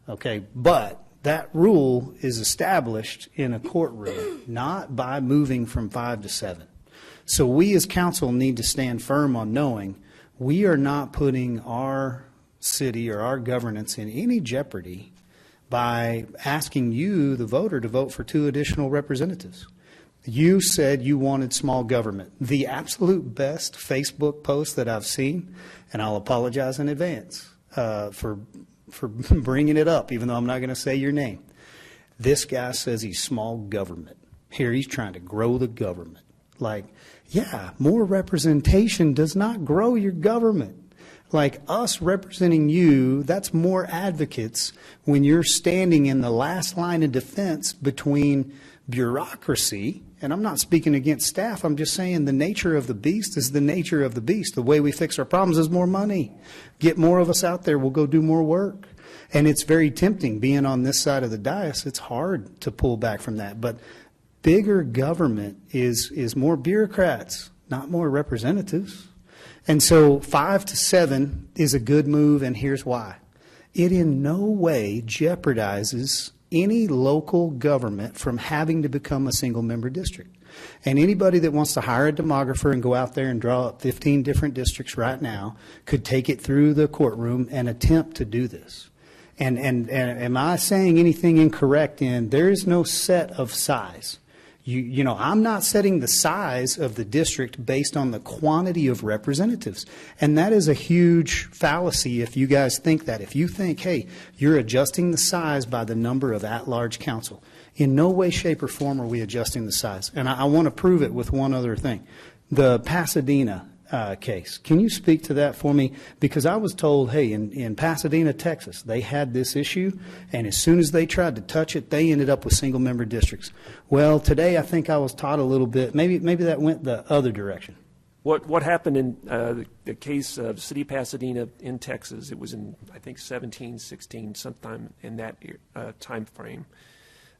Okay, but that rule is established in a courtroom, not by moving from 5 to 7. So we as council need to stand firm on knowing we are not putting our city or our governance in any jeopardy by asking you, the voter, to vote for 2 additional representatives. You said you wanted small government. The absolute best Facebook post that I've seen, and I'll apologize in advance for bringing it up, even though I'm not going to say your name. This guy says he's small government. Here he's trying to grow the government. Like, yeah, more representation does not grow your government. Like us representing you, that's more advocates when you're standing in the last line of defense between bureaucracy, and I'm not speaking against staff, I'm just saying the nature of the beast is the nature of the beast. The way we fix our problems is more money. Get more of us out there, we'll go do more work. And it's very tempting, being on this side of the dais, it's hard to pull back from that. But bigger government is more bureaucrats, not more representatives. And so 5 to 7 is a good move, and here's why. It in no way jeopardizes any local government from having to become a single-member district. And anybody that wants to hire a demographer and go out there and draw up 15 different districts right now could take it through the courtroom and attempt to do this. And am I saying anything incorrect in there is no set of size? You know, I'm not setting the size of the district based on the quantity of representatives. And that is a huge fallacy if you guys think that. If you think, hey, you're adjusting the size by the number of at-large council. In no way, shape, or form are we adjusting the size. And I want to prove it with one other thing. The Pasadena case. Can you speak to that for me? Because I was told, hey, in Pasadena, Texas, they had this issue, and as soon as they tried to touch it, they ended up with single-member districts. Well, today I think I was taught a little bit. Maybe that went the other direction. What happened in the case of City of Pasadena in Texas, it was in, I think, 17, 16, sometime in that time frame.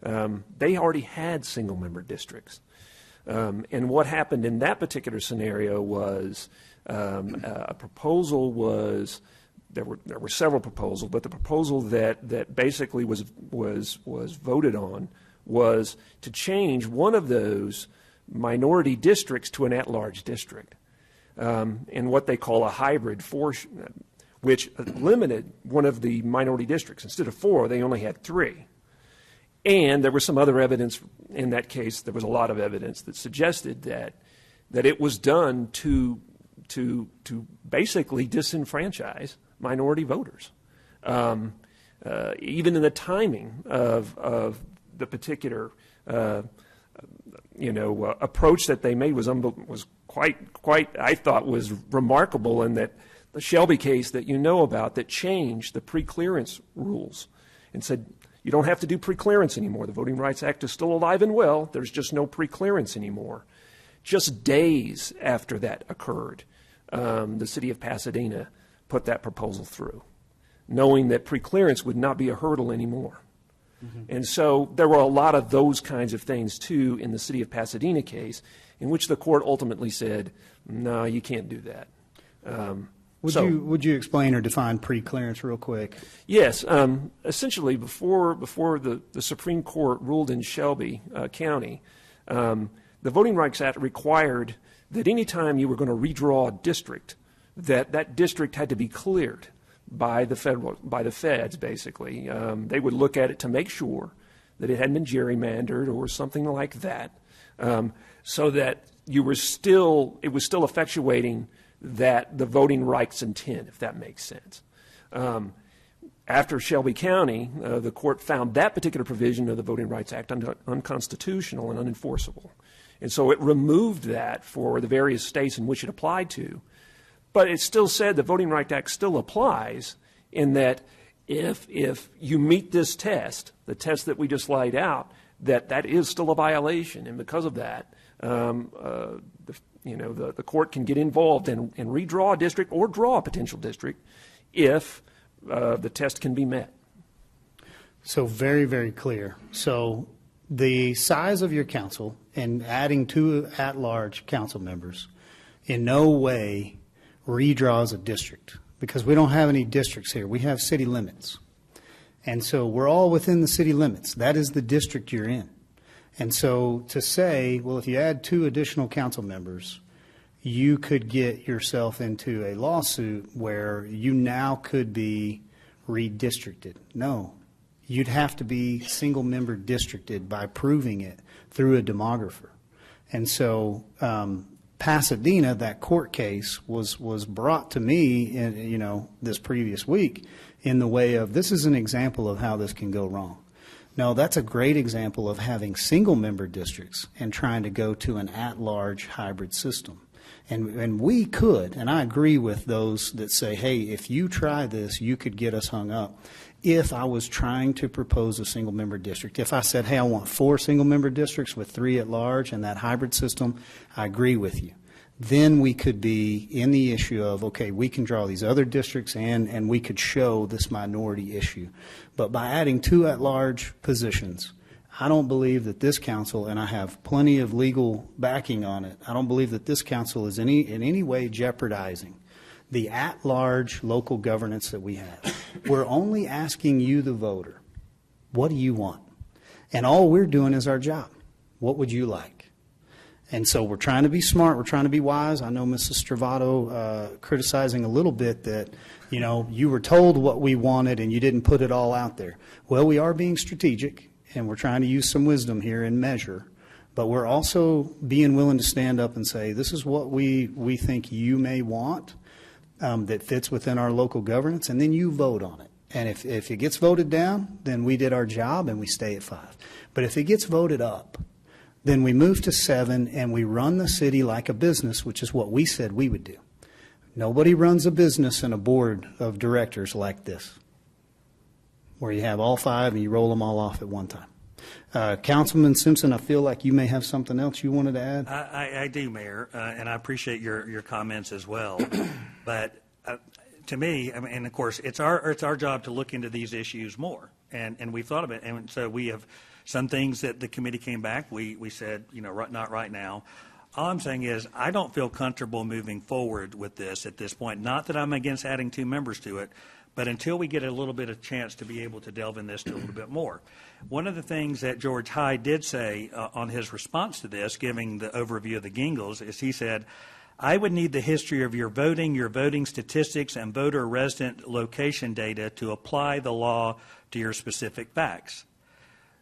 They already had single-member districts. And what happened in that particular scenario was a proposal was there were several proposals, but the proposal that basically was voted on was to change one of those minority districts to an at-large district, in what they call a hybrid, which limited one of the minority districts. Instead of 4, they only had 3. And there was some other evidence in that case. There was a lot of evidence that suggested that it was done to basically disenfranchise minority voters. Even in the timing of the particular approach that they made was quite I thought was remarkable, in that the Shelby case that you know about that changed the pre-clearance rules and said, you don't have to do pre-clearance anymore. The Voting Rights Act is still alive and well. There's just no pre-clearance anymore. Just days after that occurred, the city of Pasadena put that proposal through, knowing that pre-clearance would not be a hurdle anymore. Mm-hmm. And so there were a lot of those kinds of things, too, in the city of Pasadena case, in which the court ultimately said, no, you can't do that. Would you explain or define pre-clearance real quick? Yes. Essentially, before the Supreme Court ruled in Shelby County, the Voting Rights Act required that any time you were going to redraw a district, that district had to be cleared by the feds, basically. They would look at it to make sure that it hadn't been gerrymandered or something like that, so that it was still effectuating that the voting rights intent, if that makes sense. After Shelby County, the court found that particular provision of the Voting Rights Act unconstitutional and unenforceable. And so it removed that for the various states in which it applied to. But it still said the Voting Rights Act still applies, in that if you meet this test, the test that we just laid out, that is still a violation. And because of that, the court can get involved and redraw a district or draw a potential district if the test can be met. So very, very clear. So the size of your council and adding 2 at-large council members in no way redraws a district, because we don't have any districts here. We have city limits. And so we're all within the city limits. That is the district you're in. And so to say, well, if you add 2 additional council members, you could get yourself into a lawsuit where you now could be redistricted. No, you'd have to be single-member districted by proving it through a demographer. And so Pasadena, that court case, was brought to me in, this previous week in the way of, this is an example of how this can go wrong. No, that's a great example of having single-member districts and trying to go to an at-large hybrid system. And we could, and I agree with those that say, hey, if you try this, you could get us hung up. If I was trying to propose a single-member district, if I said, hey, I want 4 single-member districts with 3 at large and that hybrid system, I agree with you. Then we could be in the issue of, okay, we can draw these other districts and we could show this minority issue. But by adding 2 at-large positions, I don't believe that this council, and I have plenty of legal backing on it, I don't believe that this council is in any way jeopardizing the at-large local governance that we have. We're only asking you, the voter, what do you want? And all we're doing is our job. What would you like? And so we're trying to be smart. We're trying to be wise. I know Mrs. Stravato criticizing a little bit that, you were told what we wanted and you didn't put it all out there. Well, we are being strategic, and we're trying to use some wisdom here and measure. But we're also being willing to stand up and say, this is what we think you may want that fits within our local governance, and then you vote on it. And if it gets voted down, then we did our job and we stay at 5. But if it gets voted up, then we move to 7 and we run the city like a business, which is what we said we would do. Nobody runs a business and a board of directors like this, where you have all 5 and you roll them all off at one time. Councilman Simpson, I feel like you may have something else you wanted to add. I do, Mayor, and I appreciate your comments as well. But to me, and of course, it's our job to look into these issues more, and we've thought of it, and so we have some things that the committee came back. We said, not right now. All I'm saying is I don't feel comfortable moving forward with this at this point. Not that I'm against adding 2 members to it, but until we get a little bit of chance to be able to delve in this to a little bit more. One of the things that George Hyde did say on his response to this, giving the overview of the Gingles, is he said, I would need the history of your voting statistics, and voter resident location data to apply the law to your specific facts.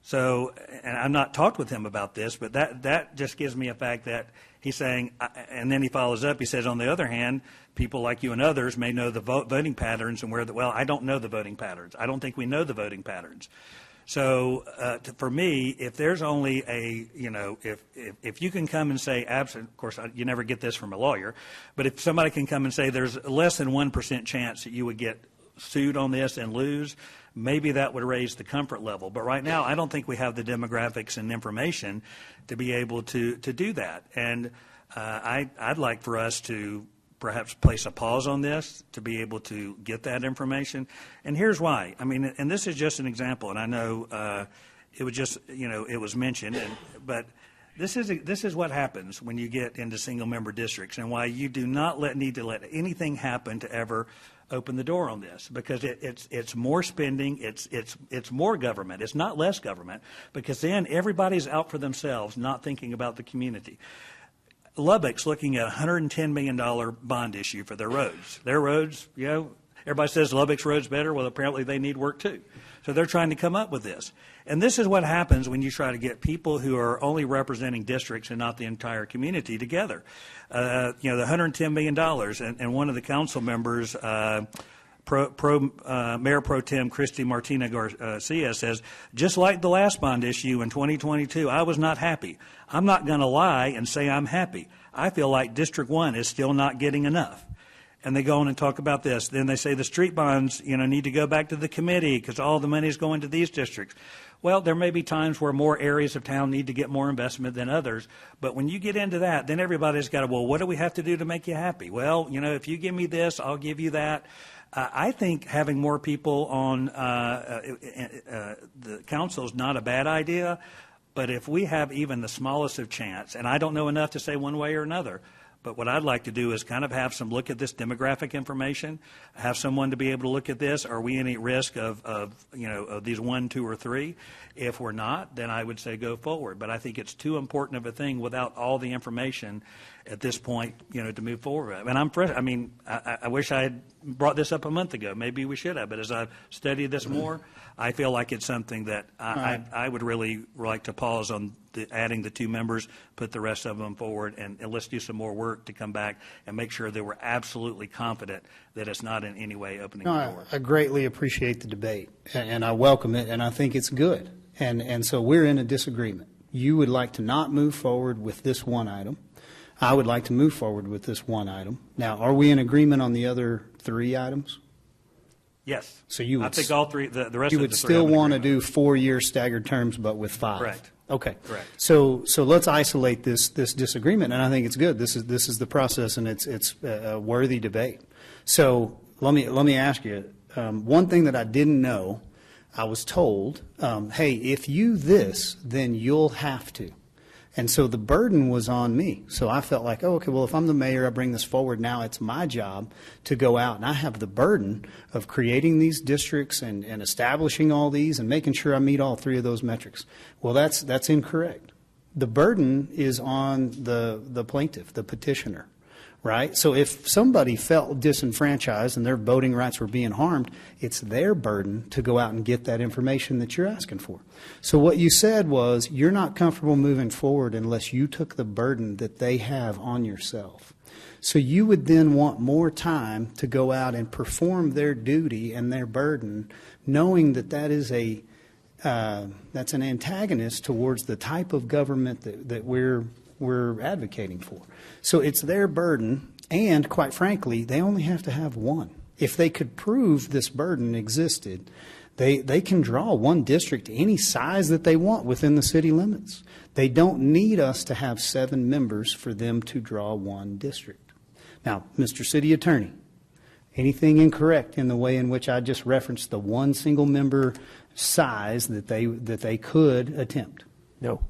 So, and I've not talked with him about this, but that just gives me a fact that he's saying, and then he follows up, he says, on the other hand, people like you and others may know the voting patterns and I don't know the voting patterns. I don't think we know the voting patterns. So for me, if there's only if you can come and say, of course, you never get this from a lawyer, but if somebody can come and say there's less than 1% chance that you would get sued on this and lose, maybe that would raise the comfort level. But right now, I don't think we have the demographics and information to be able to do that. And I'd like for us to perhaps place a pause on this to be able to get that information. And here's why. I mean, and this is just an example, and I know it was just, it was mentioned, but this is what happens when you get into single-member districts, and why you do not need to let anything happen to ever open the door on this, because it's more spending, it's more government, it's not less government, because then everybody's out for themselves, not thinking about the community. Lubbock's looking at a $110 million bond issue for their roads. Their roads, everybody says Lubbock's roads better. Well, apparently they need work too. So they're trying to come up with this. And this is what happens when you try to get people who are only representing districts and not the entire community together. The $110 million, and one of the council members, Mayor Pro Tem Christy Martina Garcia, says, just like the last bond issue in 2022, I was not happy. I'm not going to lie and say I'm happy. I feel like District 1 is still not getting enough. And they go on and talk about this. Then they say the street bonds, need to go back to the committee because all the money is going to these districts. Well, there may be times where more areas of town need to get more investment than others. But when you get into that, then everybody's got to, well, what do we have to do to make you happy? Well, if you give me this, I'll give you that. I think having more people on the council is not a bad idea. But if we have even the smallest of chance, and I don't know enough to say one way or another, But what I'd like to do is kind of have some look at this demographic information, have someone to be able to look at this. Are we any risk of these 1, 2, or 3? If we're not, then I would say go forward. But I think it's too important of a thing without all the information at this point, to move forward. And I'm fresh. I mean, I wish I had brought this up a month ago. Maybe we should have. But as I've studied this more, I feel like it's something that I would really like to pause on adding the 2 members, put the rest of them forward, and let's do some more work to come back and make sure that we're absolutely confident that it's not in any way opening the door. I greatly appreciate the debate, and I welcome it, and I think it's good. And so we're in a disagreement. You would like to not move forward with this one item. I would like to move forward with this one item. Now, are we in agreement on the other 3 items? Yes. So you would, I think all 3, the rest of the 3. You would still want to do 4-year staggered terms, but with 5. Correct. Okay. Correct. So let's isolate this disagreement, and I think it's good. This is the process, and it's a worthy debate. So let me ask you one thing that I didn't know. I was told, hey, if you this, then you'll have to. And so the burden was on me. So I felt like, oh, okay, well, if I'm the mayor, I bring this forward. Now it's my job to go out, and I have the burden of creating these districts and establishing all these and making sure I meet all 3 of those metrics. Well, that's incorrect. The burden is on the plaintiff, the petitioner, right? So if somebody felt disenfranchised and their voting rights were being harmed, it's their burden to go out and get that information that you're asking for. So what you said was you're not comfortable moving forward unless you took the burden that they have on yourself. So you would then want more time to go out and perform their duty and their burden, knowing that is that's an antagonist towards the type of government that we're advocating for. So it's their burden, and quite frankly, they only have to have one. If they could prove this burden existed, they can draw one district any size that they want within the city limits. They don't need us to have 7 members for them to draw one district. Now, Mr. City Attorney, anything incorrect in the way in which I just referenced the one single member size that they could attempt? No.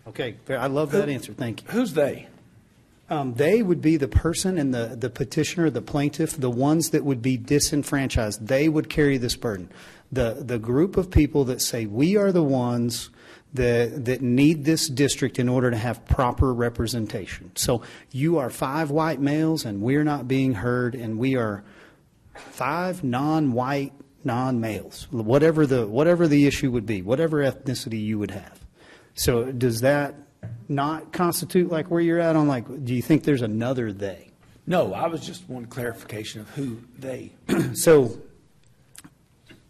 Okay, I love that answer. Thank you. Who's they? They would be the person and the petitioner, the plaintiff, the ones that would be disenfranchised. They would carry this burden. The group of people that say we are the ones that need this district in order to have proper representation. So you are 5 white males and we're not being heard, and we are 5 non-white, non-males, whatever the issue would be, whatever ethnicity you would have. So does that not constitute like where you're at on, like, do you think there's another they? No, I was just one clarification of who they. So,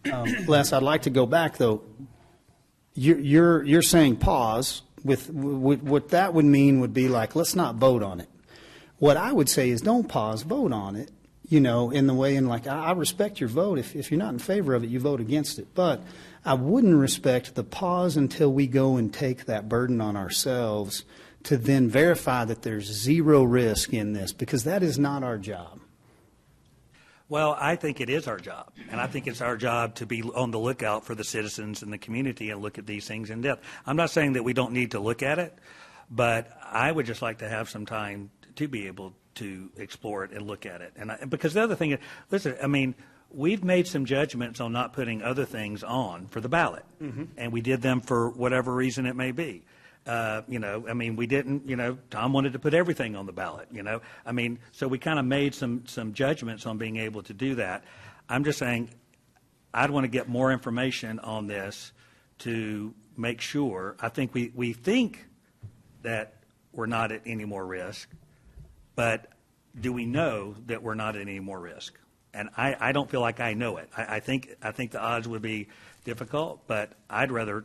Les, I'd like to go back though. You're saying pause. With what that would mean would be like, let's not vote on it. What I would say is don't pause, vote on it. In the way, and like, I respect your vote. If you're not in favor of it, you vote against it. But I wouldn't respect the pause until we go and take that burden on ourselves to then verify that there's 0 risk in this, because that is not our job. Well, I think it is our job, and I think it's our job to be on the lookout for the citizens in the community and look at these things in depth. I'm not saying that we don't need to look at it, but I would just like to have some time to be able to explore it and look at it. And because the other thing is, listen, I mean, we've made some judgments on not putting other things on for the ballot, and we did them for whatever reason it may be. I mean, we didn't, Tom wanted to put everything on the ballot, I mean, so we kind of made some judgments on being able to do that. I'm just saying I'd want to get more information on this to make sure. I think we think that we're not at any more risk, but do we know that we're not at any more risk? And I don't feel like I know it. I think the odds would be difficult, but I'd rather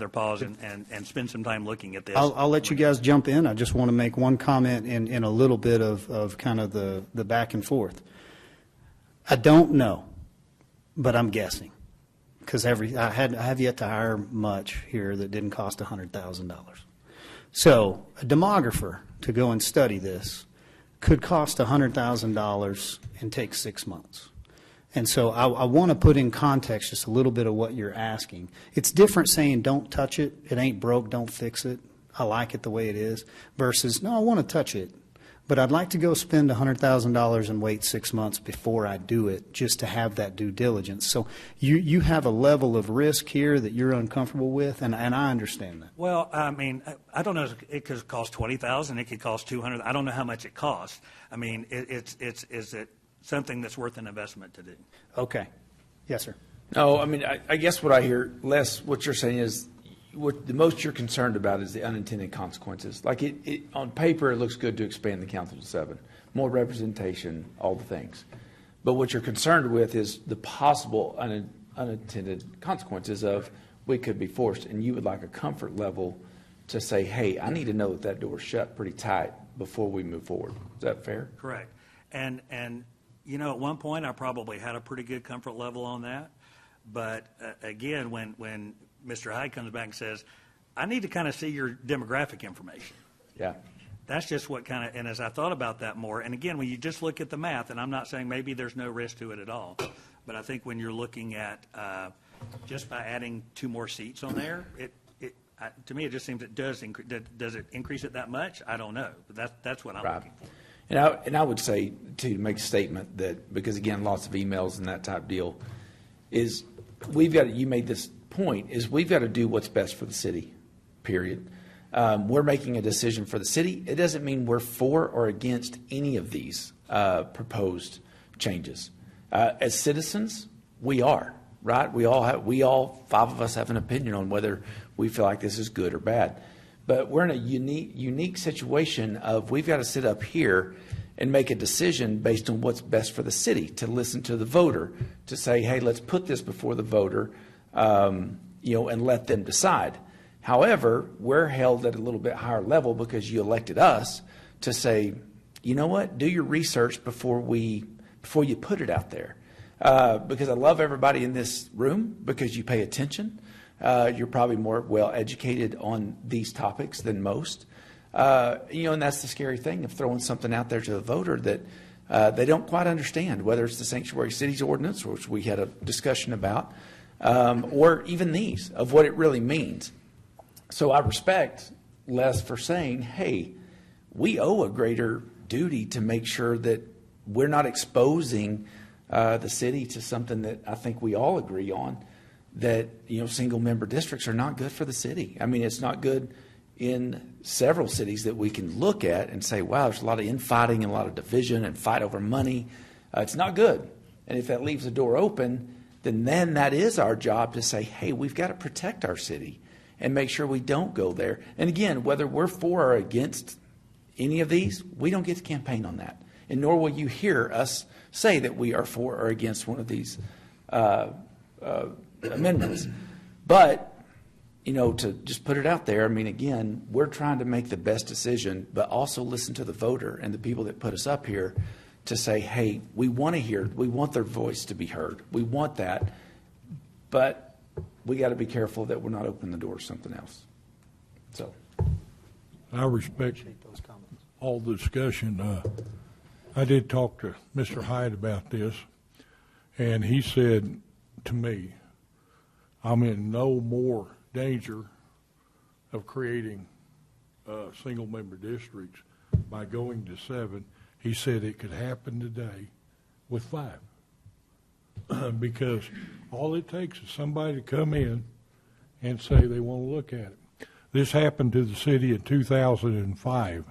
pause and spend some time looking at this. I'll let you guys jump in. I just want to make one comment in a little bit of kind of the back and forth. I don't know, but I'm guessing, because I have yet to hire much here that didn't cost $100,000. So a demographer to go and study this could cost $100,000 and take 6 months. And so I want to put in context just a little bit of what you're asking. It's different saying don't touch it, it ain't broke, don't fix it, I like it the way it is, versus no, I want to touch it, but I'd like to go spend $100,000 and wait 6 months before I do it, just to have that due diligence. So you have a level of risk here that you're uncomfortable with, and I understand that. Well, I mean, I don't know. It could cost $20,000. It could cost $200,000. I don't know how much it costs. I mean, is it something that's worth an investment to do? Okay. Yes, sir. No, I mean, I guess what I hear, Les, what you're saying is, what the most you're concerned about is the unintended consequences. Like on paper, it looks good to expand the council to 7, more representation, all the things. But what you're concerned with is the possible unintended consequences of we could be forced, and you would like a comfort level to say, hey, I need to know that door's shut pretty tight before we move forward. Is that fair? Correct. And you know, at one point, I probably had a pretty good comfort level on that. But again, when Mr. Hyde comes back and says, I need to kind of see your demographic information. Yeah. That's just what kind of, and as I thought about that more, and again, when you just look at the math, and I'm not saying maybe there's no risk to it at all, but I think when you're looking at just by adding 2 more seats on there, to me, it just seems it does does it increase it that much? I don't know, but that's what I'm looking for. And I would say, to make a statement that, because again, lots of emails and that type deal, is we've got, you made this point, is we've got to do what's best for the city, period. We're making a decision for the city. It doesn't mean we're for or against any of these proposed changes. As citizens, we are, right? We all 5 of us have an opinion on whether we feel like this is good or bad. But we're in a unique situation of we've got to sit up here and make a decision based on what's best for the city, to listen to the voter, to say, hey, let's put this before the voter, and let them decide. However, we're held at a little bit higher level because you elected us to say, you know what, do your research before you put it out there. Because I love everybody in this room because you pay attention. You're probably more well educated on these topics than most. And that's the scary thing of throwing something out there to the voter that they don't quite understand, whether it's the Sanctuary Cities Ordinance, which we had a discussion about, or even these, of what it really means. So I respect Les for saying, hey, we owe a greater duty to make sure that we're not exposing the city to something that I think we all agree on, that single member districts are not good for the city. I mean, it's not good in several cities that we can look at and say, wow, there's a lot of infighting and a lot of division and fight over money. It's not good. And if that leaves the door open, then that is our job to say, hey, we've got to protect our city and make sure we don't go there. And again, whether we're for or against any of these, we don't get to campaign on that. And nor will you hear us say that we are for or against one of these amendments. But, to just put it out there, I mean, again, we're trying to make the best decision, but also listen to the voter and the people that put us up here to say, hey, we want their voice to be heard. We want that, but we got to be careful that we're not opening the door to something else. So I respect all the discussion. I did talk to Mr. Hyde about this, and he said to me, I'm in no more danger of creating single-member districts by going to 7. He said it could happen today with 5. Because all it takes is somebody to come in and say they want to look at it. This happened to the city in 2005.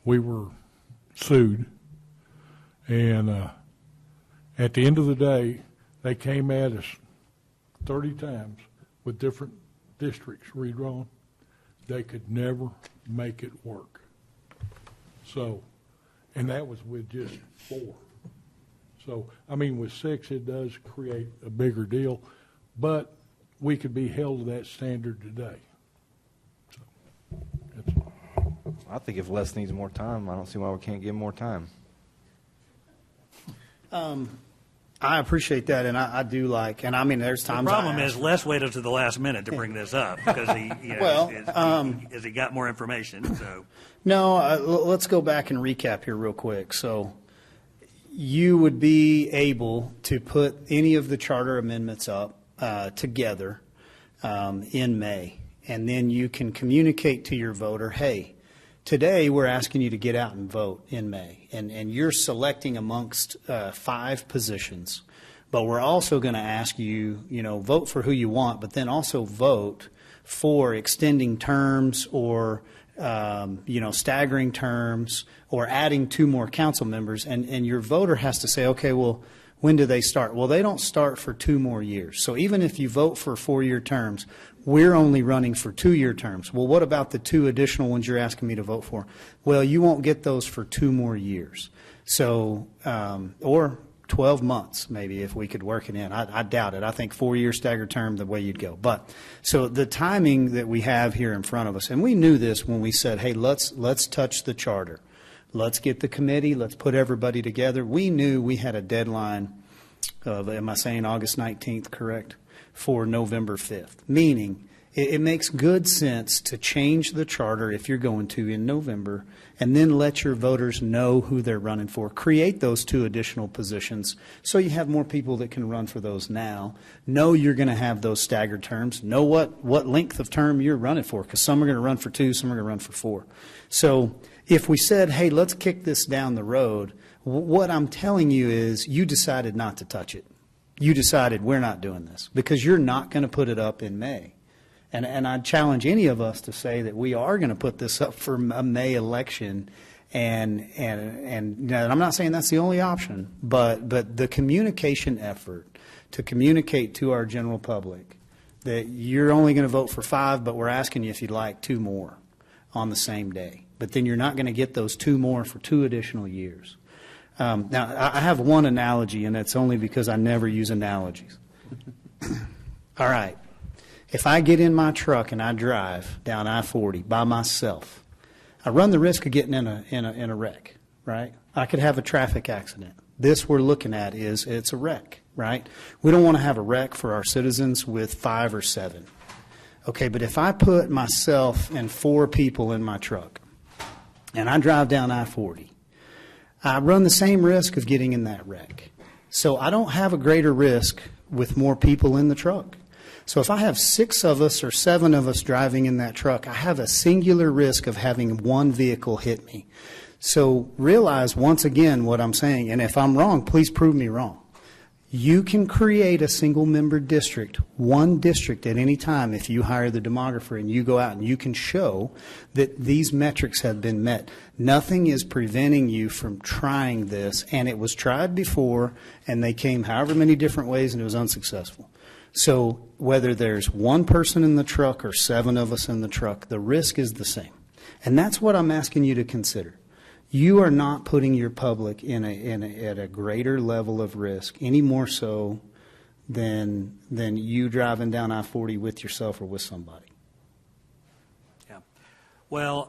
We were sued, and at the end of the day, they came at us 30 times with different districts redrawn. They could never make it work. So, and that was with just 4. So, I mean, with 6, it does create a bigger deal, but we could be held to that standard today. So, that's all. I think if Les needs more time, I don't see why we can't give him more time. I appreciate that, and I do like, and I mean, there's times. The problem is Les waited to the last minute to bring this up because he got more information. So no, let's go back and recap here real quick. So you would be able to put any of the charter amendments up together in May, and then you can communicate to your voter, hey, Today, we're asking you to get out and vote in May, and you're selecting amongst 5 positions. But we're also going to ask you, vote for who you want, but then also vote for extending terms or, staggering terms or adding 2 more council members. And your voter has to say, okay, well, when do they start? Well, they don't start for 2 more years. So even if you vote for 4-year terms, we're only running for 2-year terms. Well, what about the 2 additional ones you're asking me to vote for? Well, you won't get those for 2 more years. So, or 12 months, maybe, if we could work it in. I doubt it. I think 4-year staggered term, the way you'd go. But so the timing that we have here in front of us, and we knew this when we said, hey, let's touch the charter. Let's get the committee. Let's put everybody together. We knew we had a deadline of, am I saying August 19th, correct, for November 5th, meaning it makes good sense to change the charter if you're going to in November and then let your voters know who they're running for. Create those 2 additional positions so you have more people that can run for those now. Know you're going to have those staggered terms. Know what length of term you're running for, because some are going to run for 2, some are going to run for 4. So if we said, hey, let's kick this down the road, what I'm telling you is you decided not to touch it. You decided we're not doing this because you're not going to put it up in May. And I'd challenge any of us to say that we are going to put this up for a May election. And I'm not saying that's the only option, but the communication effort to communicate to our general public that you're only going to vote for 5, but we're asking you if you'd like 2 more on the same day. But then you're not going to get those 2 more for 2 additional years. Now, I have one analogy, and that's only because I never use analogies. All right. If I get in my truck and I drive down I-40 by myself, I run the risk of getting in a wreck, right? I could have a traffic accident. This we're looking at is it's a wreck, right? We don't want to have a wreck for our citizens with 5 or 7. Okay, but if I put myself and 4 people in my truck and I drive down I-40, I run the same risk of getting in that wreck. So I don't have a greater risk with more people in the truck. So if I have 6 of us or 7 of us driving in that truck, I have a singular risk of having one vehicle hit me. So realize once again what I'm saying, and if I'm wrong, please prove me wrong. You can create a single-member district, one district at any time if you hire the demographer and you go out and you can show that these metrics have been met. Nothing is preventing you from trying this, and it was tried before, and they came however many different ways, and it was unsuccessful. So whether there's 1 person in the truck or 7 of us in the truck, the risk is the same. And that's what I'm asking you to consider. You are not putting your public at a greater level of risk, any more so than you driving down I-40 with yourself or with somebody. Yeah. Well,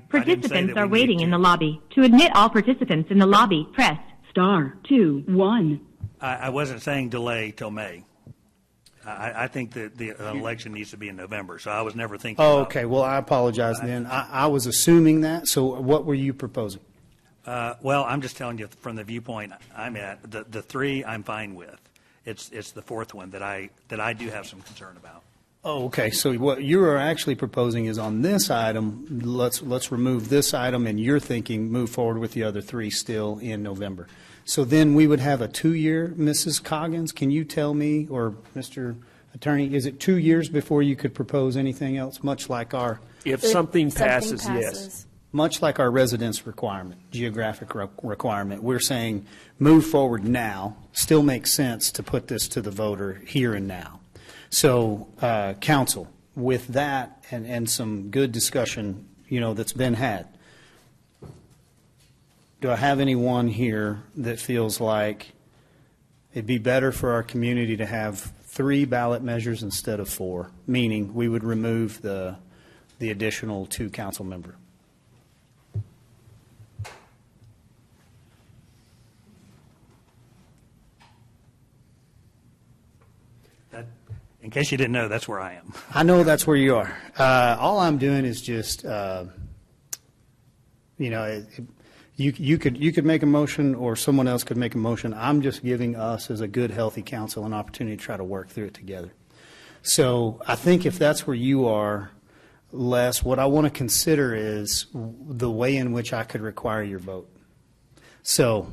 Participants are waiting in the lobby. To admit all participants in the lobby, press *2-1. I wasn't saying delay till May. I think that the election needs to be in November, so I was never thinking about. Okay. Well, I apologize then. I was assuming that. So what were you proposing? Well, I'm just telling you from the viewpoint I'm at. The 3 I'm fine with. It's the 4th one that I do have some concern about. Oh, okay. So what you are actually proposing is on this item, let's remove this item, and you're thinking move forward with the other 3 still in November. So then we would have a 2-year, Mrs. Coggins. Can you tell me, or Mr. Attorney, is it 2 years before you could propose anything else, much like our... If something passes, yes. Much like our residence requirement, geographic requirement, we're saying move forward now. Still makes sense to put this to the voter here and now. So, council, with that and some good discussion, that's been had, do I have anyone here that feels like it'd be better for our community to have 3 ballot measures instead of 4, meaning we would remove the additional 2 council member? In case you didn't know, that's where I am. I know that's where you are. All I'm doing is just, you could make a motion or someone else could make a motion. I'm just giving us as a good, healthy council an opportunity to try to work through it together. So I think if that's where you are, Les, what I want to consider is the way in which I could require your vote. So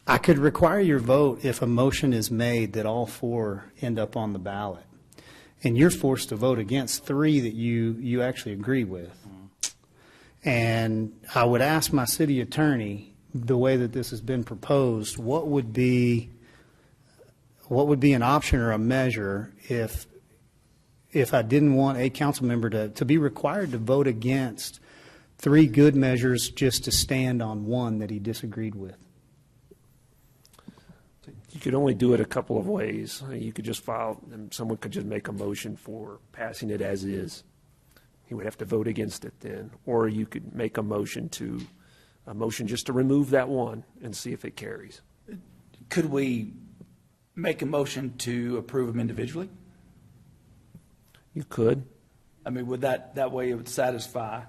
I could require your vote if a motion is made that all 4 end up on the ballot. And you're forced to vote against 3 that you actually agree with. And I would ask my city attorney, the way that this has been proposed, what would be an option or a measure if I didn't want a council member to be required to vote against 3 good measures just to stand on one that he disagreed with? You could only do it a couple of ways. You could just file, and someone could just make a motion for passing it as is. He would have to vote against it then. Or you could make a motion just to remove that one and see if it carries. Could we make a motion to approve them individually? You could. I mean, would that way it would satisfy,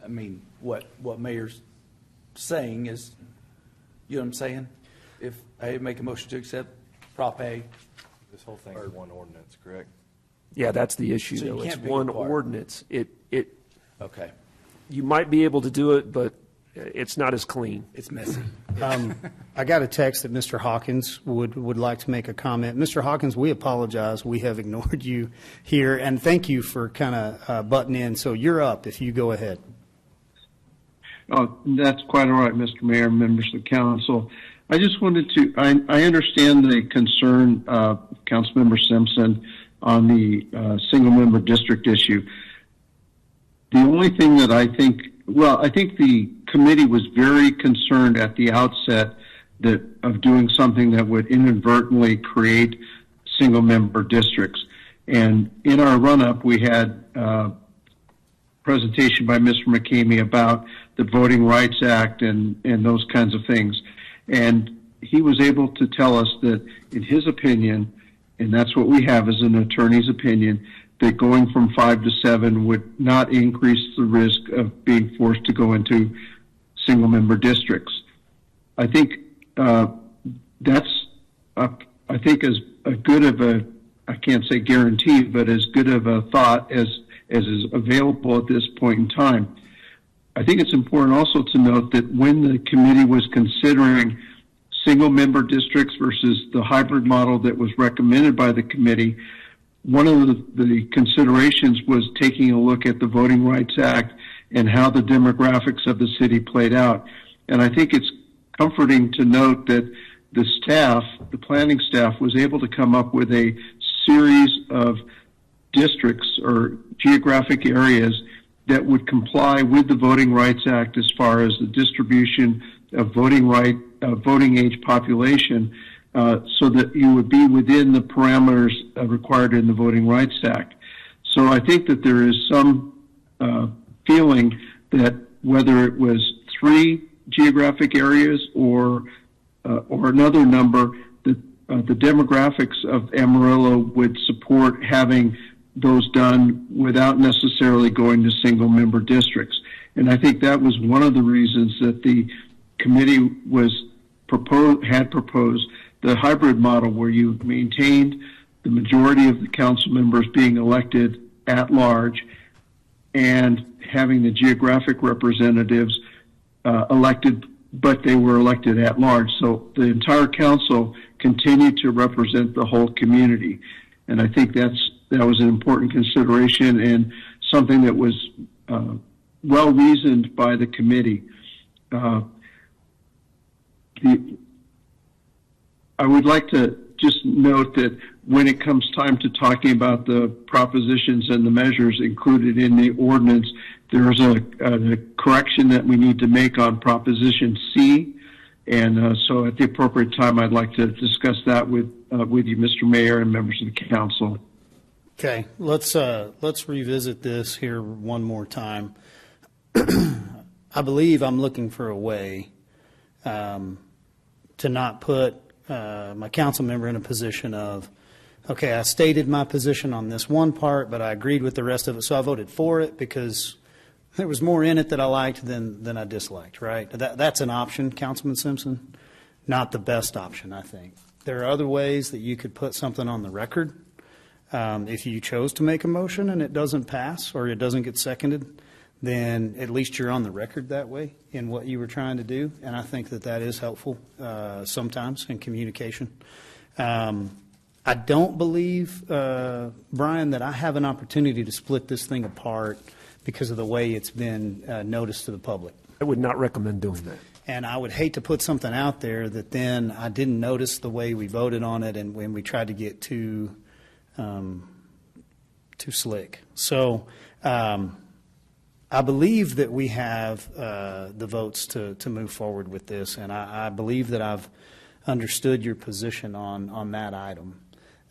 I mean, what Mayor's saying is, you know what I'm saying? If I make a motion to accept Prop A. This whole thing is one ordinance, correct? Yeah, that's the issue, So you though. It's can't be one required. ordinance. Okay. You might be able to do it, but it's not as clean. It's messy. I got a text that Mr. Hawkins would like to make a comment. Mr. Hawkins, we apologize. We have ignored you here, and thank you for kind of butting in. So you're up if you go ahead. Oh, that's quite all right, Mr. Mayor, members of the council. I just wanted to, I understand the concern of Councilmember Simpson on the single-member district issue. The only thing that I think the committee was very concerned at the outset of doing something that would inadvertently create single-member districts. And in our run-up, we had a presentation by Mr. McCamey about the Voting Rights Act and those kinds of things. And he was able to tell us that, in his opinion, and that's what we have as an attorney's opinion, that going from 5 to 7 would not increase the risk of being forced to go into single-member districts. I think that's, I think, as a good of a, I can't say guarantee, but as good of a thought as is available at this point in time. I think it's important also to note that when the committee was considering single-member districts versus the hybrid model that was recommended by the committee, one of the considerations was taking a look at the Voting Rights Act and how the demographics of the city played out. And I think it's comforting to note that the staff, the planning staff, was able to come up with a series of districts or geographic areas that would comply with the Voting Rights Act as far as the distribution of voting age population, so that you would be within the parameters required in the Voting Rights Act. So I think that there is some feeling that whether it was 3 geographic areas or another number, that the demographics of Amarillo would support having those done without necessarily going to single-member districts. And I think that was one of the reasons that the committee had proposed the hybrid model, where you maintained the majority of the council members being elected at large and having the geographic representatives elected, but they were elected at large. So the entire council continued to represent the whole community. And I think that was an important consideration and something that was well reasoned by the committee. I would like to just note that when it comes time to talking about the propositions and the measures included in the ordinance, there's a correction that we need to make on Proposition C. And so at the appropriate time, I'd like to discuss that with you, Mr. Mayor, and members of the council. Okay, let's revisit this here one more time. I believe I'm looking for a way to not put my council member in a position of, okay, I stated my position on this one part, but I agreed with the rest of it, so I voted for it because there was more in it that I liked than I disliked, right? That's an option, Councilman Simpson. Not the best option, I think. There are other ways that you could put something on the record If you chose to make a motion and it doesn't pass or it doesn't get seconded, then at least you're on the record that way in what you were trying to do. And I think that that is helpful sometimes in communication. I don't believe, Brian, that I have an opportunity to split this thing apart because of the way it's been noticed to the public. I would not recommend doing that. And I would hate to put something out there that then I didn't notice the way we voted on it and when we tried to get too slick. So I believe that we have the votes to move forward with this, and I believe that I've understood your position on that item.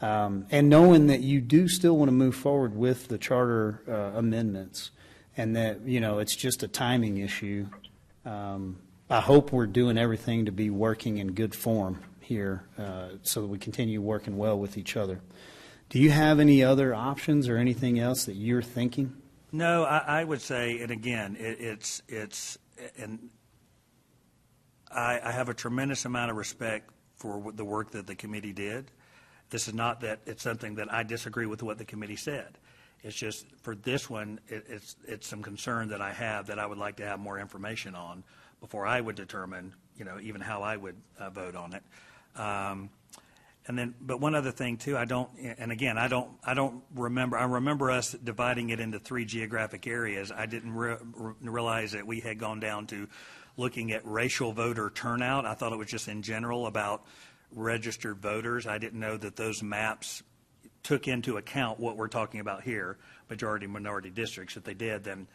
And knowing that you do still want to move forward with the charter amendments and that, it's just a timing issue, I hope we're doing everything to be working in good form here so that we continue working well with each other. Do you have any other options or anything else that you're thinking? No, I would say, and again, and I have a tremendous amount of respect for the work that the committee did. This is not that it's something that I disagree with what the committee said. It's just for this one, it's some concern that I have that I would like to have more information on before I would determine, even how I would vote on it. And then, but one other thing too, I don't remember. I remember us dividing it into 3 geographic areas. I didn't realize that we had gone down to looking at racial voter turnout. I thought it was just in general about registered voters. I didn't know that those maps took into account what we're talking about here, majority minority districts. If they did, then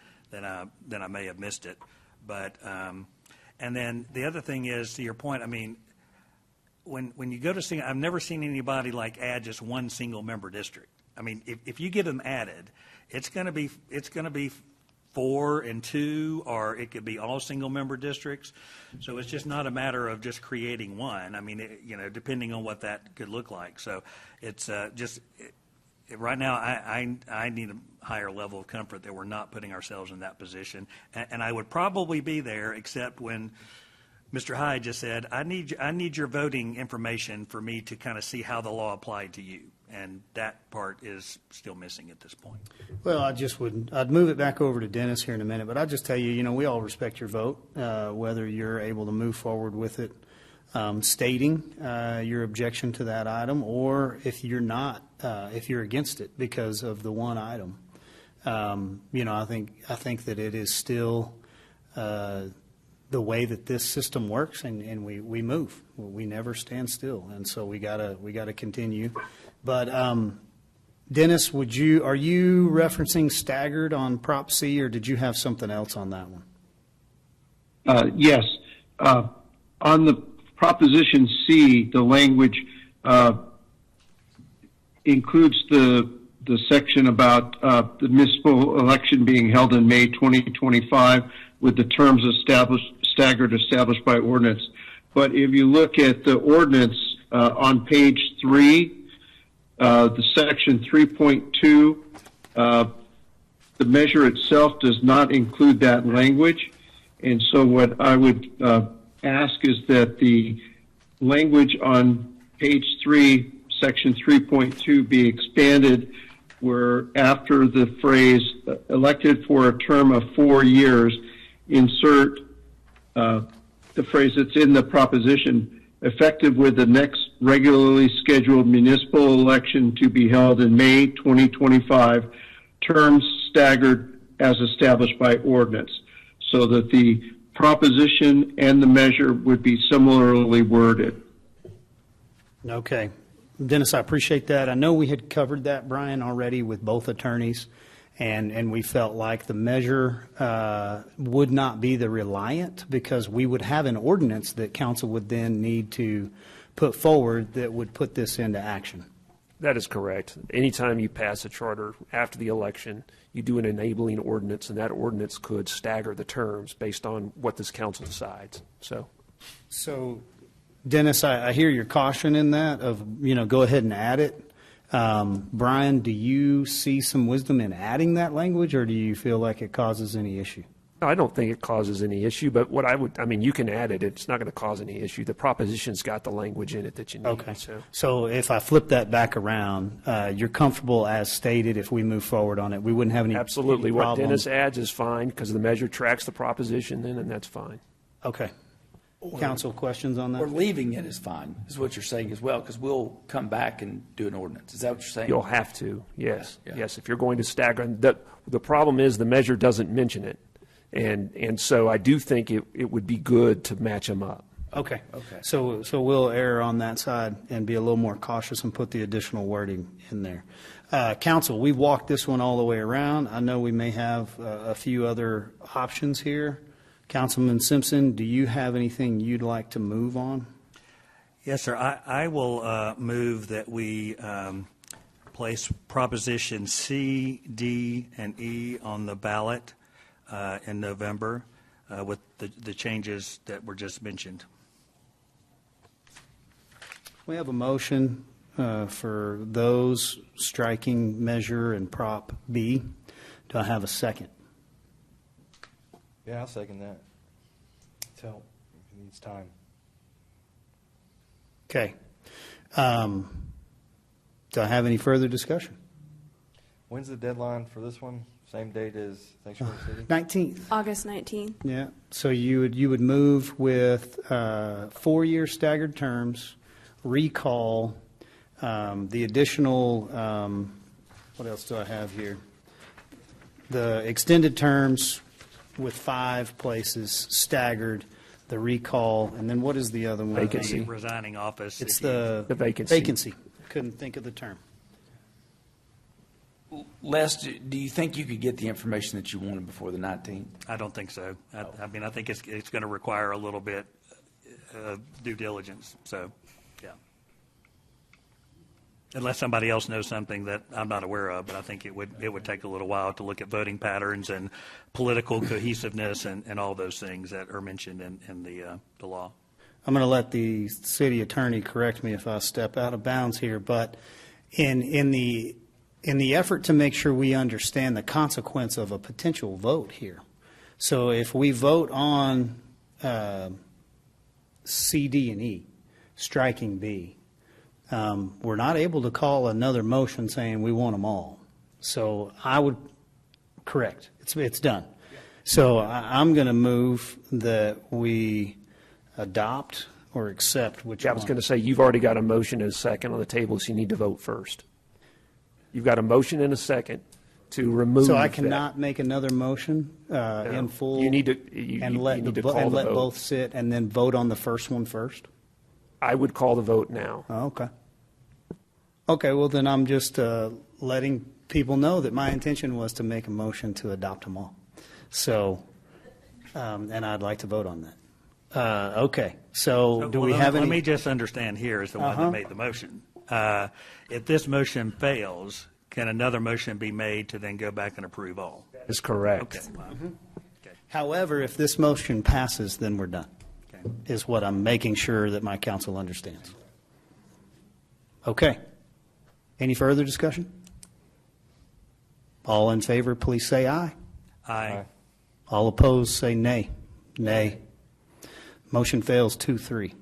I may have missed it. But and then the other thing is, to your point, I mean, when you go to see, I've never seen anybody add just one single member district. I mean, if you get them added, it's going to be 4 and 2, or it could be all single member districts. So it's just not a matter of just creating one. I mean, depending on what that could look like. So it's right now, I need a higher level of comfort that we're not putting ourselves in that position. And I would probably be there, except when Mr. Hyde just said, I need your voting information for me to kind of see how the law applied to you. And that part is still missing at this point. Well, I'd move it back over to Dennis here in a minute, but I'll just tell you, we all respect your vote, whether you're able to move forward with it, stating your objection to that item, or if you're not, if you're against it because of the one item. I think that it is still the way that this system works, and we move. We never stand still, and so we gotta continue. But Dennis, are you referencing staggered on Prop C, or did you have something else on that one? Yes. On the Proposition C, the language includes the section about the municipal election being held in May 2025 with the terms staggered established by ordinance. But if you look at the ordinance on page 3, the section 3.2, the measure itself does not include that language. And so what I would ask is that the language on page 3, section 3.2 be expanded, where after the phrase elected for a term of 4 years, insert the phrase that's in the proposition, effective with the next regularly scheduled municipal election to be held in May 2025, terms staggered as established by ordinance, so that the proposition and the measure would be similarly worded. Okay. Dennis, I appreciate that. I know we had covered that, Brian, already with both attorneys, and we felt like the measure would not be the reliant, because we would have an ordinance that council would then need to put forward that would put this into action. That is correct. Anytime you pass a charter after the election, you do an enabling ordinance, and that ordinance could stagger the terms based on what this council decides. So, Dennis, I hear your caution in that of, go ahead and add it. Brian, do you see some wisdom in adding that language, or do you feel like it causes any issue? I don't think it causes any issue, but you can add it. It's not going to cause any issue. The proposition's got the language in it that you need. Okay. So if I flip that back around, you're comfortable as stated if we move forward on it? We wouldn't have any Absolutely. any What problem? Dennis adds is fine because the measure tracks the proposition then, and that's fine. Okay. Council, questions on that? Or leaving it is fine, is what you're saying as well, because we'll come back and do an ordinance. Is that what you're saying? You'll have to, yes. Yeah. Yes, if you're going to stagger. The problem is the measure doesn't mention it. And so I do think it would be good to match them up. Okay. So we'll err on that side and be a little more cautious and put the additional wording in there. Council, we walked this one all the way around. I know we may have a few other options here. Councilman Simpson, do you have anything you'd like to move on? Yes, sir. I will move that we place Proposition C, D, and E on the ballot in November with the changes that were just mentioned. We have a motion for those striking measure and Prop B. Do I have a second? Yeah, I'll second that. It's help. It needs time. Okay. Do I have any further discussion? When's the deadline for this one? Same date as Sanctuary City? 19th. August 19th. Yeah. So you would move with 4-year staggered terms, recall, the additional, what else do I have here? The extended terms with 5 places, staggered, the recall, and then what is the other one? Vacancy. Resigning office. It's the vacancy. Vacancy. Couldn't think of the term. Les, do you think you could get the information that you wanted before the 19th? I don't think so. I mean, I think it's going to require a little bit of due diligence. So, yeah. Unless somebody else knows something that I'm not aware of, but I think it would take a little while to look at voting patterns and political cohesiveness and all those things that are mentioned in the law. I'm going to let the city attorney correct me if I step out of bounds here, but in the effort to make sure we understand the consequence of a potential vote here. So if we vote on C, D, and E, striking B, we're not able to call another motion saying we want them all. So I would, correct, it's done. So I'm going to move that we adopt or accept which one. I was going to say, you've already got a motion and a second on the table, so you need to vote first. You've got a motion and a second to remove. So I cannot make another motion in full. You need to. Let both sit and then vote on the first one first. I would call the vote now. Oh, okay. Okay. Well, then I'm just letting people know that my intention was to make a motion to adopt them all. So, and I'd like to vote on that. Okay. So, do we have any? Let me just understand here as the one that made the motion. If this motion fails, can another motion be made to then go back and approve all? That's correct. Okay. Okay. However, if this motion passes, then we're done, is what I'm making sure that my council understands. Okay. Any further discussion? All in favor, please say aye. Aye. All opposed, say nay. Nay. Motion fails 2-3.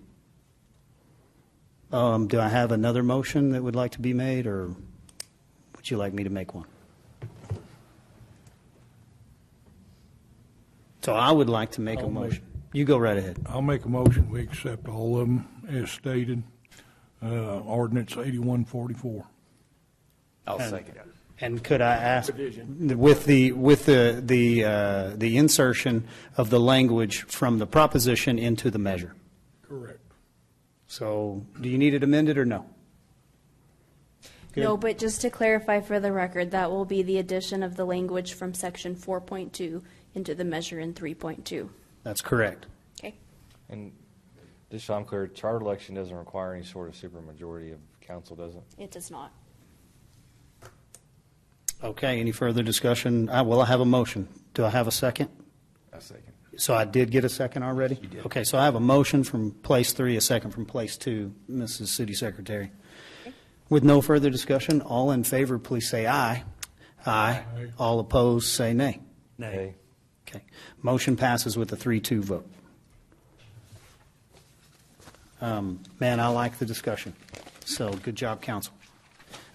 Do I have another motion that would like to be made, or would you like me to make one? So I would like to make a motion. You go right ahead. I'll make a motion, we accept all of them as stated. Ordinance 8144. I'll second. And could I ask, with the insertion of the language from the proposition into the measure? Correct. So, do you need it amended or no? Good. No, but just to clarify for the record, that will be the addition of the language from section 4.2 into the measure in 3.2. That's correct. Okay. And just so I'm clear, charter election doesn't require any sort of supermajority of council, does it? It does not. Okay, any further discussion? Well, I have a motion. Do I have a second? A second. So I did get a second already? You did. Okay, so I have a motion from place 3, a second from place 2, Mrs. City Secretary. Okay. With no further discussion, all in favor, please say aye. Aye. All opposed, say nay. Nay. Okay. Motion passes with a 3-2 vote. Man, I like the discussion. So good job, council.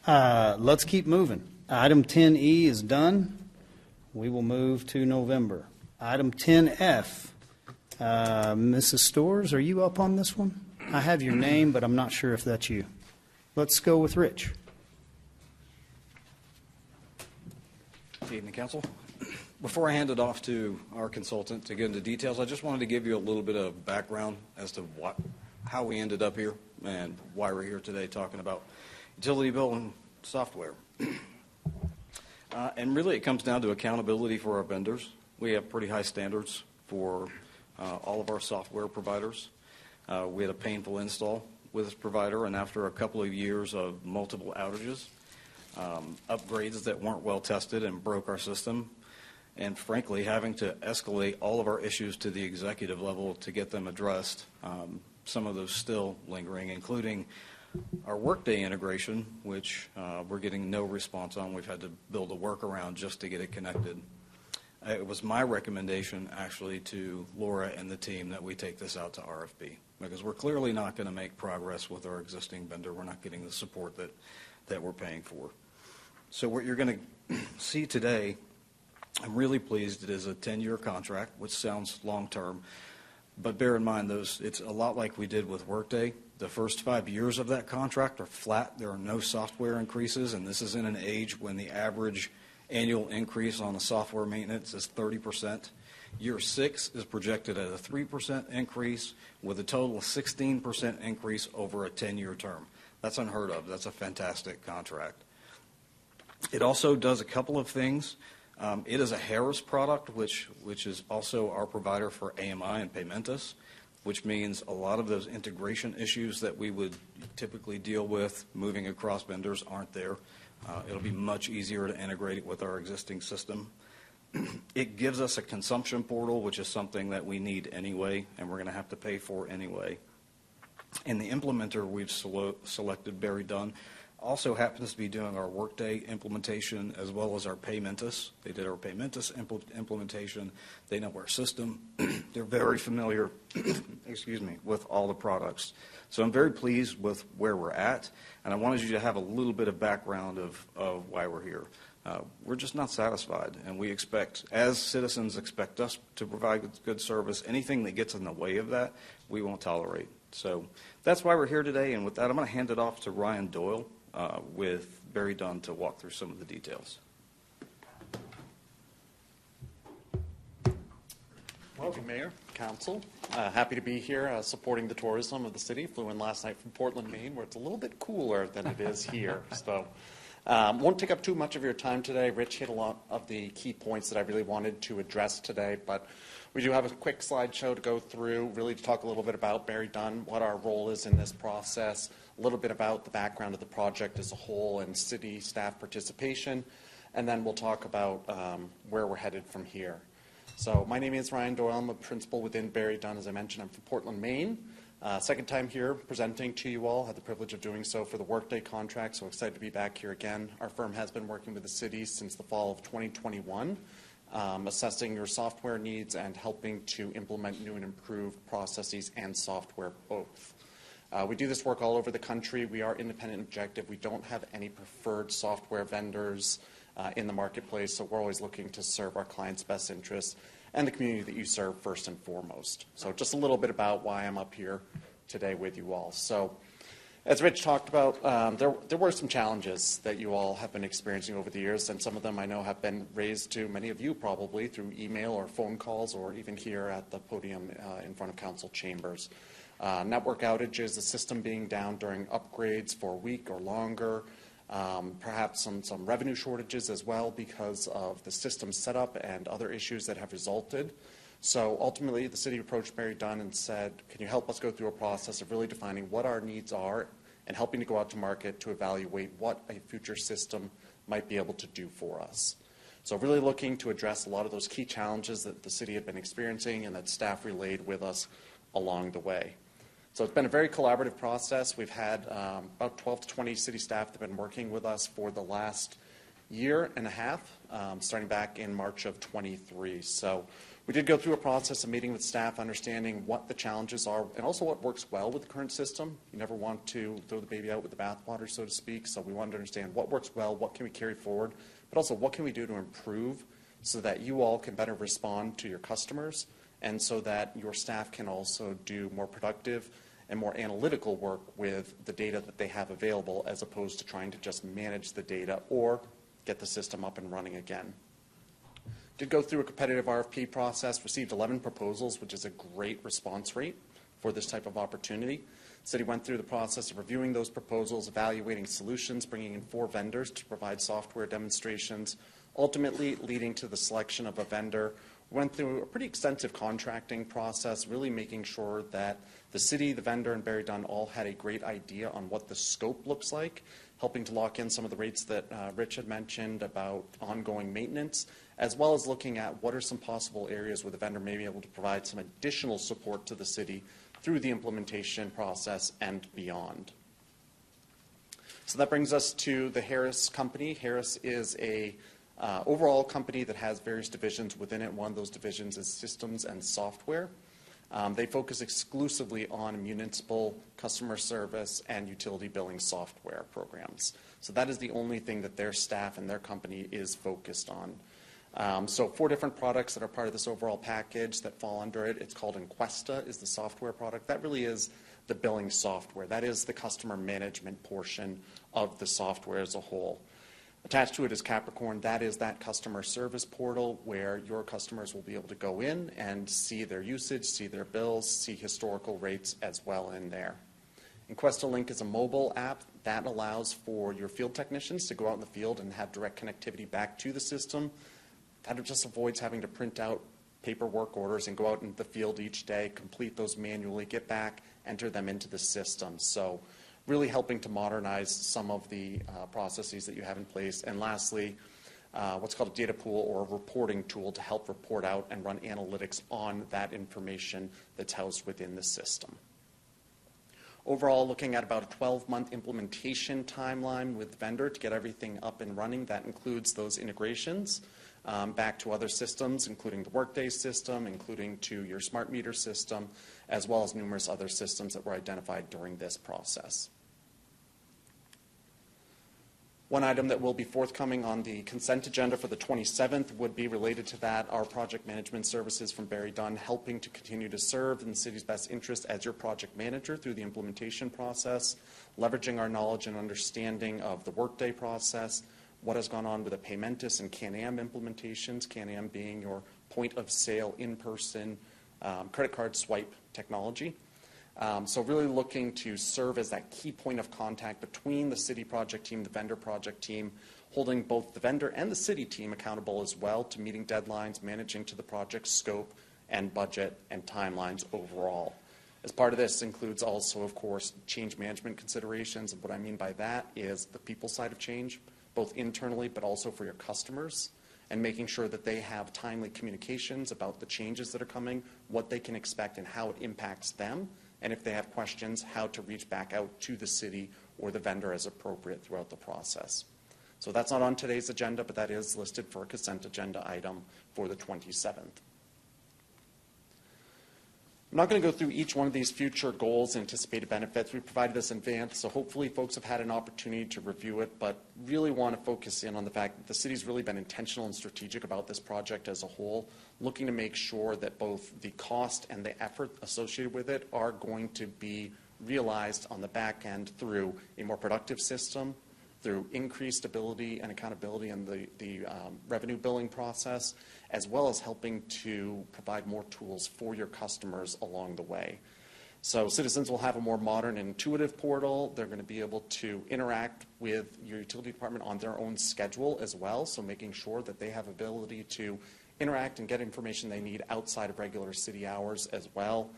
Let's keep moving. Item 10E is done. We will move to November. Item 10F. Mrs. Storrs, are you up on this one? I have your name, but I'm not sure if that's you. Let's go with Rich. Good evening, Council. Before I hand it off to our consultant to get into details, I just wanted to give you a little bit of background as to how we ended up here and why we're here today talking about utility bill and software. And really it comes down to accountability for our vendors. We have pretty high standards for all of our software providers. We had a painful install with this provider, and after a couple of years of multiple outages, upgrades that weren't well tested and broke our system, and frankly having to escalate all of our issues to the executive level to get them addressed, some of those still lingering, including our Workday integration, which we're getting no response on. We've had to build a workaround just to get it connected. It was my recommendation, actually, to Laura and the team that we take this out to RFP, because we're clearly not going to make progress with our existing vendor. We're not getting the support that we're paying for. So what you're going to see today, I'm really pleased it is a 10-year contract, which sounds long-term, but bear in mind, it's a lot like we did with Workday. The first 5 years of that contract are flat. There are no software increases, and this is in an age when the average annual increase on the software maintenance is 30%. Year 6 is projected at a 3% increase with a total of 16% increase over a 10-year term. That's unheard of. That's a fantastic contract. It also does a couple of things. It is a Harris product, which is also our provider for AMI and Paymentus, which means a lot of those integration issues that we would typically deal with moving across vendors aren't there. It'll be much easier to integrate it with our existing system. It gives us a consumption portal, which is something that we need anyway, and we're going to have to pay for anyway. And the implementer we've selected, Barry Dunn, also happens to be doing our Workday implementation as well as our Paymentus. They did our Paymentus implementation. They know our system. They're very familiar, excuse me, with all the products. So I'm very pleased with where we're at, and I wanted you to have a little bit of background of why we're here. We're just not satisfied, and we expect, as citizens expect us to provide good service, anything that gets in the way of that, we won't tolerate. So that's why we're here today, and with that, I'm going to hand it off to Ryan Doyle with Barry Dunn to walk through some of the details. Welcome, Mayor, Council. Happy to be here supporting the tourism of the city. Flew in last night from Portland, Maine, where it's a little bit cooler than it is here. So won't take up too much of your time today. Rich hit a lot of the key points that I really wanted to address today, but we do have a quick slideshow to go through, really to talk a little bit about Barry Dunn, what our role is in this process, a little bit about the background of the project as a whole and city staff participation, and then we'll talk about where we're headed from here. So my name is Ryan Doyle. I'm a principal within Barry Dunn. As I mentioned, I'm from Portland, Maine. Second time here presenting to you all. Had the privilege of doing so for the Workday contract, so excited to be back here again. Our firm has been working with the city since the fall of 2021, assessing your software needs and helping to implement new and improved processes and software both. We do this work all over the country. We are independent and objective. We don't have any preferred software vendors in the marketplace, so we're always looking to serve our clients' best interests and the community that you serve first and foremost. So just a little bit about why I'm up here today with you all. So as Rich talked about, there were some challenges that you all have been experiencing over the years, and some of them I know have been raised to many of you probably through email or phone calls or even here at the podium in front of council chambers. Network outages, the system being down during upgrades for a week or longer, perhaps some revenue shortages as well because of the system setup and other issues that have resulted. So ultimately, the city approached Barry Dunn and said, can you help us go through a process of really defining what our needs are and helping to go out to market to evaluate what a future system might be able to do for us. So really looking to address a lot of those key challenges that the city had been experiencing and that staff relayed with us along the way. So it's been a very collaborative process. We've had about 12 to 20 city staff that have been working with us for the last year and a half, starting back in March of 23. So we did go through a process of meeting with staff, understanding what the challenges are and also what works well with the current system. You never want to throw the baby out with the bathwater, so to speak. So we wanted to understand what works well, what can we carry forward, but also what can we do to improve so that you all can better respond to your customers and so that your staff can also do more productive and more analytical work with the data that they have available as opposed to trying to just manage the data or get the system up and running again. Did go through a competitive RFP process, received 11 proposals, which is a great response rate for this type of opportunity. The city went through the process of reviewing those proposals, evaluating solutions, bringing in 4 vendors to provide software demonstrations, ultimately leading to the selection of a vendor. Went through a pretty extensive contracting process, really making sure that the city, the vendor, and Barry Dunn all had a great idea on what the scope looks like, helping to lock in some of the rates that Rich had mentioned about ongoing maintenance, as well as looking at what are some possible areas where the vendor may be able to provide some additional support to the city through the implementation process and beyond. So that brings us to the Harris Company. Harris is a overall company that has various divisions within it. One of those divisions is systems and software. They focus exclusively on municipal customer service and utility billing software programs. So that is the only thing that their staff and their company is focused on. So 4 different products that are part of this overall package that fall under it. It's called Enquesta is the software product. That really is the billing software. That is the customer management portion of the software as a whole. Attached to it is Capricorn. That is that customer service portal where your customers will be able to go in and see their usage, see their bills, see historical rates as well in there. Enquesta Link is a mobile app that allows for your field technicians to go out in the field and have direct connectivity back to the system. That just avoids having to print out paperwork orders and go out into the field each day, complete those manually, get back, enter them into the system. So really helping to modernize some of the processes that you have in place. And lastly, what's called a data pool or a reporting tool to help report out and run analytics on that information that's housed within the system. Overall, looking at about a 12-month implementation timeline with the vendor to get everything up and running. That includes those integrations back to other systems, including the Workday system, including to your smart meter system, as well as numerous other systems that were identified during this process. One item that will be forthcoming on the consent agenda for the 27th would be related to that, our project management services from Barry Dunn, helping to continue to serve in the city's best interest as your project manager through the implementation process, leveraging our knowledge and understanding of the Workday process, what has gone on with the Paymentus and Can-Am implementations, Can-Am being your point of sale in-person credit card swipe technology. So really looking to serve as that key point of contact between the city project team, the vendor project team, holding both the vendor and the city team accountable as well to meeting deadlines, managing to the project scope and budget and timelines overall. As part of this includes also, of course, change management considerations. And what I mean by that is the people side of change, both internally but also for your customers, and making sure that they have timely communications about the changes that are coming, what they can expect and how it impacts them, and if they have questions, how to reach back out to the city or the vendor as appropriate throughout the process. So that's not on today's agenda, but that is listed for a consent agenda item for the 27th. I'm not going to go through each one of these future goals and anticipated benefits. We provided this in advance, so hopefully folks have had an opportunity to review it, but really want to focus in on the fact that the city's really been intentional and strategic about this project as a whole, looking to make sure that both the cost and the effort associated with it are going to be realized on the back end through a more productive system, through increased ability and accountability in the revenue billing process, as well as helping to provide more tools for your customers along the way. So citizens will have a more modern and intuitive portal. They're going to be able to interact with your utility department on their own schedule as well, so making sure that they have ability to interact and get information they need outside of regular city hours as well.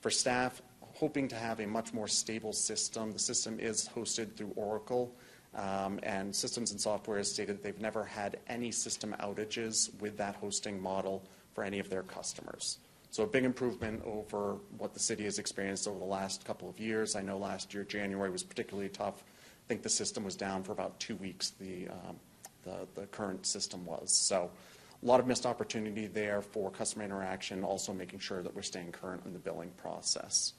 For staff, hoping to have a much more stable system. The system is hosted through Oracle. And Systems and Software has stated that they've never had any system outages with that hosting model for any of their customers. So a big improvement over what the city has experienced over the last couple of years. I know last year, January was particularly tough. I think the system was down for about 2 weeks, the the current system was. So a lot of missed opportunity there for customer interaction, also making sure that we're staying current in the billing process.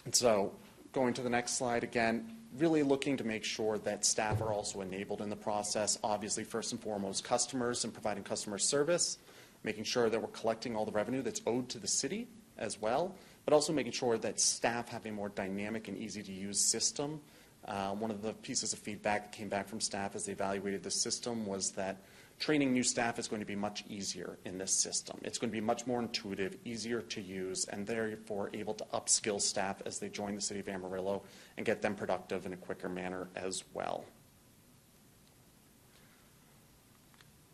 And so going to the next slide again, really looking to make sure that staff are also enabled in the process. Obviously, first and foremost, customers and providing customer service, making sure that we're collecting all the revenue that's owed to the city as well, but also making sure that staff have a more dynamic and easy to use system. One of the pieces of feedback that came back from staff as they evaluated the system was that training new staff is going to be much easier in this system. It's going to be much more intuitive, easier to use, and therefore able to upskill staff as they join the city of Amarillo and get them productive in a quicker manner as well.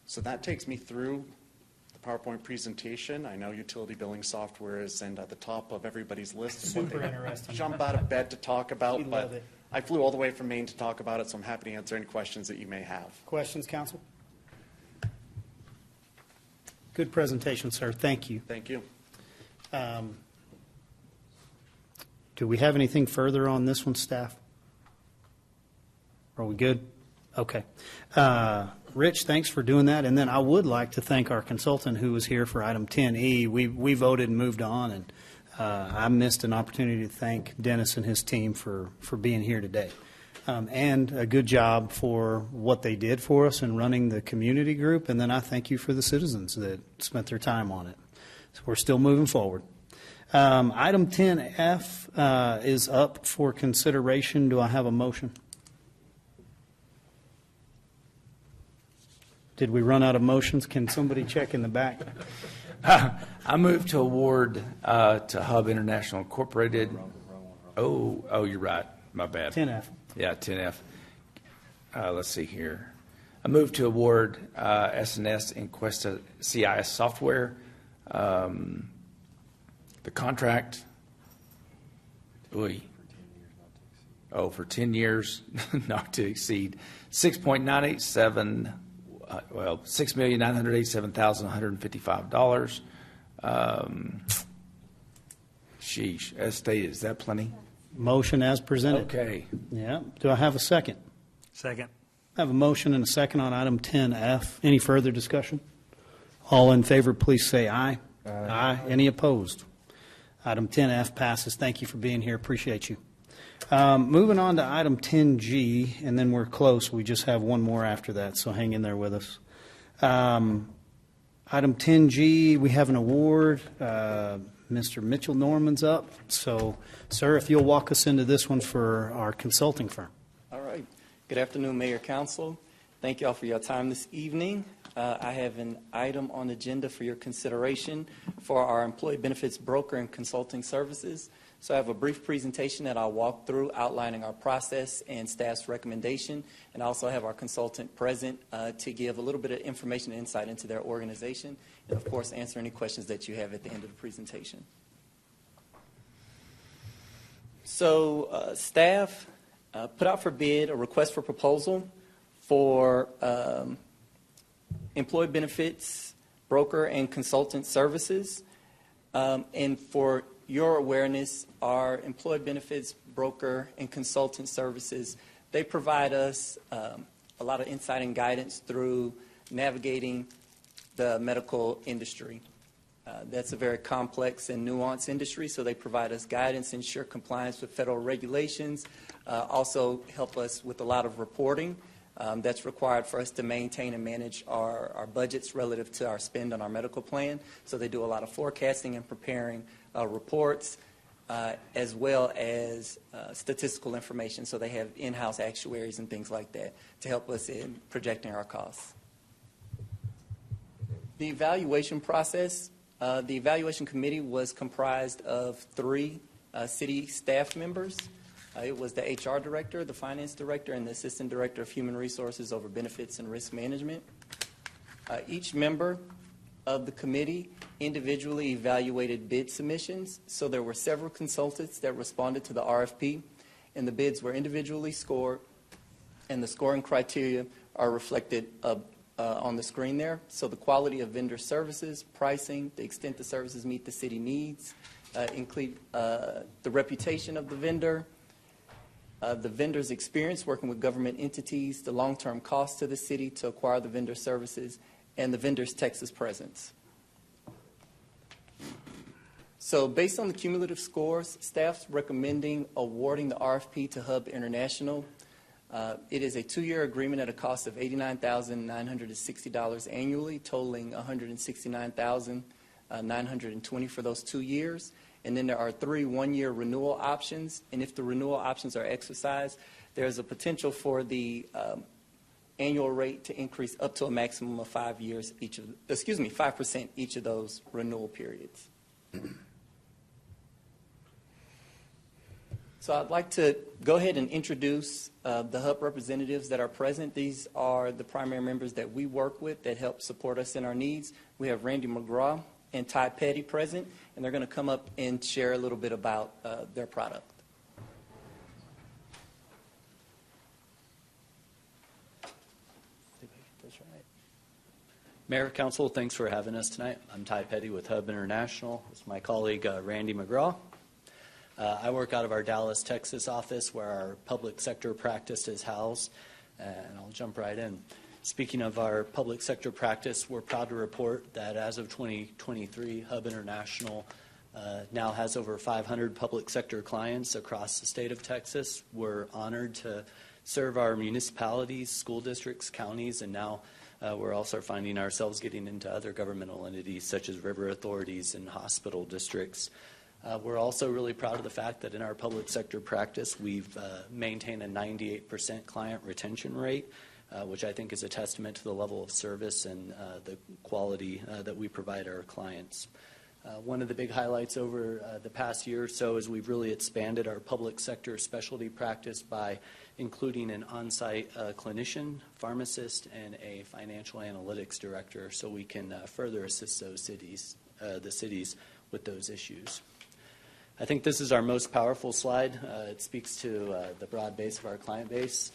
So that takes me through the PowerPoint presentation. I know utility billing software is at the top of everybody's list. Super interesting. Jump out of bed to talk about, We love it. I flew all the way from Maine to talk about it, so I'm happy to answer any questions that you may have. Questions, council? Good presentation, sir. Thank you. Thank you. Do we have anything further on this one, staff? Are we good? Okay. Rich, thanks for doing that. And then I would like to thank our consultant who was here for item 10E. We voted and moved on, and I missed an opportunity to thank Dennis and his team for being here today. And a good job for what they did for us in running the community group. And then I thank you for the citizens that spent their time on it. So we're still moving forward. Item 10F is up for consideration. Do I have a motion? Did we run out of motions? Can somebody check in the back? I move to award to Hub International Incorporated. Oh, you're right. My bad. 10F. Yeah, 10F. Let's see here. I move to award S&S Encuesta CIS software the contract. For 10 years, not to exceed $6,987,155. Sheesh, as stated, is that plenty? Motion as presented. Okay. Yeah. Do I have a second? Second. I have a motion and a second on item 10F. Any further discussion? All in favor, please say aye. Aye. Any opposed? Item 10F passes. Thank you for being here. Appreciate you. Moving on to item 10G, and then we're close. We just have one more after that, so hang in there with us. Item 10G, we have an award. Mr. Mitchell Norman's up. So, sir, if you'll walk us into this one for our consulting firm. All right. Good afternoon, Mayor, Council. Thank you all for your time this evening. I have an item on the agenda for your consideration for our employee benefits broker and consulting services. So I have a brief presentation that I'll walk through outlining our process and staff's recommendation, and I also have our consultant present to give a little bit of information and insight into their organization, and of course answer any questions that you have at the end of the presentation. So staff put out for bid a request for proposal for employee benefits broker and consultant services, and for your awareness, our employee benefits broker and consultant services, they provide us a lot of insight and guidance through navigating the medical industry. That's a very complex and nuanced industry, so they provide us guidance, ensure compliance with federal regulations, also help us with a lot of reporting that's required for us to maintain and manage our budgets relative to our spend on our medical plan. So they do a lot of forecasting and preparing reports, as well as statistical information. So they have in-house actuaries and things like that to help us in projecting our costs. The evaluation process, the evaluation committee was comprised of 3 city staff members. It was the HR director, the finance director, and the assistant director of human resources over benefits and risk management. Each member of the committee individually evaluated bid submissions. So there were several consultants that responded to the RFP, and the bids were individually scored, and the scoring criteria are reflected on the screen there. So the quality of vendor services, pricing, the extent the services meet the city needs, include the reputation of the vendor, the vendor's experience working with government entities, the long-term cost to the city to acquire the vendor services, and the vendor's Texas presence. So based on the cumulative scores, staff's recommending awarding the RFP to Hub International. It is a 2-year agreement at a cost of $89,960 annually, totaling $169,920 for those 2 years. And then there are 3 1-year renewal options. And if the renewal options are exercised, there's a potential for the annual rate to increase up to a maximum of 5% each of those renewal periods. So I'd like to go ahead and introduce the Hub representatives that are present. These are the primary members that we work with that help support us in our needs. We have Randy McGraw and Ty Petty present, and they're going to come up and share a little bit about their product. Mayor, Council, thanks for having us tonight. I'm Ty Petty with Hub International. It's my colleague Randy McGraw. I work out of our Dallas, Texas office where our public sector practice is housed, and I'll jump right in. Speaking of our public sector practice, we're proud to report that as of 2023, Hub International now has over 500 public sector clients across the state of Texas. We're honored to serve our municipalities, school districts, counties, and now we're also finding ourselves getting into other governmental entities such as river authorities and hospital districts. We're also really proud of the fact that in our public sector practice, we've maintained a 98% client retention rate, which I think is a testament to the level of service and the quality that we provide our clients. One of the big highlights over the past year or so is we've really expanded our public sector specialty practice by including an on-site clinician, pharmacist, and a financial analytics director so we can further assist those the cities with those issues. I think this is our most powerful slide. It speaks to the broad base of our client base.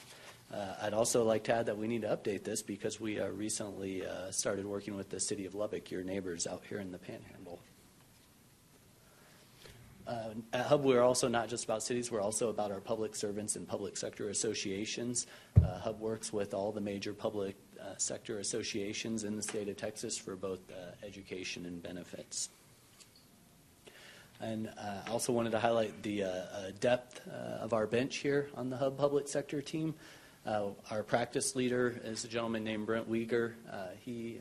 I'd also like to add that we need to update this because we recently started working with the city of Lubbock, your neighbors out here in the Panhandle. At Hub, we're also not just about cities, we're also about our public servants and public sector associations. Hub works with all the major public sector associations in the state of Texas for both education and benefits. And I also wanted to highlight the depth of our bench here on the Hub public sector team. Our practice leader is a gentleman named Brent Weger. He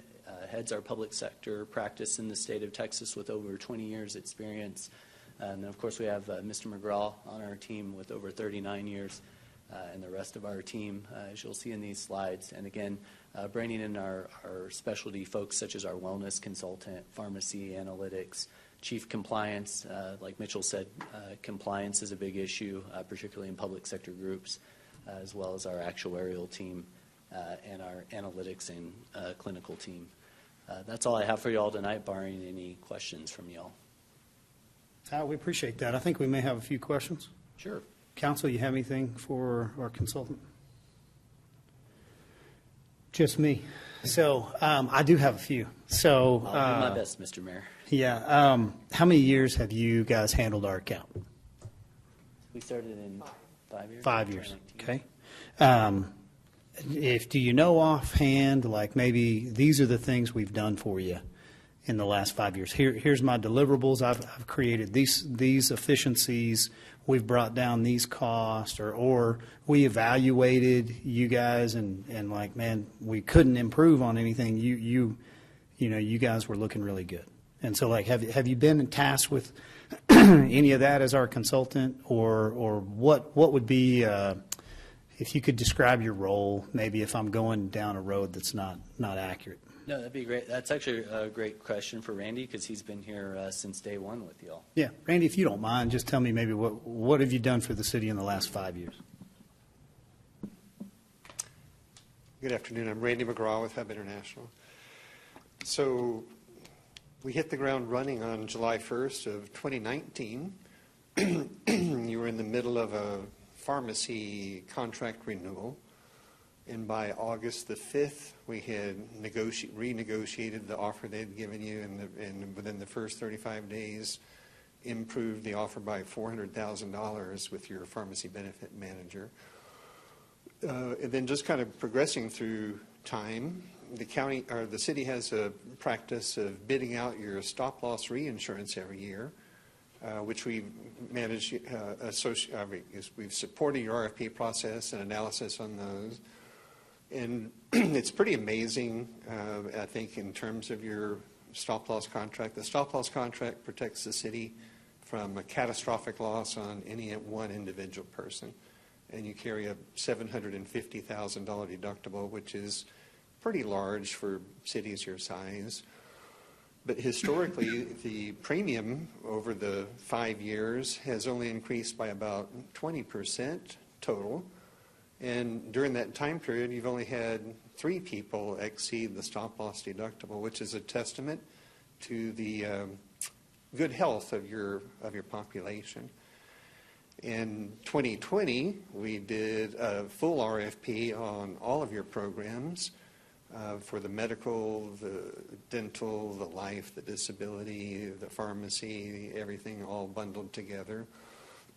heads our public sector practice in the state of Texas with over 20 years experience. And then, of course, we have Mr. McGraw on our team with over 39 years, and the rest of our team, as you'll see in these slides. And again, bringing in our specialty folks such as our wellness consultant, pharmacy analytics, chief compliance. Like Mitchell said, compliance is a big issue, particularly in public sector groups, as well as our actuarial team and our analytics and clinical team. That's all I have for you all tonight, barring any questions from you all. We appreciate that. I think we may have a few questions. Sure. Council, you have anything for our consultant? Just me. So I do have a few. So I'll do my best, Mr. Mayor. Yeah. How many years have you guys handled our account? We started in 5 years. 5 years. Okay. Do you know offhand, like maybe these are the things we've done for you in the last 5 years? Here's my deliverables. I've created these efficiencies. We've brought down these costs, or we evaluated you guys and like, man, we couldn't improve on anything. You guys were looking really good. And so, like, have you been tasked with any of that as our consultant, or what would be if you could describe your role? Maybe if I'm going down a road that's not accurate. No, that'd be great. That's actually a great question for Randy because he's been here since day one with you all. Yeah, Randy, if you don't mind, just tell me maybe what have you done for the city in the last 5 years? Good afternoon. I'm Randy McGraw with Hub International. So we hit the ground running on July 1st of 2019. You were in the middle of a pharmacy contract renewal. And by August the 5th, we had renegotiated the offer they had given you, and within the first 35 days, improved the offer by $400,000 with your pharmacy benefit manager. And then just kind of progressing through time, the county or the city has a practice of bidding out your stop loss reinsurance every year, which we manage. We've supported your RFP process and analysis on those, and it's pretty amazing. I think in terms of your stop loss contract, the stop loss contract protects the city from a catastrophic loss on any one individual person, and you carry a $750,000 deductible, which is pretty large for cities your size. But historically, the premium over the 5 years has only increased by about 20% total. And during that time period, you've only had 3 people exceed the stop loss deductible, which is a testament to the good health of your population. In 2020, we did a full RFP on all of your programs for the medical, the dental, the life, the disability, the pharmacy, everything all bundled together.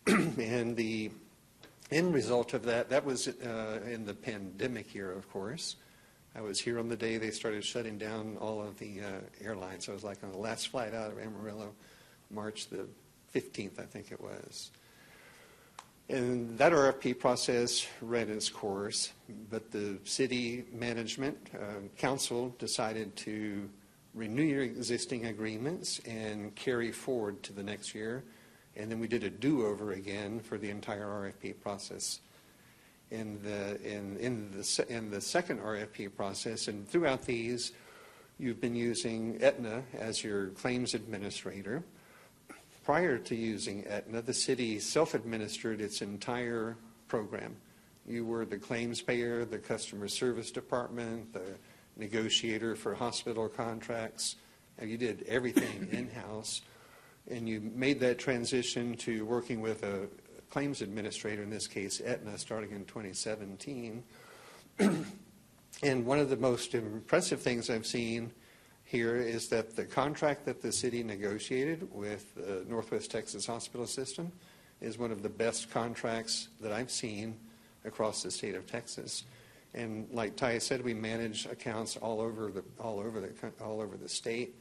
And the end result of that was in the pandemic year, of course. I was here on the day they started shutting down all of the airlines. I was like on the last flight out of Amarillo, March the 15th, I think it was. And that RFP process ran its course, but the city management council decided to renew your existing agreements and carry forward to the next year. And then we did a do-over again for the entire RFP process. In the second RFP process, and throughout these, you've been using Aetna as your claims administrator. Prior to using Aetna, the city self-administered its entire program. You were the claims payer, the customer service department, the negotiator for hospital contracts. You did everything in-house, and you made that transition to working with a claims administrator, in this case Aetna, starting in 2017. And one of the most impressive things I've seen here is that the contract that the city negotiated with the Northwest Texas Hospital System is one of the best contracts that I've seen across the state of Texas. And like Ty said, we manage accounts all over the state.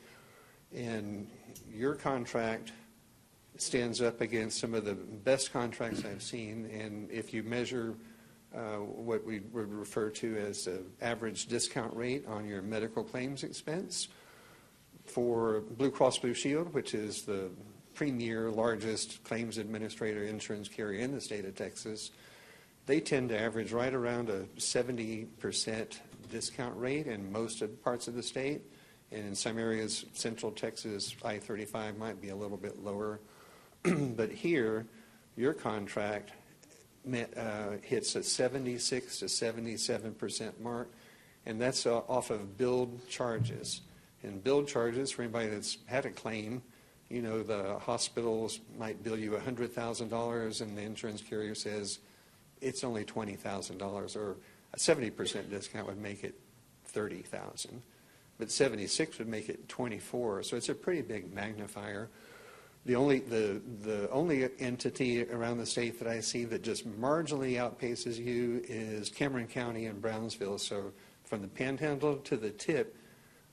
And your contract stands up against some of the best contracts I've seen. And if you measure what we would refer to as the average discount rate on your medical claims expense for Blue Cross Blue Shield, which is the premier largest claims administrator insurance carrier in the state of Texas, they tend to average right around a 70% discount rate in most of parts of the state. And in some areas, central Texas, I-35 might be a little bit lower. But here, your contract hits a 76 to 77% mark, and that's off of billed charges. And billed charges, for anybody that's had a claim, you know, the hospitals might bill you $100,000, and the insurance carrier says it's only $20,000, or a 70% discount would make it $30,000, but 76 would make it 24. So it's a pretty big magnifier. The only entity around the state that I see that just marginally outpaces you is Cameron County and Brownsville. So from the Panhandle to the tip,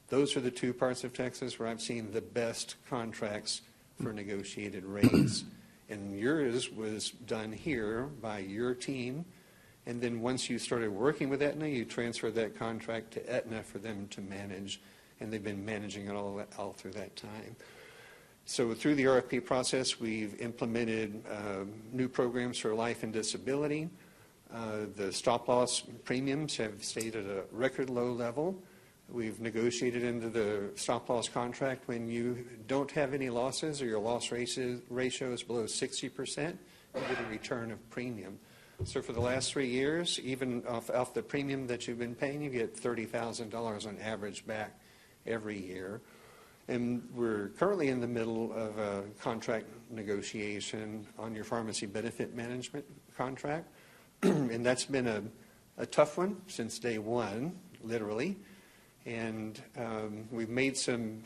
those are the 2 parts of Texas where I've seen the best contracts for negotiated rates. And yours was done here by your team. And then once you started working with Aetna, you transferred that contract to Aetna for them to manage. And they've been managing it all through that time. So through the RFP process, we've implemented new programs for life and disability. The stop loss premiums have stayed at a record low level. We've negotiated into the stop loss contract when you don't have any losses or your loss ratio is below 60%, you get a return of premium. So for the last 3 years, even off the premium that you've been paying, you get $30,000 on average back every year. And we're currently in the middle of a contract negotiation on your pharmacy benefit management contract. And that's been a tough one since day one, literally. And we've made some,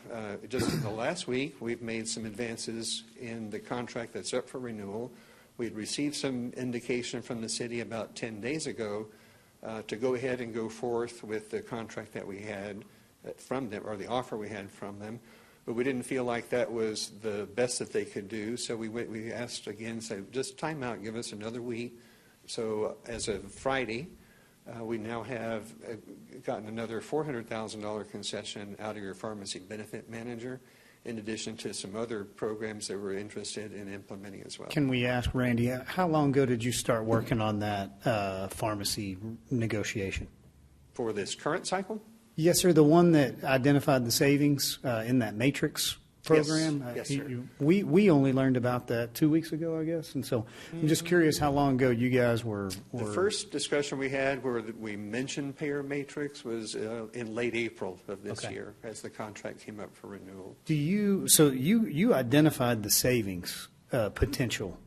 just in the last week, we've made some advances in the contract that's up for renewal. We'd received some indication from the city about 10 days ago to go ahead and go forth with the contract that we had from them, or the offer we had from them. But we didn't feel like that was the best that they could do, so we asked again, say, just time out, give us another week. So as of Friday, we now have gotten another $400,000 concession out of your pharmacy benefit manager, in addition to some other programs that we're interested in implementing as well. Can we ask, Randy, how long ago did you start working on that pharmacy negotiation? For this current cycle? Yes, sir. The one that identified the savings in that matrix program? Yes, sir. We only learned about that 2 weeks ago, I guess. And so I'm just curious how long ago you guys were. The first discussion we had where we mentioned payer matrix was in late April of this year as the contract came up for renewal. So you identified the savings potential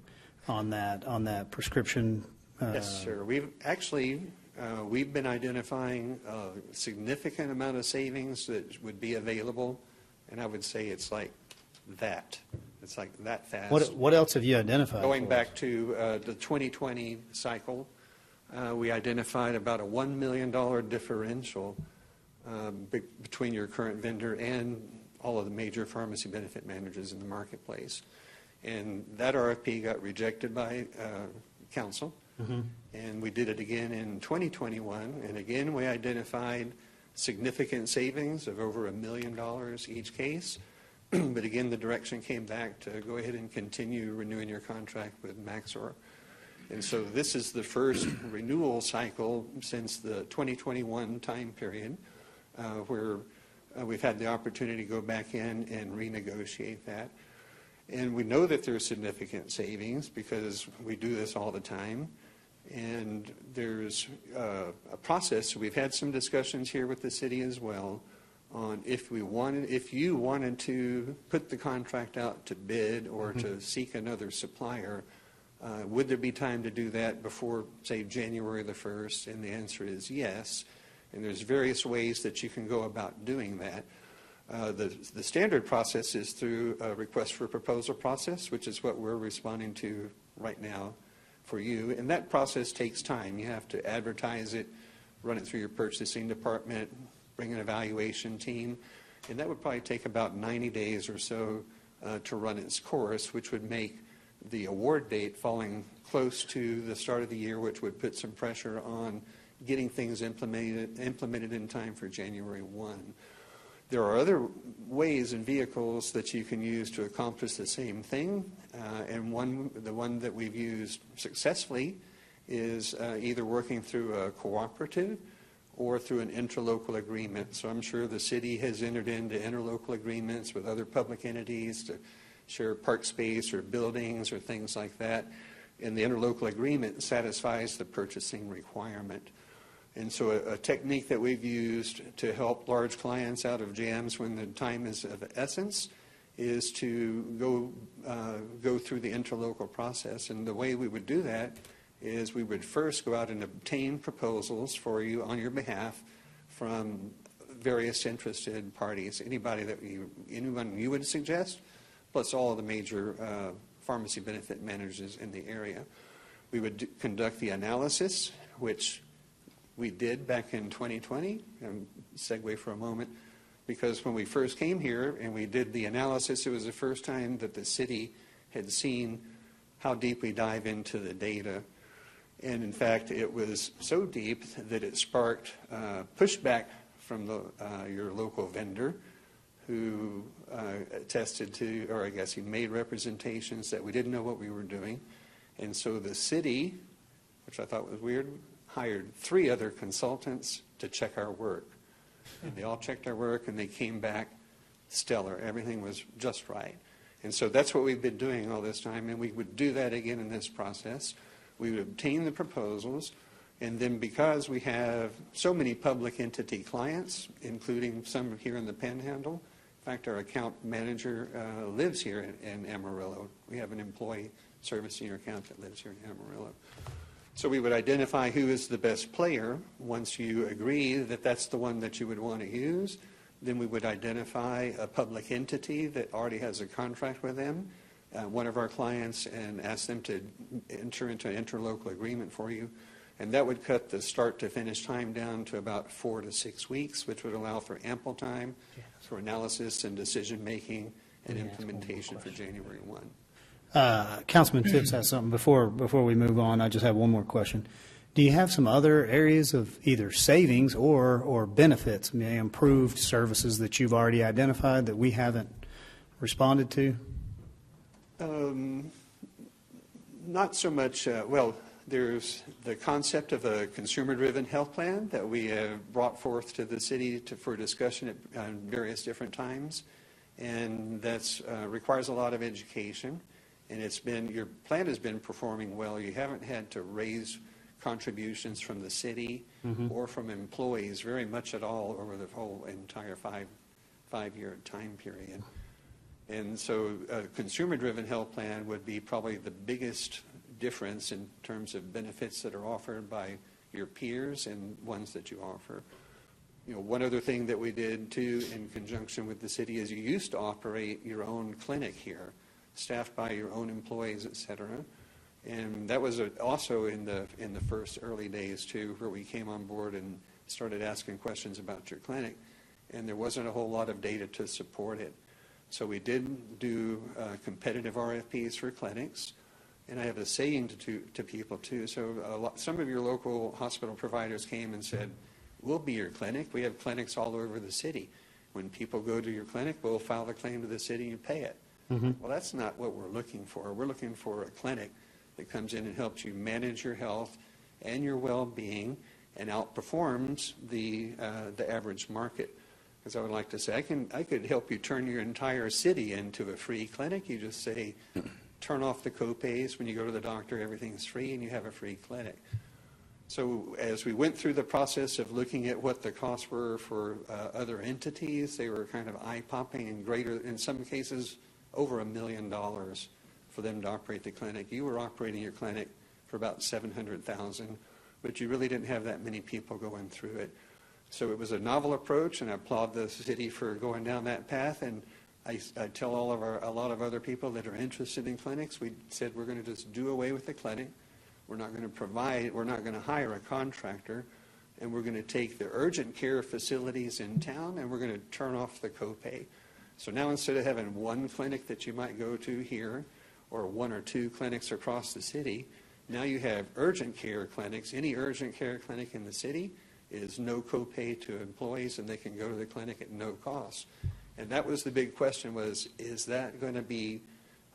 on that prescription? Yes, sir. We've been identifying a significant amount of savings that would be available, and I would say it's like that. It's like that fast. What else have you identified? Going back to the 2020 cycle, we identified about a $1 million differential between your current vendor and all of the major pharmacy benefit managers in the marketplace. And that RFP got rejected by council. And we did it again in 2021, and again we identified significant savings of over $1 million each case. But again, the direction came back to go ahead and continue renewing your contract with Maxor. And so this is the first renewal cycle since the 2021 time period where we've had the opportunity to go back in and renegotiate that. And we know that there's significant savings because we do this all the time. And there's a process. So we've had some discussions here with the city as well on if you wanted to put the contract out to bid or to seek another supplier, would there be time to do that before, say, January the 1st? And the answer is yes. And there's various ways that you can go about doing that. The standard process is through a request for proposal process, which is what we're responding to right now for you. And that process takes time. You have to advertise it, run it through your purchasing department, bring an evaluation team. And that would probably take about 90 days or so to run its course, which would make the award date falling close to the start of the year, which would put some pressure on getting things implemented in time for January 1. There are other ways and vehicles that you can use to accomplish the same thing, and the one that we've used successfully is either working through a cooperative or through an interlocal agreement. So I'm sure the city has entered into interlocal agreements with other public entities to share park space or buildings or things like that, and the interlocal agreement satisfies the purchasing requirement. And so a technique that we've used to help large clients out of jams when the time is of essence is to go through the interlocal process. And the way we would do that is we would first go out and obtain proposals for you on your behalf from various interested parties, anyone you would suggest, plus all of the major pharmacy benefit managers in the area. We would conduct the analysis, which we did back in 2020, and segue for a moment, because when we first came here and we did the analysis, it was the first time that the city had seen how deep we dive into the data. And in fact, it was so deep that it sparked pushback from your local vendor, who attested to, or I guess he made representations that we didn't know what we were doing. And so the city, which I thought was weird, hired 3 other consultants to check our work. And they all checked our work, and they came back stellar. Everything was just right. And so that's what we've been doing all this time, and we would do that again in this process. We would obtain the proposals, and then because we have so many public entity clients, including some here in the Panhandle, in fact, our account manager lives here in Amarillo. We have an employee servicing your account that lives here in Amarillo. So we would identify who is the best player. Once you agree that that's the one that you would want to use, then we would identify a public entity that already has a contract with them, one of our clients, and ask them to enter into an interlocal agreement for you. And that would cut the start to finish time down to about 4 to 6 weeks, which would allow for ample time for analysis and decision-making and implementation for January 1. Councilman Tips has something. Before we move on, I just have one more question. Do you have some other areas of either savings or benefits, improved services that you've already identified that we haven't responded to? Not so much. Well, there's the concept of a consumer-driven health plan that we have brought forth to the city for discussion at various different times, and that requires a lot of education. And your plan has been performing well. You haven't had to raise contributions from the city or from employees very much at all over the whole entire five-year time period. And so a consumer-driven health plan would be probably the biggest difference in terms of benefits that are offered by your peers and ones that you offer. One other thing that we did too in conjunction with the city is you used to operate your own clinic here, staffed by your own employees, et cetera. And that was also in the first early days too, where we came on board and started asking questions about your clinic, and there wasn't a whole lot of data to support it. So we did do competitive RFPs for clinics, and I have a saying to people too. So some of your local hospital providers came and said, "We'll be your clinic. We have clinics all over the city. When people go to your clinic, we'll file a claim to the city and pay it." Well, that's not what we're looking for. We're looking for a clinic that comes in and helps you manage your health and your well-being and outperforms the average market. Because I would like to say, I could help you turn your entire city into a free clinic. You just say, turn off the co-pays when you go to the doctor, everything's free, and you have a free clinic. So as we went through the process of looking at what the costs were for other entities, they were kind of eye-popping and greater, in some cases, over $1 million for them to operate the clinic. You were operating your clinic for about $700,000, but you really didn't have that many people going through it. So it was a novel approach, and I applaud the city for going down that path. And I tell a lot of other people that are interested in clinics, we said we're going to just do away with the clinic. We're not going to hire a contractor, and we're going to take the urgent care facilities in town, and we're going to turn off the copay. So now instead of having one clinic that you might go to here, or 1 or 2 clinics across the city, now you have urgent care clinics. Any urgent care clinic in the city is no copay to employees, and they can go to the clinic at no cost. And that was the big question, was, is that going to be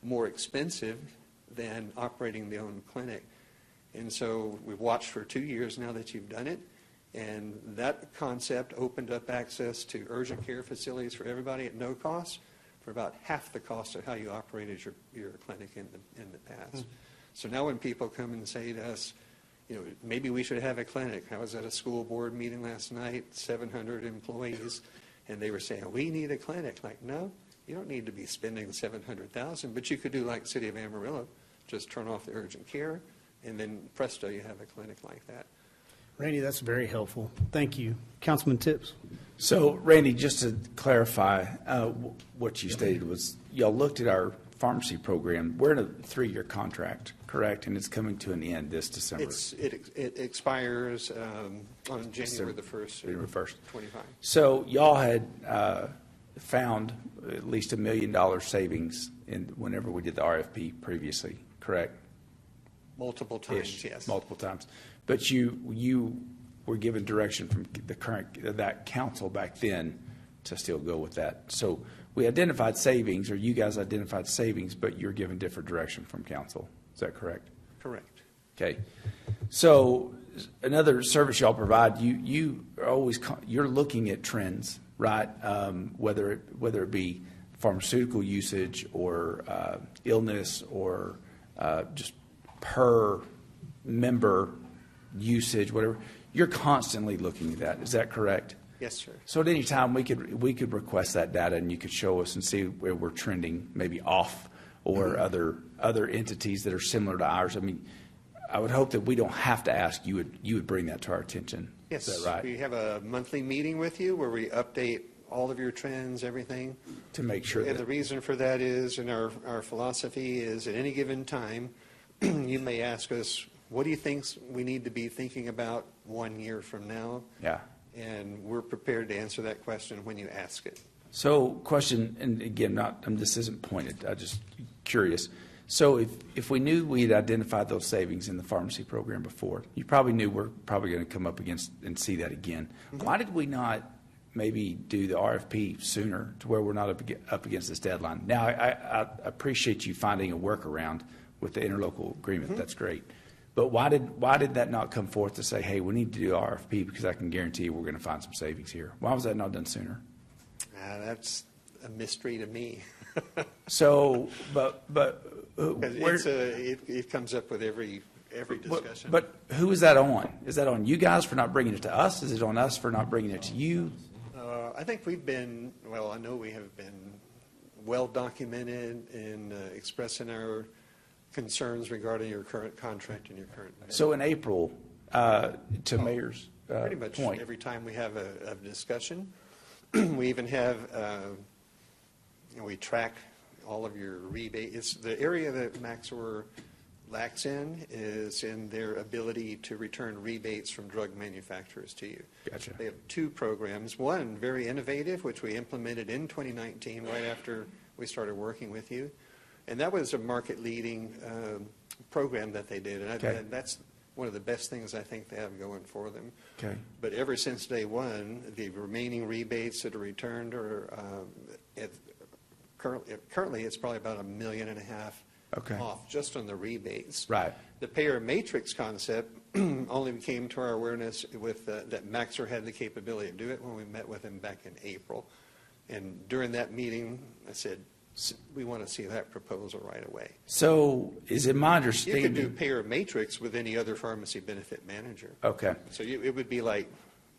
more expensive than operating the own clinic? And so we've watched for 2 years now that you've done it, and that concept opened up access to urgent care facilities for everybody at no cost, for about half the cost of how you operated your clinic in the past. So now when people come and say to us, maybe we should have a clinic. I was at a school board meeting last night, 700 employees, and they were saying, we need a clinic. Like, no, you don't need to be spending $700,000, but you could do like City of Amarillo, just turn off the urgent care, and then presto, you have a clinic like that. Randy, that's very helpful. Thank you. Councilman Tips. So, Randy, just to clarify, what you stated was, y'all looked at our pharmacy program. We're in a 3-year contract, correct? And it's coming to an end this December. It expires on January the 1st, 25. So y'all had found at least $1 million savings whenever we did the RFP previously, correct? Multiple times, yes. Multiple times. But you were given direction from that council back then to still go with that. So we identified savings, or you guys identified savings, but you're given different direction from council. Is that correct? Correct. Okay. So another service y'all provide, you're looking at trends, right? Whether it be pharmaceutical usage or illness or just per member usage, whatever. You're constantly looking at that. Is that correct? Yes, sir. So at any time we could request that data, and you could show us and see where we're trending, maybe off, or other entities that are similar to ours. I mean, I would hope that we don't have to ask, you would bring that to our attention. Yes, Is that right? we have a monthly meeting with you where we update all of your trends, everything. To make sure And that, the reason for that is, and our philosophy is, at any given time, you may ask us, what do you think we need to be thinking about 1 year from now? yeah. And we're prepared to answer that question when you ask it. So question, and again, this isn't pointed, I'm just curious. So if we knew we had identified those savings in the pharmacy program before, you probably knew we're probably going to come up against and see that again. Mm-hmm. Why did we not maybe do the RFP sooner to where we're not up against this deadline? Now, I appreciate you finding a workaround with the interlocal agreement. Mm-hmm. That's great. But why did that not come forth to say, hey, we need to do RFP because I can guarantee you we're going to find some savings here? Why was that not done sooner? That's a mystery to me. So, but it comes up with every discussion. But who is that on? Is that on you guys for not bringing it to us? Is it on us for not bringing it to you? I think I know we have been well documented in expressing our concerns regarding your current contract and your current. So in April, to Mayor's pretty much point. every time we have a discussion, we even have, we track all of your rebate. It's the area that Maxor lacks in is in their ability to return rebates from drug manufacturers to you. Gotcha. They have two programs. One, very innovative, which we implemented in 2019, right after we started working with you. And that was a market-leading program that they did. And that's one of the best things I think they have going for them. Okay. But ever since day one, the remaining rebates that are returned are currently it's probably about $1.5 million off just on the rebates. Right. The payer matrix concept only came to our awareness with that Maxor had the capability to do it when we met with him back in April. And during that meeting, I said, we want to see that proposal right away. So is it my understanding? You could do payer matrix with any other pharmacy benefit manager. Okay. So it would be like.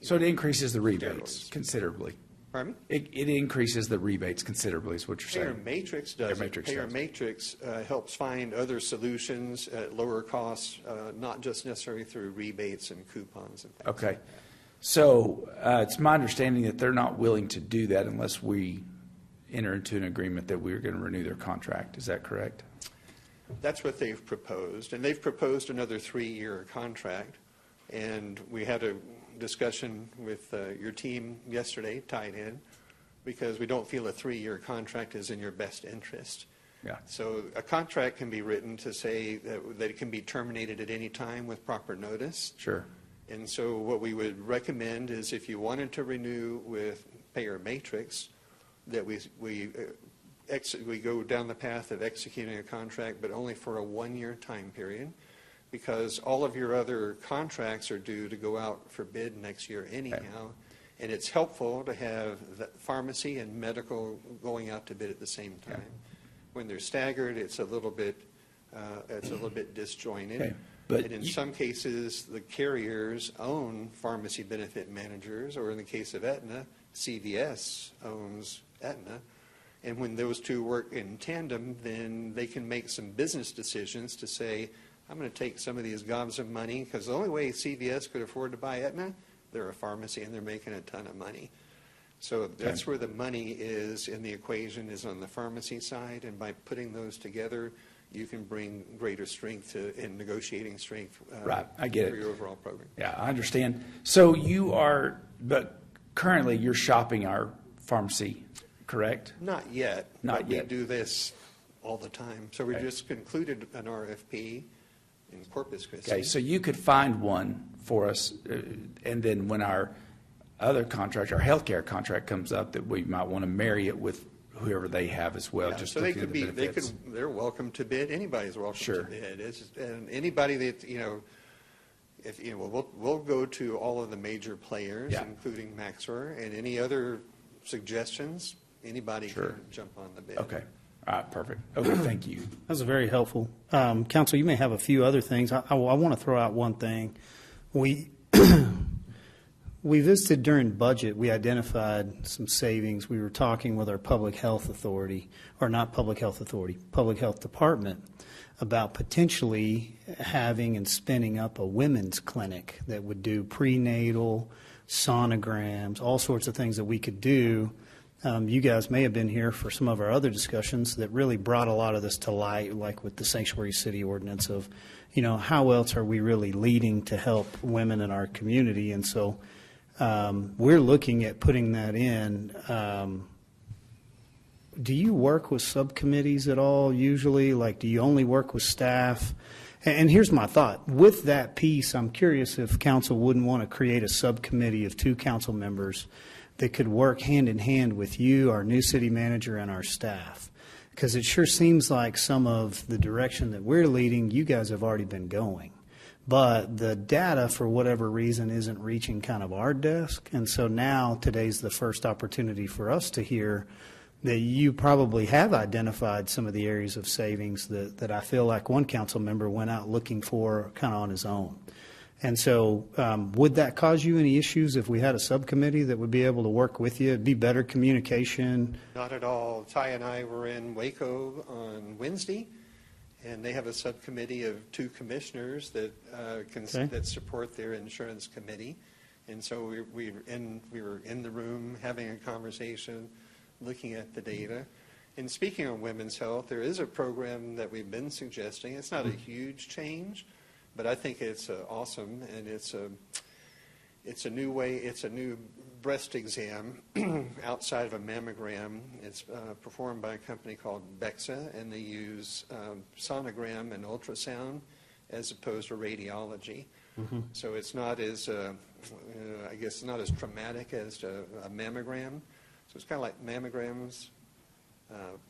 So it increases the rebates considerably. Pardon me? It increases the rebates considerably is what you're saying. Payer matrix does. Payer matrix helps find other solutions at lower costs, not just necessarily through rebates and coupons and things. Okay. So it's my understanding that they're not willing to do that unless we enter into an agreement that we're going to renew their contract. Is that correct? That's what they've proposed. And they've proposed another 3-year contract. And we had a discussion with your team yesterday, tied in, because we don't feel a 3-year contract is in your best interest. Yeah. So a contract can be written to say that it can be terminated at any time with proper notice. Sure. And so what we would recommend is if you wanted to renew with payer matrix, that we go down the path of executing a contract, but only for a 1-year time period, because all of your other contracts are due to go out for bid next year anyhow. Okay. And it's helpful to have the pharmacy and medical going out to bid at the same time. Okay. When they're staggered, it's a little bit disjointed. Okay. But and in some cases, the carriers own pharmacy benefit managers, or in the case of Aetna, CVS owns Aetna. And when those two work in tandem, then they can make some business decisions to say, I'm going to take some of these gobs of money, because the only way CVS could afford to buy Aetna, they're a pharmacy and they're making a ton of money. So that's where the money is in the equation, is on the pharmacy side. And by putting those together, you can bring greater strength and negotiating strength right. I get for it. your overall program. Yeah, I understand. So but currently you're shopping our pharmacy, correct? Not yet. Not yet. We do this all the time. So we just concluded an RFP in Corpus Christi. Okay, so you could find one for us, and then when our other contract, our healthcare contract comes up, that we might want to marry it with whoever they have as well. Yeah, just so they're welcome to bid. Anybody's welcome to bid. And anybody that, we'll go to all of the major players, including Maxor, and any other suggestions, anybody can jump on the bid. Okay. All right, perfect. Okay, thank you. That was very helpful. Council, you may have a few other things. I want to throw out one thing. We we visited during budget. We identified some savings. We were talking with our public health authority, or not public health authority, public health department, about potentially having and spinning up a women's clinic that would do prenatal, sonograms, all sorts of things that we could do. You guys may have been here for some of our other discussions that really brought a lot of this to light, like with the Sanctuary City Ordinance of, how else are we really leading to help women in our community? And so we're looking at putting that in. Do you work with subcommittees at all usually? Like, do you only work with staff? And here's my thought. With that piece, I'm curious if council wouldn't want to create a subcommittee of 2 council members that could work hand in hand with you, our new city manager, and our staff. Because it sure seems like some of the direction that we're leading, you guys have already been going. But the data, for whatever reason, isn't reaching kind of our desk. And so now today's the first opportunity for us to hear that you probably have identified some of the areas of savings that I feel like one council member went out looking for kind of on his own. And so would that cause you any issues if we had a subcommittee that would be able to work with you? It'd be better communication? Not at all. Ty and I were in Waco on Wednesday, and they have a subcommittee of 2 commissioners that that support their insurance committee. And so we were in the room having a conversation, looking at the data. And speaking on women's health, there is a program that we've been suggesting. It's not a huge change, but I think it's awesome, and it's a new way. It's a new breast exam outside of a mammogram. It's performed by a company called BEXA, and they use sonogram and ultrasound as opposed to radiology. Mm-hmm. So it's not as, I guess, not as traumatic as a mammogram. So it's kind of like mammograms,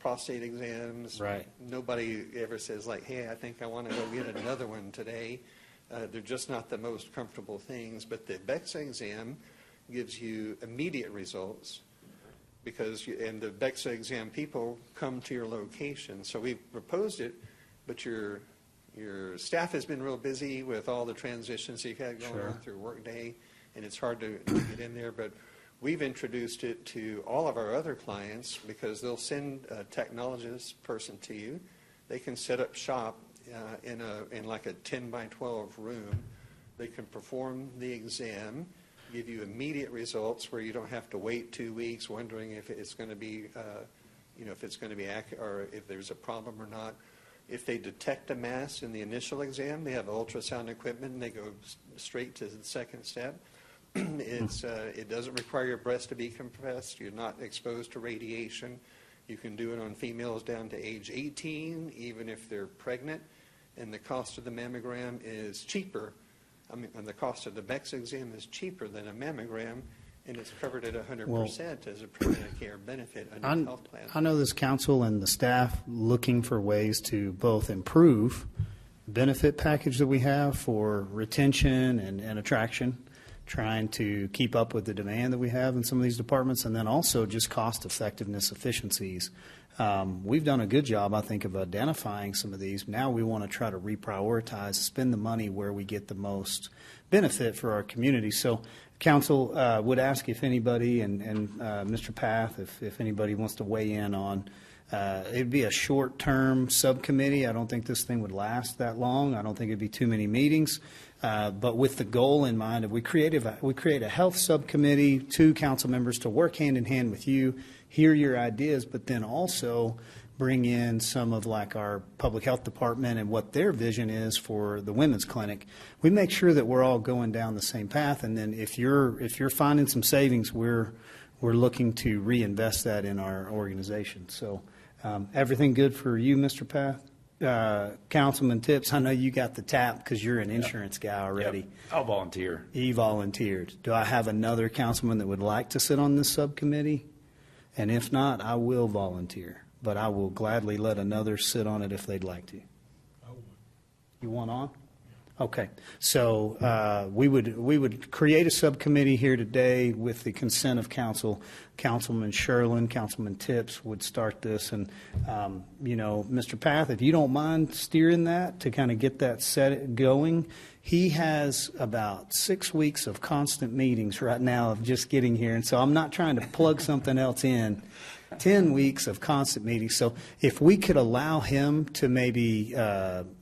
prostate exams. Right. Nobody ever says, like, hey, I think I want to go get another one today. They're just not the most comfortable things. But the BEXA exam gives you immediate results because, and the BEXA exam people come to your location. So we've proposed it, but your staff has been real busy with all the transitions you've had going on through Workday, and it's hard to get in there. But we've introduced it to all of our other clients because they'll send a technologist person to you. They can set up shop in like a 10 by 12 room. They can perform the exam, give you immediate results where you don't have to wait 2 weeks wondering if it's going to be, if it's going to be accurate or if there's a problem or not. If they detect a mass in the initial exam, they have ultrasound equipment and they go straight to the second step. It doesn't require your breast to be compressed. You're not exposed to radiation. You can do it on females down to age 18, even if they're pregnant. And the cost of the mammogram is cheaper. And the cost of the BEXA exam is cheaper than a mammogram, and it's covered at 100% as a preventive care benefit under the health plan. I know this council and the staff looking for ways to both improve the benefit package that we have for retention and attraction, trying to keep up with the demand that we have in some of these departments, and then also just cost effectiveness efficiencies. We've done a good job, I think, of identifying some of these. Now we want to try to reprioritize, spend the money where we get the most benefit for our community. So council would ask if anybody, and Mr. Path, if anybody wants to weigh in on, it'd be a short-term subcommittee. I don't think this thing would last that long. I don't think it'd be too many meetings. But with the goal in mind, we create a health subcommittee, 2 council members to work hand in hand with you, hear your ideas, but then also bring in some of like our public health department and what their vision is for the women's clinic. We make sure that we're all going down the same path, and then if you're finding some savings, we're looking to reinvest that in our organization. So everything good for you, Mr. Path? Councilman Tips, I know you got the tap because you're an insurance guy already. Yep. I'll volunteer. He volunteered. Do I have another councilman that would like to sit on this subcommittee? And if not, I will volunteer. But I will gladly let another sit on it if they'd like to. I would. You want on? Okay, so we would create a subcommittee here today with the consent of council. Councilman Sherlin, Councilman Tips would start this, and Mr. Path, if you don't mind steering that to kind of get that set going. He has about 6 weeks of constant meetings right now of just getting here, and so I'm not trying to plug something else in. 10 weeks of constant meetings. So if we could allow him to maybe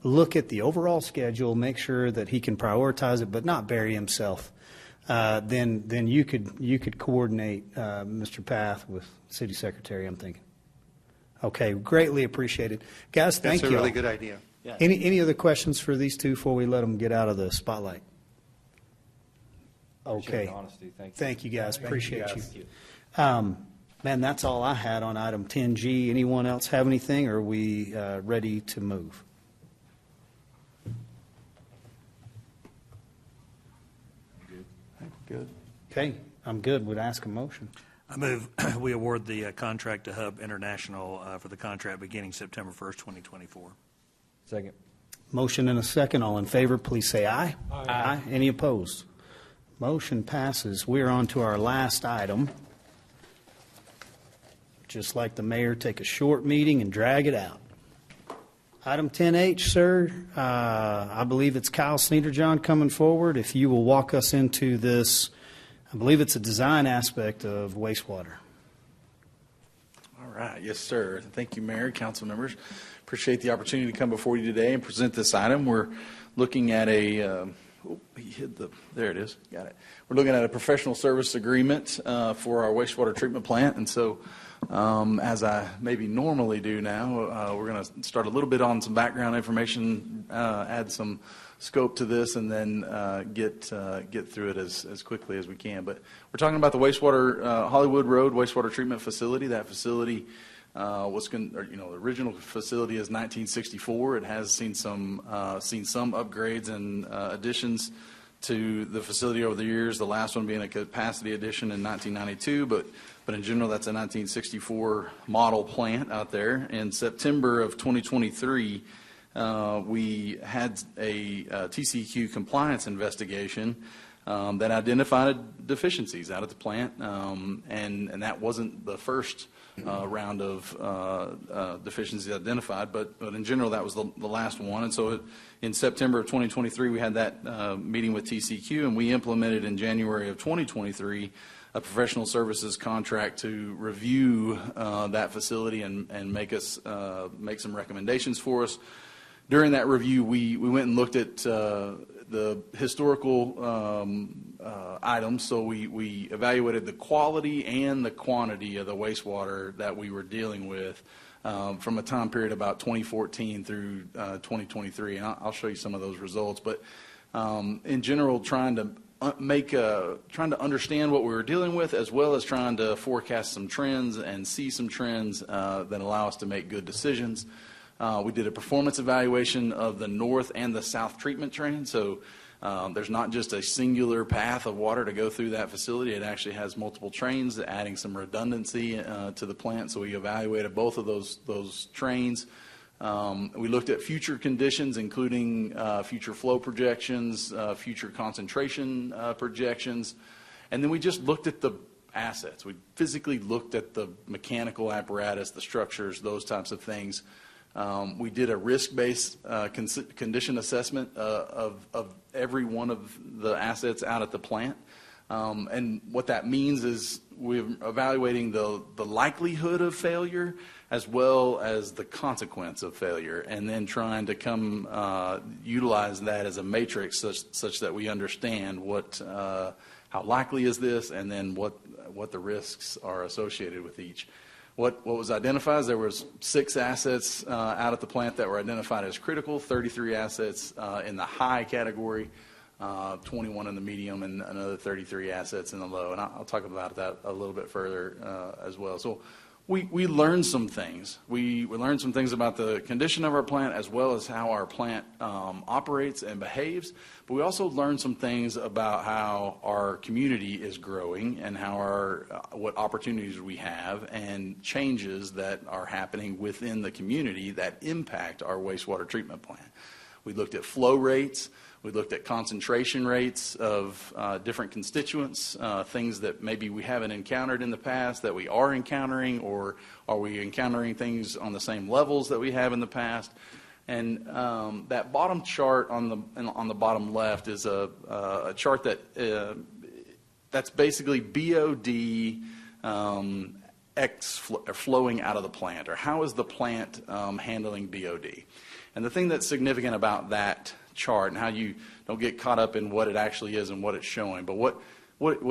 look at the overall schedule, make sure that he can prioritize it, but not bury himself, then you could coordinate Mr. Path with City Secretary, I'm thinking. Okay, greatly appreciated. Guys, thank you. That's a really good idea. Yeah. Any other questions for these two before we let them get out of the spotlight? Okay. The honesty. Thank you. Thank you, guys. Appreciate you. Thank you. Man, that's all I had on item 10G. Anyone else have anything, or are we ready to move? Good. Okay, I'm good. Would ask a motion. I move we award the contract to Hub International for the contract beginning September 1st, 2024. Second. Motion and a second. All in favor, please say aye. Aye. Any opposed? Motion passes. We're on to our last item. Just like the mayor, take a short meeting and drag it out. Item 10H, sir, I believe it's Kyle Sneederjohn coming forward. If you will walk us into this, I believe it's a design aspect of wastewater. All right. Yes, sir. Thank you, Mayor, council members. Appreciate the opportunity to come before you today and present this item. We're looking at there it is. Got it. We're looking at a professional service agreement for our wastewater treatment plant. And so as I maybe normally do now, we're going to start a little bit on some background information, add some scope to this, and then get through it as quickly as we can. But we're talking about the wastewater Hollywood Road wastewater treatment facility. That facility the original facility is 1964. It has seen some upgrades and additions to the facility over the years. The last one being a capacity addition in 1992, but in general, that's a 1964 model plant out there. In September of 2023, we had a TCEQ compliance investigation that identified deficiencies out at the plant, and that wasn't the first round of deficiencies identified, but in general, that was the last one. And so in September of 2023, we had that meeting with TCEQ, and we implemented in January of 2023 a professional services contract to review that facility and make some recommendations for us. During that review, we went and looked at the historical items. So we evaluated the quality and the quantity of the wastewater that we were dealing with from a time period about 2014 through 2023. And I'll show you some of those results. But in general, trying to understand what we were dealing with, as well as trying to forecast some trends and see some trends that allow us to make good decisions. We did a performance evaluation of the north and the south treatment train. So there's not just a singular path of water to go through that facility. It actually has multiple trains, adding some redundancy to the plant. So we evaluated both of those trains. We looked at future conditions, including future flow projections, future concentration projections. And then we just looked at the assets. We physically looked at the mechanical apparatus, the structures, those types of things. We did a risk-based condition assessment of every one of the assets out at the plant. And what that means is we're evaluating the likelihood of failure as well as the consequence of failure, and then trying to utilize that as a matrix such that we understand how likely is this, and then what the risks are associated with each. What was identified is there was 6 assets out at the plant that were identified as critical, 33 assets in the high category, 21 in the medium, and another 33 assets in the low. And I'll talk about that a little bit further as well. So we learned some things. We learned some things about the condition of our plant as well as how our plant operates and behaves. But we also learned some things about how our community is growing and how what opportunities we have and changes that are happening within the community that impact our wastewater treatment plant. We looked at flow rates. We looked at concentration rates of different constituents, things that maybe we haven't encountered in the past that we are encountering, or are we encountering things on the same levels that we have in the past. And that bottom chart on the bottom left is a chart that that's basically BOD flowing out of the plant, or how is the plant handling BOD. And the thing that's significant about that chart, and how you don't get caught up in what it actually is and what it's showing, but what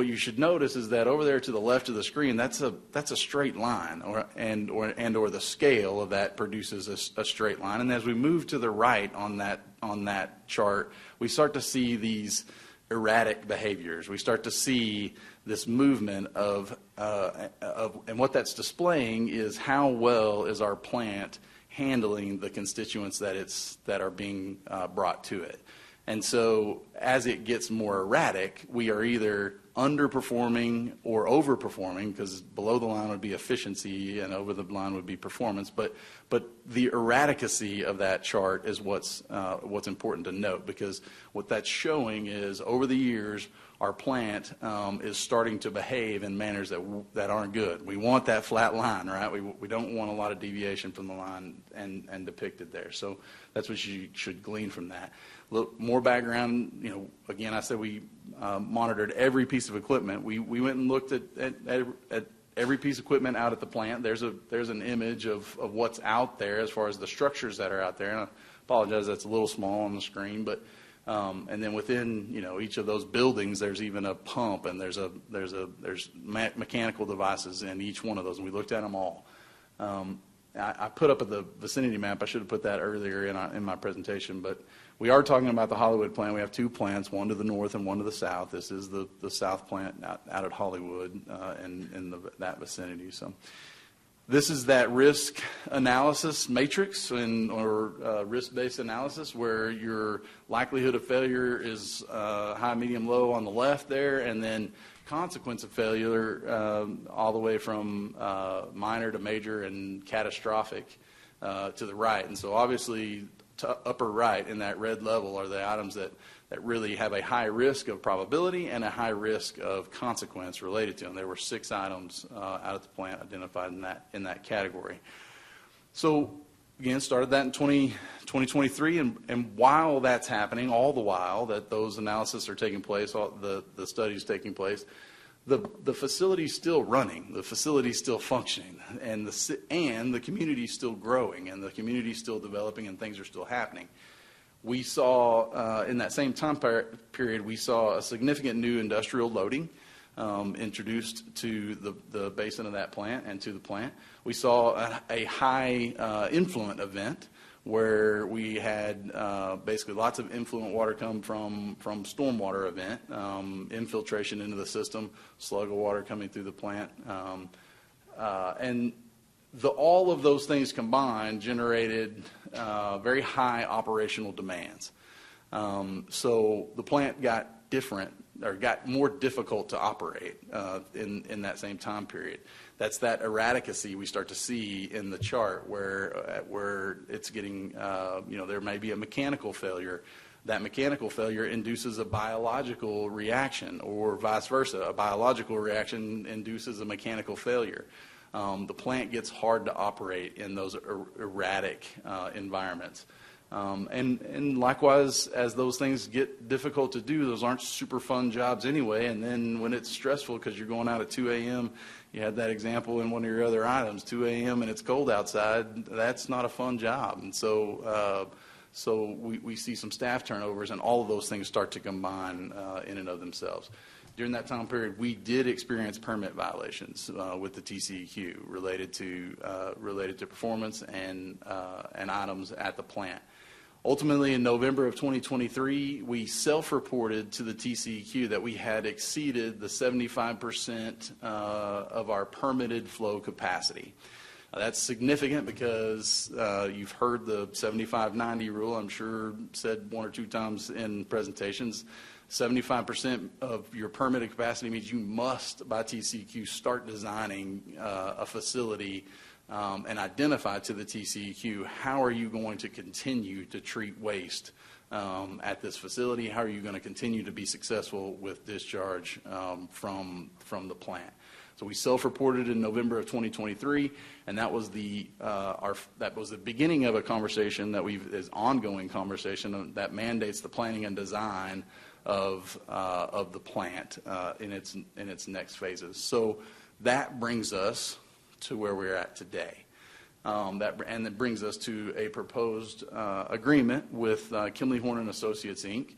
you should notice is that over there to the left of the screen, that's a straight line, or the scale of that produces a straight line. And as we move to the right on that chart, we start to see these erratic behaviors. We start to see this movement of and what that's displaying is how well is our plant handling the constituents that are being brought to it. And so as it gets more erratic, we are either underperforming or overperforming, because below the line would be efficiency and over the line would be performance. But the erraticacy of that chart is what's important to note, because what that's showing is over the years, our plant is starting to behave in manners that aren't good. We want that flat line, right? We don't want a lot of deviation from the line and depicted there. So that's what you should glean from that. Look, more background, again, I said we monitored every piece of equipment. We went and looked at every piece of equipment out at the plant. There's an image of what's out there as far as the structures that are out there. And I apologize, that's a little small on the screen, but and then within each of those buildings, there's even a pump, and there's mechanical devices in each one of those, and we looked at them all. I put up the vicinity map. I should have put that earlier in my presentation, but we are talking about the Hollywood plant. We have two plants, one to the north and one to the south. This is the south plant out at Hollywood in that vicinity. So this is that risk analysis matrix or risk-based analysis, where your likelihood of failure is high, medium, low on the left there, and then consequence of failure all the way from minor to major and catastrophic to the right. And so obviously upper right in that red level are the items that really have a high risk of probability and a high risk of consequence related to them. There were 6 items out at the plant identified in that category. So again, started that in 2023, and while that's happening, all the while that those analyses are taking place, all the studies taking place, the facility's still running, the facility's still functioning, and the community's still growing, and the community's still developing, and things are still happening. We saw, in that same time period, we saw a significant new industrial loading introduced to the basin of that plant and to the plant. We saw a high influent event where we had basically lots of influent water come from stormwater event, infiltration into the system, slug of water coming through the plant. And all of those things combined generated very high operational demands. So the plant got more difficult to operate in that same time period. That's that erraticacy we start to see in the chart where it's getting, there may be a mechanical failure. That mechanical failure induces a biological reaction, or vice versa. A biological reaction induces a mechanical failure. The plant gets hard to operate in those erratic environments. And likewise, as those things get difficult to do, those aren't super fun jobs anyway. And then when it's stressful because you're going out at 2 a.m., you had that example in one of your other items, 2 a.m. and it's cold outside, that's not a fun job. And so we see some staff turnovers, and all of those things start to combine in and of themselves. During that time period, we did experience permit violations with the TCEQ related to performance and items at the plant. Ultimately, in November of 2023, we self-reported to the TCEQ that we had exceeded the 75% of our permitted flow capacity. That's significant because you've heard the 75-90 rule, I'm sure said 1 or 2 times in presentations. 75% of your permitted capacity means you must, by TCEQ, start designing a facility and identify to the TCEQ, how are you going to continue to treat waste at this facility? How are you going to continue to be successful with discharge from the plant? So we self-reported in November of 2023, and that was the beginning of a conversation that is ongoing conversation that mandates the planning and design of the plant in its next phases. So that brings us to where we're at today. And that brings us to a proposed agreement with Kimley Horn and Associates, Inc.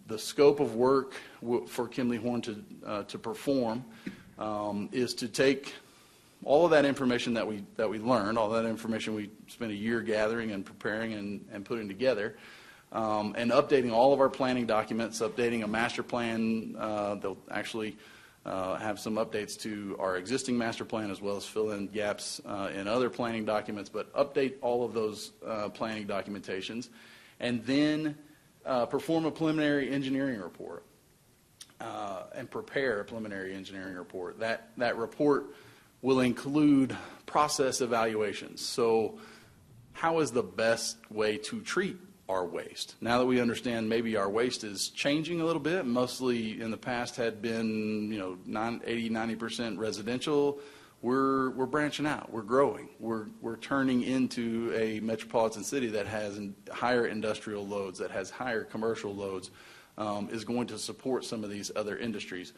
The scope of work for Kimley Horn to perform is to take all of that information that we learned, all that information we spent a year gathering and preparing and putting together, and updating all of our planning documents, updating a master plan. They'll actually have some updates to our existing master plan, as well as fill in gaps in other planning documents, but update all of those planning documentations, and then perform a preliminary engineering report and prepare a preliminary engineering report. That report will include process evaluations. So how is the best way to treat our waste? Now that we understand maybe our waste is changing a little bit, mostly in the past had been 80-90% residential, we're branching out, we're growing, we're turning into a metropolitan city that has higher industrial loads, that has higher commercial loads, is going to support some of these other industries.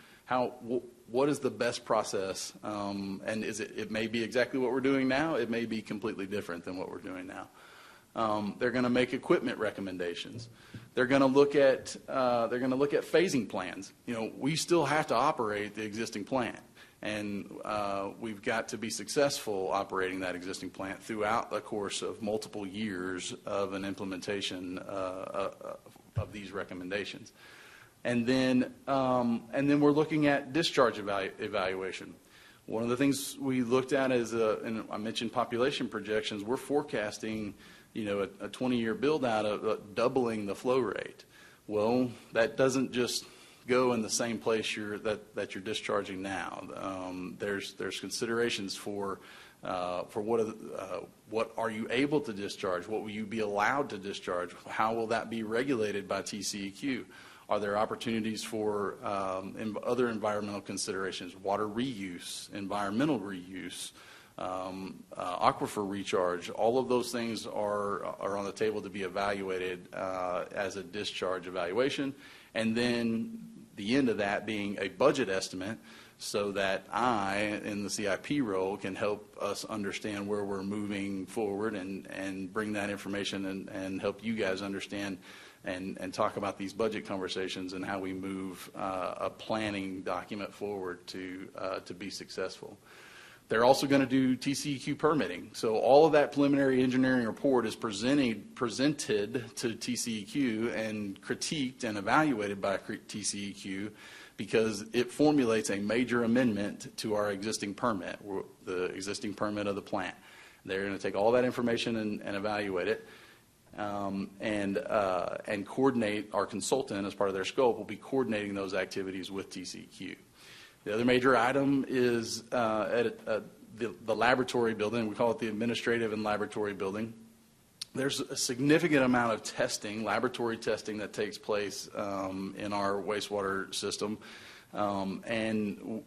What is the best process? And it may be exactly what we're doing now, it may be completely different than what we're doing now. They're going to make equipment recommendations. They're going to look at phasing plans. We still have to operate the existing plant, and we've got to be successful operating that existing plant throughout the course of multiple years of an implementation of these recommendations. And then we're looking at discharge evaluation. One of the things we looked at is, and I mentioned population projections. We're forecasting a 20-year build-out of doubling the flow rate. Well, that doesn't just go in the same place that you're discharging now. There's considerations for what are you able to discharge? What will you be allowed to discharge? How will that be regulated by TCEQ? Are there opportunities for other environmental considerations, water reuse, environmental reuse, aquifer recharge? All of those things are on the table to be evaluated as a discharge evaluation. And then the end of that being a budget estimate, so that I, in the CIP role, can help us understand where we're moving forward and bring that information and help you guys understand and talk about these budget conversations and how we move a planning document forward to be successful. They're also going to do TCEQ permitting. So all of that preliminary engineering report is presented to TCEQ and critiqued and evaluated by TCEQ, because it formulates a major amendment to our existing permit, the existing permit of the plant. They're going to take all that information and evaluate it. And coordinate. Our consultant, as part of their scope, will be coordinating those activities with TCEQ. The other major item is at the laboratory building. We call it the administrative and laboratory building. There's a significant amount of testing, laboratory testing, that takes place in our wastewater system, and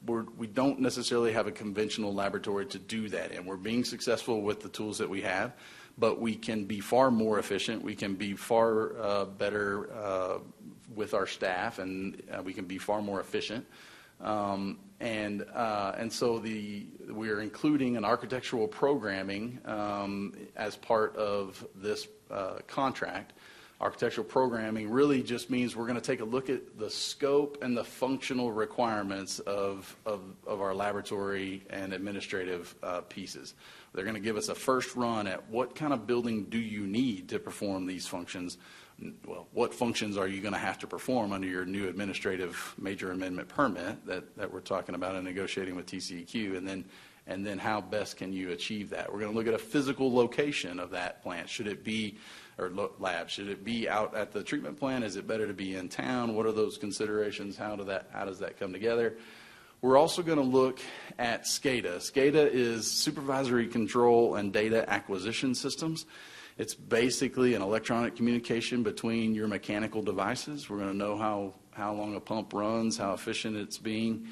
we don't necessarily have a conventional laboratory to do that in. We're being successful with the tools that we have, but we can be far more efficient. We can be far better with our staff, and we can be far more efficient. And so we are including an architectural programming as part of this contract. Architectural programming really just means we're going to take a look at the scope and the functional requirements of our laboratory and administrative pieces. They're going to give us a first run at what kind of building do you need to perform these functions. Well, what functions are you going to have to perform under your new administrative major amendment permit that we're talking about and negotiating with TCEQ, and then how best can you achieve that? We're going to look at a physical location of that plant. Should it be, or lab, should it be out at the treatment plant? Is it better to be in town? What are those considerations? How does that come together? We're also going to look at SCADA. SCADA is Supervisory Control and Data Acquisition Systems. It's basically an electronic communication between your mechanical devices. We're going to know how long a pump runs, how efficient it's being,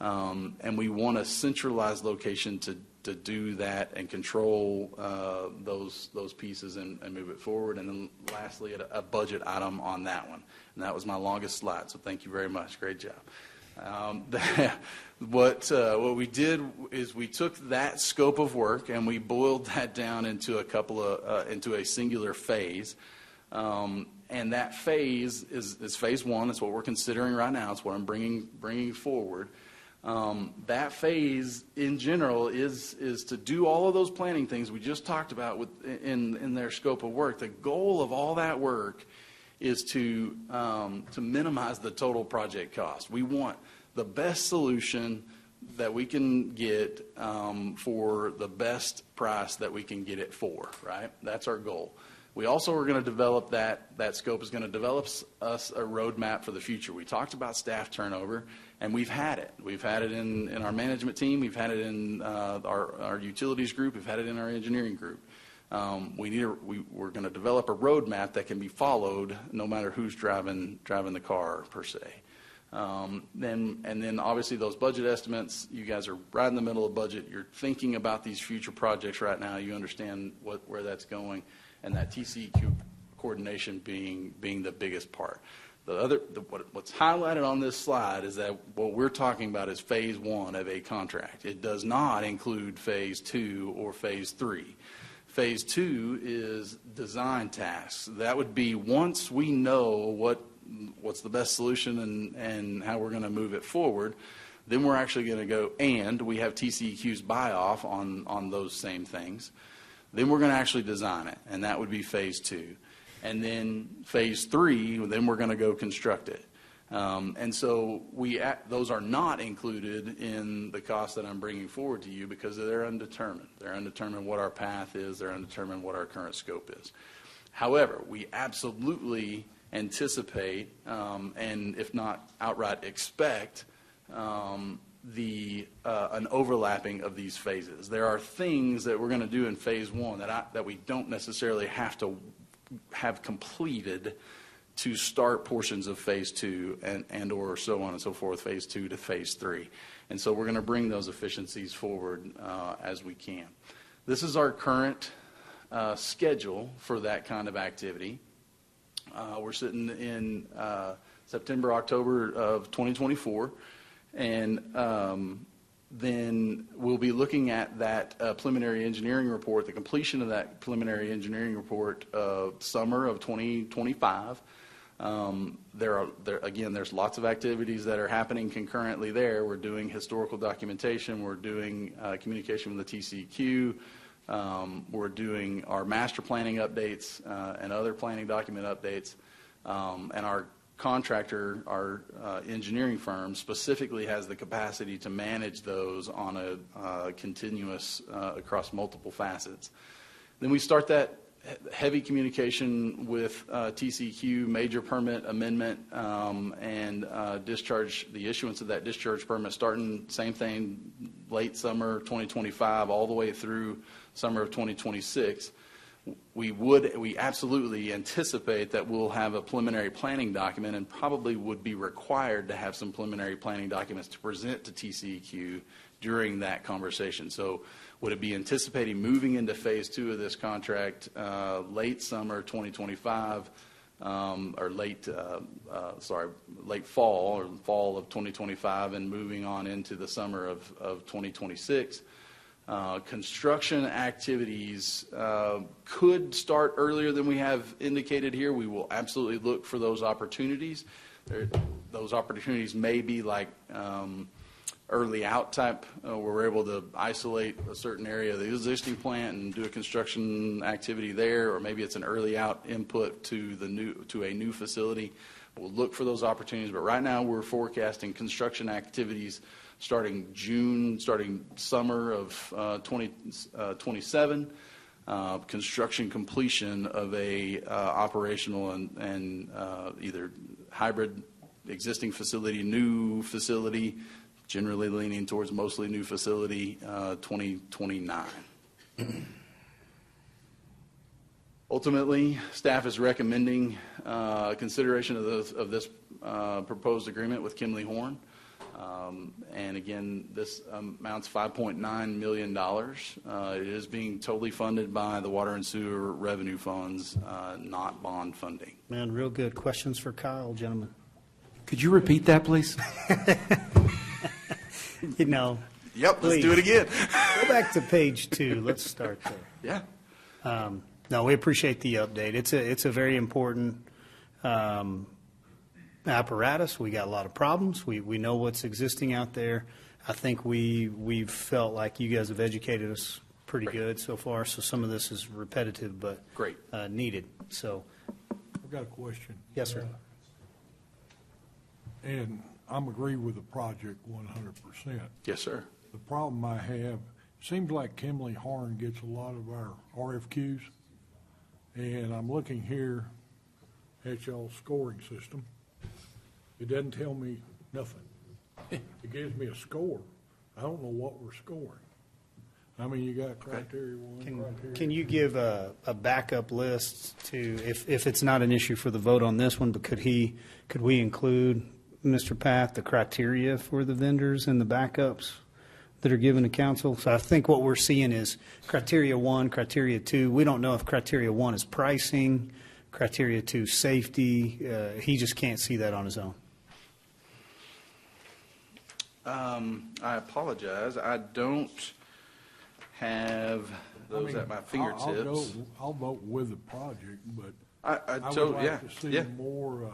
and we want a centralized location to do that and control those pieces and move it forward. And then lastly, a budget item on that one. And that was my longest slide, so thank you very much. Great job. What we did is we took that scope of work and we boiled that down into into a singular phase. And that phase is phase one. It's what we're considering right now. It's what I'm bringing forward. That phase, in general, is to do all of those planning things we just talked about in their scope of work. The goal of all that work is to minimize the total project cost. We want the best solution that we can get for the best price that we can get it for, right? That's our goal. We also are going to develop that scope is going to develop us a roadmap for the future. We talked about staff turnover, and we've had it. We've had it in our management team. We've had it in our utilities group. We've had it in our engineering group. We're going to develop a roadmap that can be followed no matter who's driving the car per se. Then obviously those budget estimates, you guys are right in the middle of budget. You're thinking about these future projects right now. You understand where that's going, and that TCEQ coordination being the biggest part. What's highlighted on this slide is that what we're talking about is phase one of a contract. It does not include phase two or phase three. Phase two is design tasks. That would be once we know what's the best solution and how we're going to move it forward, then we're actually going to go, and we have TCEQ's buy-off on those same things. Then we're going to actually design it, and that would be phase two. And then phase three, then we're going to go construct it. And so those are not included in the costs that I'm bringing forward to you because they're undetermined. They're undetermined what our path is. They're undetermined what our current scope is. However, we absolutely anticipate, and if not outright expect, an overlapping of these phases. There are things that we're going to do in phase one that we don't necessarily have to have completed to start portions of phase two and or so on and so forth, phase two to phase three. And so we're going to bring those efficiencies forward as we can. This is our current schedule for that kind of activity. We're sitting in September, October of 2024, and then we'll be looking at that preliminary engineering report, the completion of that preliminary engineering report summer of 2025. There's lots of activities that are happening concurrently there. We're doing historical documentation. We're doing communication with the TCEQ. We're doing our master planning updates and other planning document updates. And our contractor, our engineering firm, specifically has the capacity to manage those on a continuous across multiple facets. Then we start that heavy communication with TCEQ, major permit amendment, and discharge, the issuance of that discharge permit starting, same thing, late summer 2025 all the way through summer of 2026. We absolutely anticipate that we'll have a preliminary planning document and probably would be required to have some preliminary planning documents to present to TCEQ during that conversation. So would it be anticipating moving into phase two of this contract late summer 2025 or late fall or fall of 2025 and moving on into the summer of 2026? Construction activities could start earlier than we have indicated here. We will absolutely look for those opportunities. Those opportunities may be like early out type, where we're able to isolate a certain area of the existing plant and do a construction activity there, or maybe it's an early out input to a new facility. We'll look for those opportunities, but right now we're forecasting construction activities starting summer of 2027, construction completion of a operational and either hybrid existing facility, new facility, generally leaning towards mostly new facility, 2029. Ultimately, staff is recommending consideration of this proposed agreement with Kimley Horn. And again, this amounts $5.9 million. It is being totally funded by the water and sewer revenue funds, not bond funding. Man, real good. Questions for Kyle, gentlemen? Could you repeat that, please? You know. Yep, please. Let's do it again. Go back to page 2. Let's start there. Yeah. No, we appreciate the update. It's a very important apparatus. We got a lot of problems. We know what's existing out there. I think we've felt like you guys have educated us pretty good so far. So some of this is repetitive, but great, needed. So, I've got a question. Yes, sir. And I'm agree with the project 100%. Yes, sir. The problem I have, seems like Kimley Horn gets a lot of our RFQs, and I'm looking here at y'all's scoring system. It doesn't tell me nothing. It gives me a score. I don't know what we're scoring. I mean, you got criteria 1, criteria can you give a backup list to, if it's not an issue for the vote on this one, but could we include, Mr. Path, the criteria for the vendors and the backups that are given to council? So I think what we're seeing is criteria 1, criteria 2. We don't know if criteria 1 is pricing, criteria 2 safety. He just can't see that on his own. I apologize. I don't have those at my fingertips. I'll vote with the project, but I would like to see more.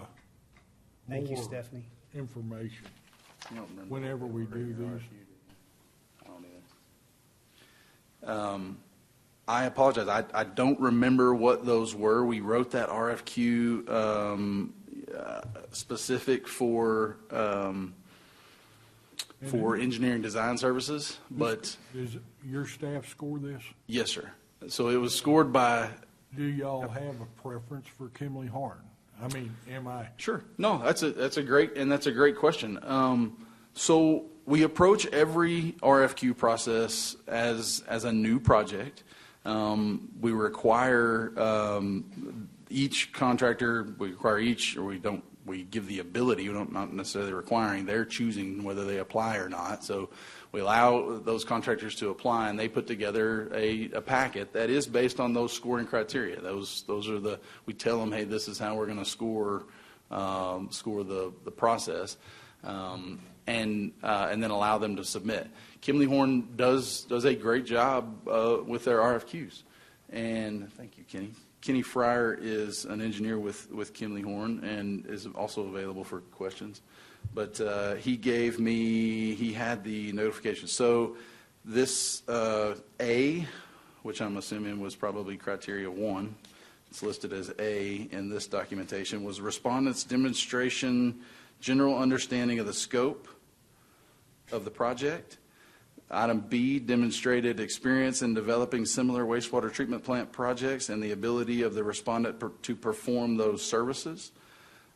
Thank you, more Stephanie. Information whenever we do these. I apologize. I don't remember what those were. We wrote that RFQ specific for engineering design services, but Does your staff score this? yes, sir. So it was scored by. Do y'all have a preference for Kimley Horn? I mean, am I? Sure. No, that's a great question. So we approach every RFQ process as a new project. We require each contractor. We require each, or we don't. We give the ability. We don't not necessarily requiring. They're choosing whether they apply or not. So we allow those contractors to apply, and they put together a packet that is based on those scoring criteria. Those are the. We tell them, hey, this is how we're going to score the process. And then allow them to submit. Kimley Horn does a great job with their RFQs, and thank you, Kenny. Kenny Fryer is an engineer with Kimley Horn and is also available for questions. But he had the notification. So this A, which I'm assuming was probably criteria 1, it's listed as A in this documentation, was respondents' demonstration, general understanding of the scope of the project. Item B, demonstrated experience in developing similar wastewater treatment plant projects and the ability of the respondent to perform those services.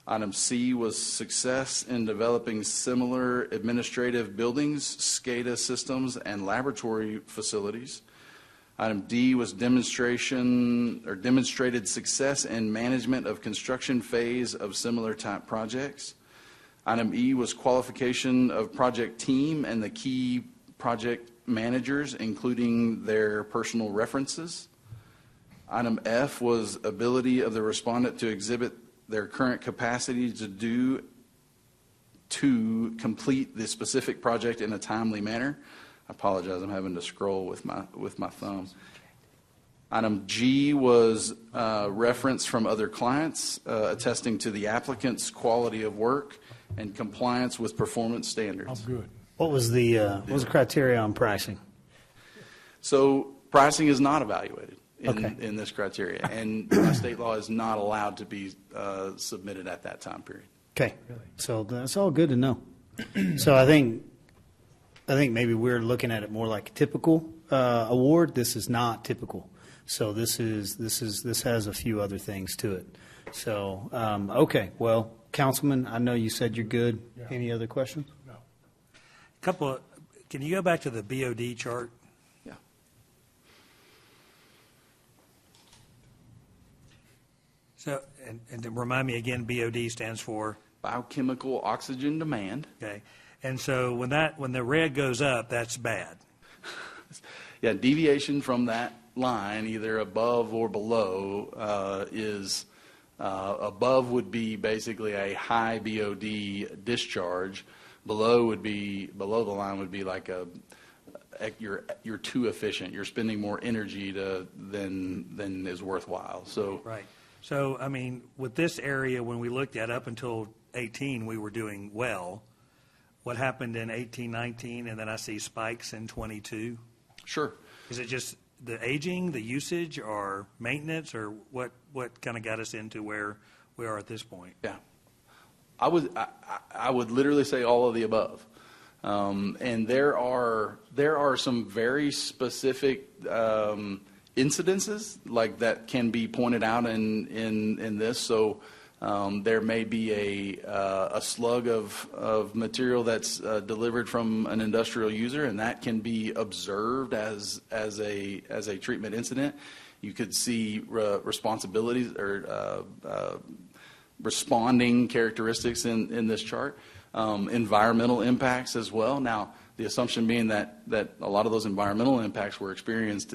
Item C was success in developing similar administrative buildings, SCADA systems, and laboratory facilities. Item D was demonstrated success in management of construction phase of similar type projects. Item E was qualification of project team and the key project managers, including their personal references. Item F was ability of the respondent to exhibit their current capacity to complete the specific project in a timely manner. I apologize, I'm having to scroll with my thumb. Item G was reference from other clients attesting to the applicant's quality of work and compliance with performance standards. I'm good. What was the criteria on pricing? So pricing is not evaluated in this criteria, and state law is not allowed to be submitted at that time period. Okay, so that's all good to know. So I think maybe we're looking at it more like a typical award. This is not typical. So this has a few other things to it. So okay, well, Councilman, I know you said you're good. Yeah. Any other questions? No. Can you go back to the BOD chart? Yeah. So, and to remind me again, BOD stands for? Biochemical oxygen demand. Okay. And so when the red goes up, that's bad. Yeah, deviation from that line, either above or below, is above would be basically a high BOD discharge. Below the line would be like you're too efficient. You're spending more energy than is worthwhile. So right. So I mean, with this area, when we looked at up until 18, we were doing well. What happened in 18, 19, and then I see spikes in 22? Sure. Is it just the aging, the usage, or maintenance, or what kind of got us into where we are at this point? Yeah. I would literally say all of the above. And there are some very specific incidences like that can be pointed out in this. So there may be a slug of material that's delivered from an industrial user, and that can be observed as a treatment incident. You could see responsibilities or responding characteristics in this chart. Environmental impacts as well. Now, the assumption being that a lot of those environmental impacts were experienced,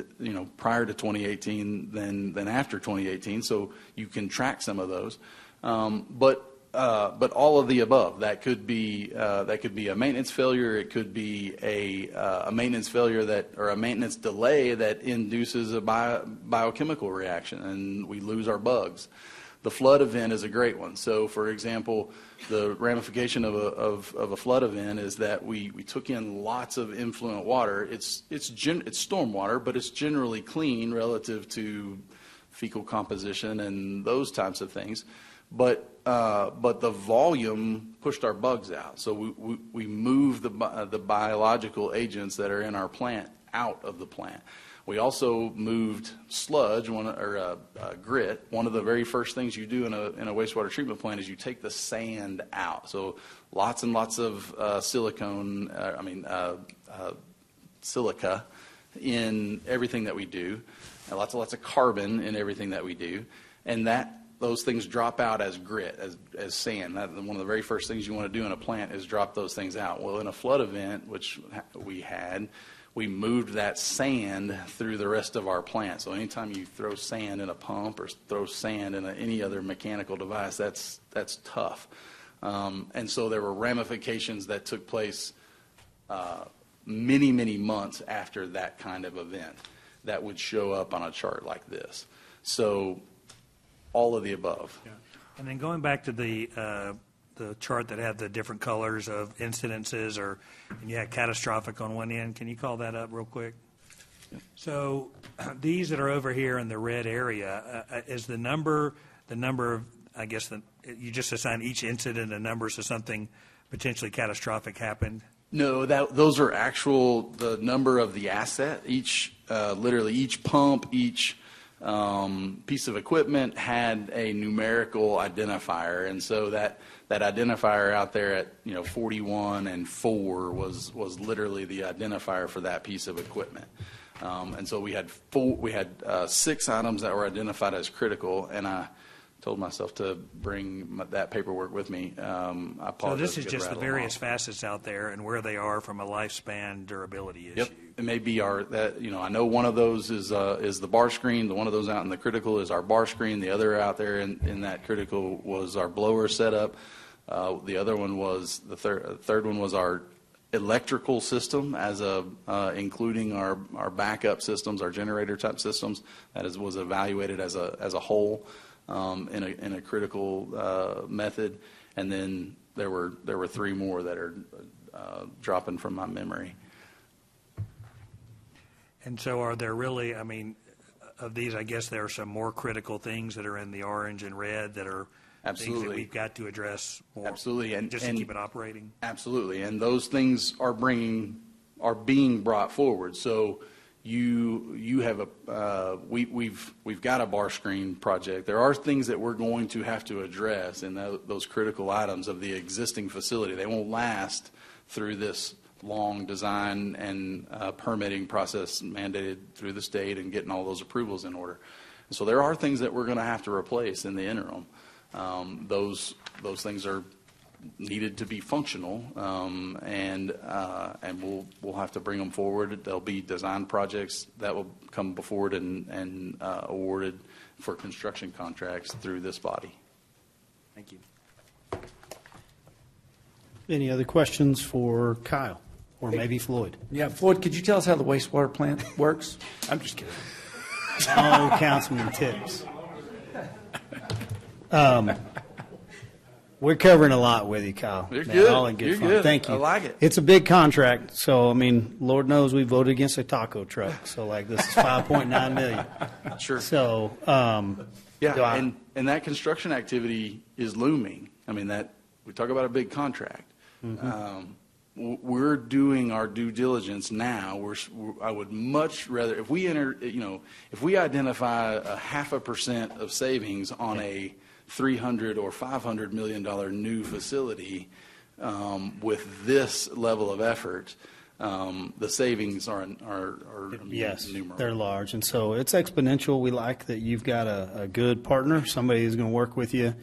prior to 2018 than after 2018. So you can track some of those. But all of the above. That could be a maintenance failure. It could be a maintenance failure or a maintenance delay that induces a biochemical reaction, and we lose our bugs. The flood event is a great one. So, for example, the ramification of a flood event is that we took in lots of influent water. It's storm water, but it's generally clean relative to fecal composition and those types of things. But the volume pushed our bugs out. So we moved the biological agents that are in our plant out of the plant. We also moved sludge, grit. One of the very first things you do in a wastewater treatment plant is you take the sand out. So lots and lots of silica in everything that we do, and lots and lots of carbon in everything that we do, and those things drop out as grit, as sand. One of the very first things you want to do in a plant is drop those things out. Well, in a flood event, which we moved that sand through the rest of our plant. So anytime you throw sand in a pump or throw sand in any other mechanical device, that's tough. And so there were ramifications that took place many, many months after that kind of event that would show up on a chart like this. So all of the above. Yeah. And then going back to the chart that had the different colors of incidences, and you had catastrophic on one end. Can you call that up real quick? Yeah. So these that are over here in the red area, is the number of, I guess, you just assign each incident a number, so something potentially catastrophic happened? No, those are the number of the asset. Literally each pump, each piece of equipment had a numerical identifier, and so that identifier out there at 41 and 4 was literally the identifier for that piece of equipment. And so we had 6 items that were identified as critical, and I told myself to bring that paperwork with me. I apologize. So this is just the various facets out there and where they are from a lifespan durability issue. Yep, it may be I know one of those is the bar screen. The one of those out in the critical is our bar screen. The other out there in that critical was our blower setup. The other one was the third one was our electrical system including our backup systems, our generator type systems. That was evaluated as a whole. In a critical method, and then there were 3 more that are dropping from my memory. And so, are there really? I mean, of these, I guess there are some more critical things that are in the orange and red that are absolutely things that we've got to address more. Absolutely, and to keep it operating. Absolutely, and those things are being brought forward. So. You have we've got a bar screen project. There are things that we're going to have to address in those critical items of the existing facility. They won't last through this long design and permitting process mandated through the state and getting all those approvals in order. So there are things that we're going to have to replace in the interim. Those things are needed to be functional, and we'll have to bring them forward. There'll be design projects that will come before it and awarded for construction contracts through this body. Thank you. Any other questions for Kyle or maybe Floyd? Yeah, Floyd, could you tell us how the wastewater plant works? I'm just kidding. Oh, Councilman Tips. We're covering a lot with you, Kyle. You're Man, good. all in good You're fun. good. Thank you. I like it. It's a big contract, so I mean, Lord knows we voted against a taco truck. So like this is 5.9 million. Sure. So Yeah, and that construction activity is looming. I mean, that we talk about a big contract. We're doing our due diligence now. I would much rather, if we if we identify a 0.5% of savings on a $300 or $500 million new facility with this level of effort, the savings are yes, numerous. they're large, and so it's exponential. We like that you've got a good partner, somebody who's going to work with you,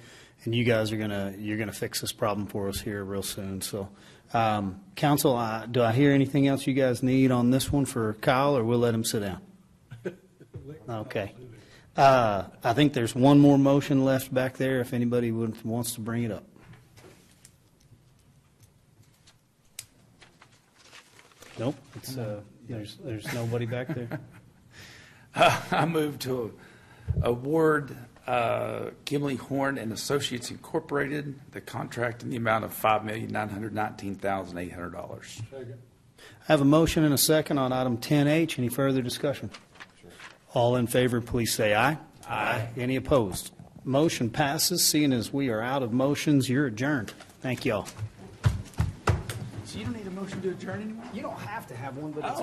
and you guys are you're gonna fix this problem for us here real soon. So, Council, do I hear anything else you guys need on this one for Kyle, or we'll let him sit down? Okay. I think there's one more motion left back there. If anybody wants to bring it up. Nope. It's there's nobody back there. I move to award Gimli Horn and Associates Incorporated the contract in the amount of $5,919,800. I have a motion and a second on item 10H. Any further discussion? All in favor, please say aye. Aye. Any opposed? Motion passes. Seeing as we are out of motions, you're adjourned. Thank you all. So you don't need a motion to adjourn anymore? You don't have to have one, but it's